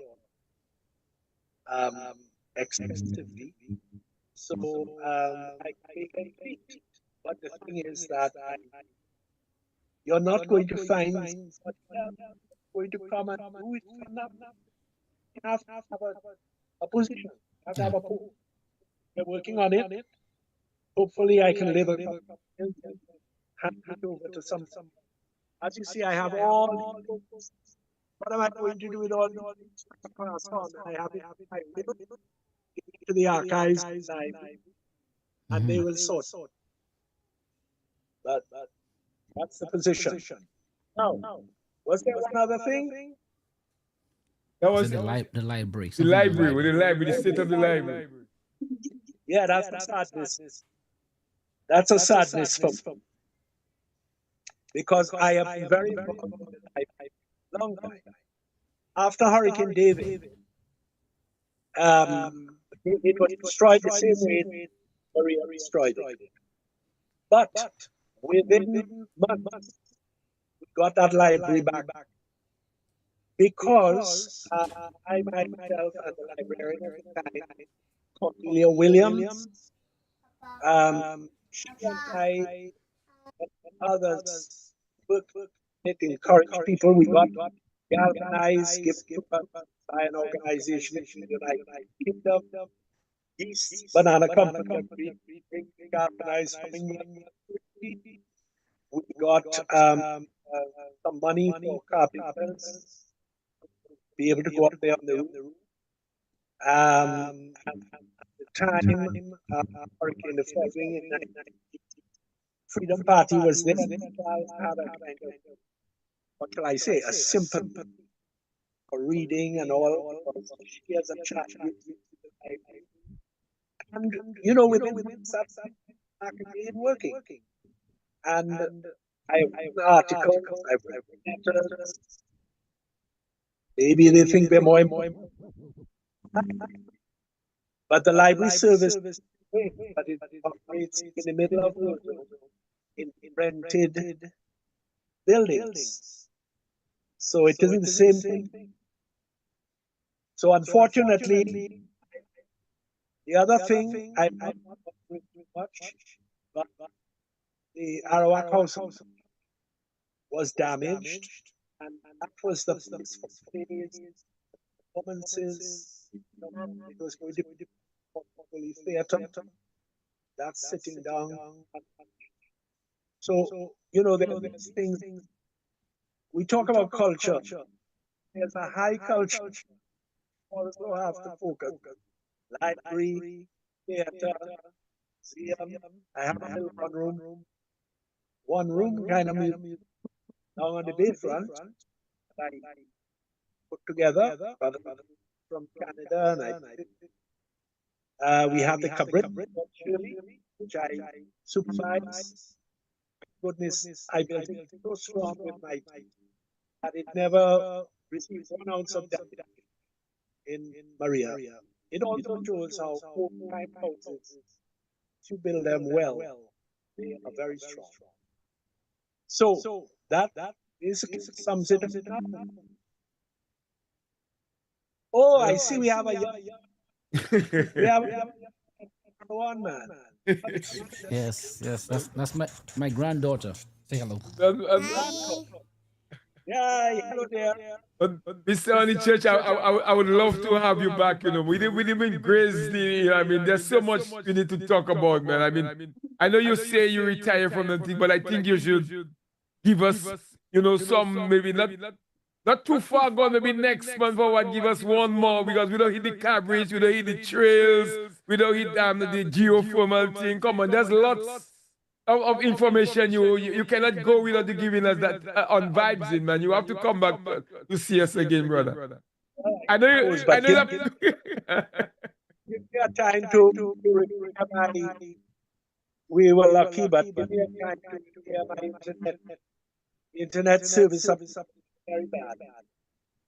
excessively. So I compete. But the thing is that you're not going to find going to come and do it for nothing. You have to have a position. You have to have a post. We're working on it. Hopefully, I can live a couple of years and hand it over to some. As you see, I have all. What am I going to do with all these? I have it. I will give it to the archives and they will sort. But that's the position. Now, was there one other thing? That was the library. the library, with the library, the state of the library. Yeah, that's a sadness. That's a sadness for me. Because I am very involved in the library. Long time. After Hurricane David, it was destroyed the same way Maria destroyed it. But within months, we got that library back because I myself, as a librarian at the time, Cornelia Williams, she and I and others worked it, encouraged people. We got galvanized, given by an organization in the United Kingdom, East Banana Company, galvanized from England. We got some money for carpenters to be able to go up there on the roof. And at the time, Hurricane the following in 1980, Freedom Party was there. I had a kind of, what shall I say, a sympathy for reading and all. She has a chat with the library. And, within that, back again working. And I've written articles, I've written letters. Maybe they think they're more important. But the library service, but it operates in the middle of in rented buildings. So it isn't the same thing. So unfortunately, the other thing I'm not doing much, but the Arawak house was damaged, and that was the place for plays, performances. It was going to be fully theatre. That's sitting down. So, there's things. We talk about culture. There's a high culture. Also have to focus. library, theater, museum. I have a little one room kind of museum down on the bayfront that I put together from Canada, and we have the cabaret, which I supervise. Goodness, I built it so strong with my team that it never received 1 ounce of damage in Maria. It also shows how old-time houses, if you build them well, they are very strong. So that basically sums it up. Oh, I see we have a young one, man. Yes, that's my granddaughter. Say hello. Yeah, hello there. Mr. Honey Church, I would love to have you back. You know, we didn't even graze the. You know, I mean, there's so much we need to talk about, man. I mean, I know you say you retire from the thing, but I think you should give us, you know, some maybe not too far gone, maybe next month or what, give us one more because we don't hit the coverage, we don't hit the trails, we don't hit the geothermal thing. Come on, there's lots of information you cannot go without you giving us that on vibes in, man. You have to come back to see us again, brother. I know I know that. Give me a time to repair we were lucky, but give me a time to repair my internet service up very bad.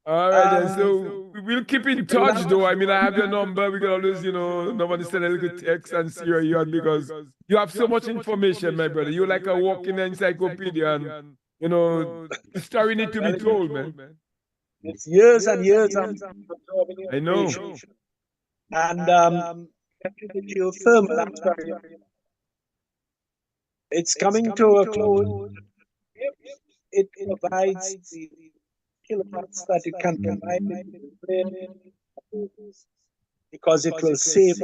All right, then. So we'll keep in touch, though. I mean, I have your number. We can always, you know, nobody send a little text and see where you are because you have so much information, my brother. You're like a walking encyclopedia, and you know, the story need to be told, man. It's years and years of absorbing I know. information. And the geothermal, that's very it's coming to a close. It provides the kilowatts that it can provide because it will save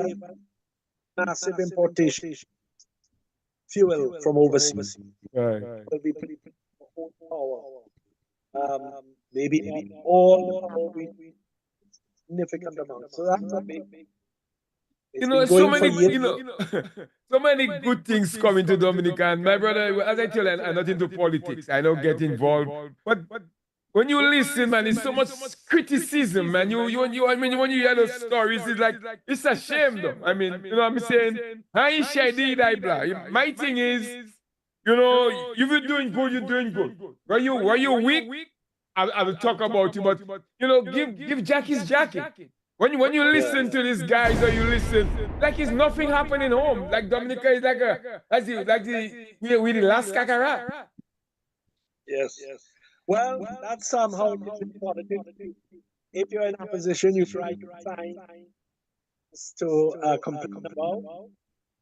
massive importation fuel from overseas. Right. It will be pretty power. Maybe all will be significant amount. So that's a big. You know, so many, you know, so many good things coming to Dominica. And my brother, as I tell you, I'm not into politics. I don't get involved. But when you listen, man, it's so much criticism, man. I mean, when you hear those stories, it's like, it's a shame, though. I mean, you know what I'm saying? My thing is, you know, if you're doing good, you're doing good. Were you weak? I will talk about you, but, you know, give Jackie's Jackie. When you listen to these guys or you listen, like it's nothing happening home. Like Dominica is like with the last kakara. Yes. Well, that's somehow important. If you're in a position, you try to find to complain about.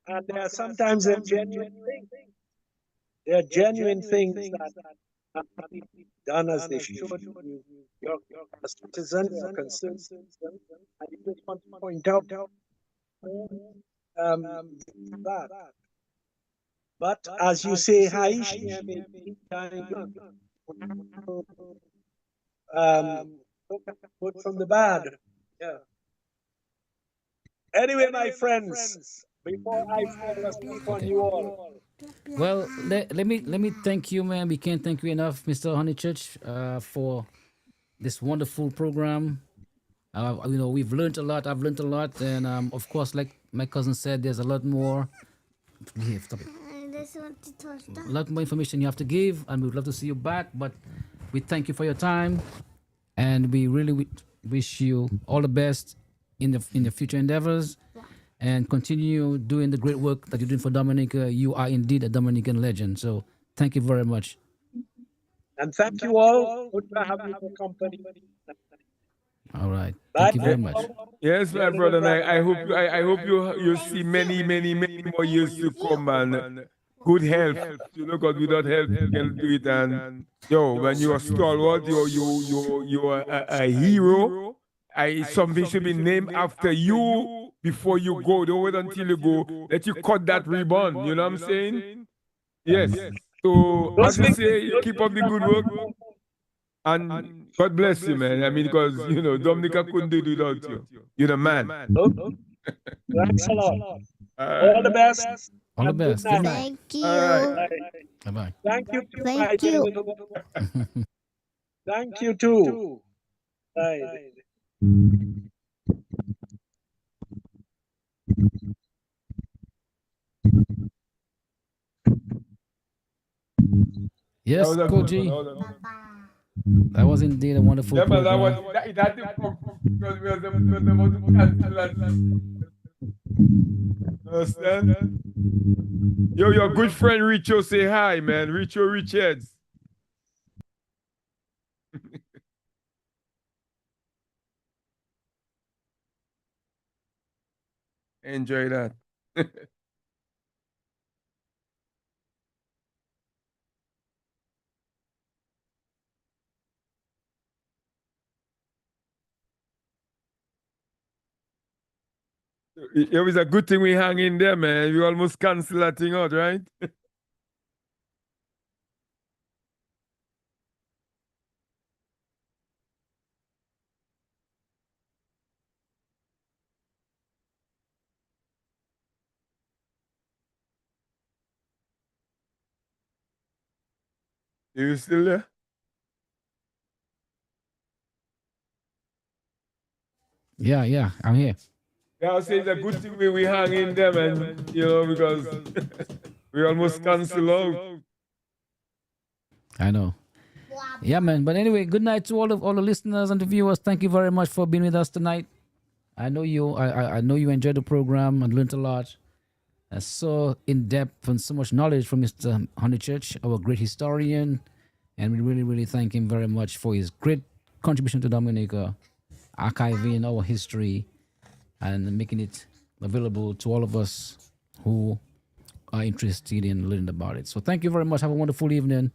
And there are sometimes they're genuine things. There are genuine things that are not done as they should. You're a citizen, you're concerned, and you just want to point out that. But as you say, hi, good from the bad. Yeah. Anyway, my friends, before I fall asleep on you all. Well, let me thank you, man. We can't thank you enough, Mr. Honeychurch, for this wonderful program. You know, we've learned a lot. I've learned a lot, and of course, like my cousin said, there's a lot more. Stop it. A lot more information you have to give, and we would love to see you back. But we thank you for your time, and we really wish you all the best in the future endeavors, and continue doing the great work that you're doing for Dominica. You are indeed a Dominican legend. So thank you very much. And thank you all. Good to have you for company. All right. Thank you very much. Yes, my brother. And I hope you see many more years to come, and good health. You know, because without health you can do it. And yo, when you are stalwart, you are a hero. Something should be named after you before you go. Don't wait until you go. Let you cut that ribbon. You know what I'm saying? Yes. So as you say, you keep up the good work. And God bless you, man. I mean, because, you know, Dominica couldn't do it without you. You're the man. Thanks a lot. All All the best. All the And good best. Good night. night. Thank you. right. Right. Bye bye. Thank you too, my Thank you. dear. Thank you too. Right. Yes, That was a Coach good one. G. That was a good one. That was indeed a wonderful Yeah, man, program. it had to come because we was about to cancel and understand? Yo, your good friend Richo say hi, man. Richo Richards. Enjoy that. It was a good thing we hang in there, man. We almost cancel that thing out, right? You still there? Yeah, I'm here. Yeah, I say it's a good thing we hang in there, man. Because we almost cancel out. I know. Yeah, man. But anyway, good night to all the listeners and the viewers. Thank you very much for being with us tonight. I know I know you enjoyed the program and learned a lot. So in depth and so much knowledge from Mr. Honeychurch, our great historian, and we really thank him very much for his great contribution to Dominica, archiving our history and making it available to all of us who are interested in learning about it. So thank you very much. Have a wonderful evening,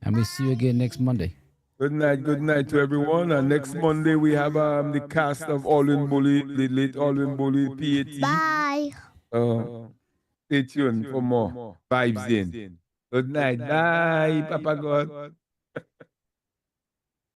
and we'll see you again next Monday. Good night to everyone. And next Monday we have the cast of Alwyn Bully, the late Alwyn Bully, PAT. Bye. Stay tuned for more vibes in. Good night. Bye, Papa God.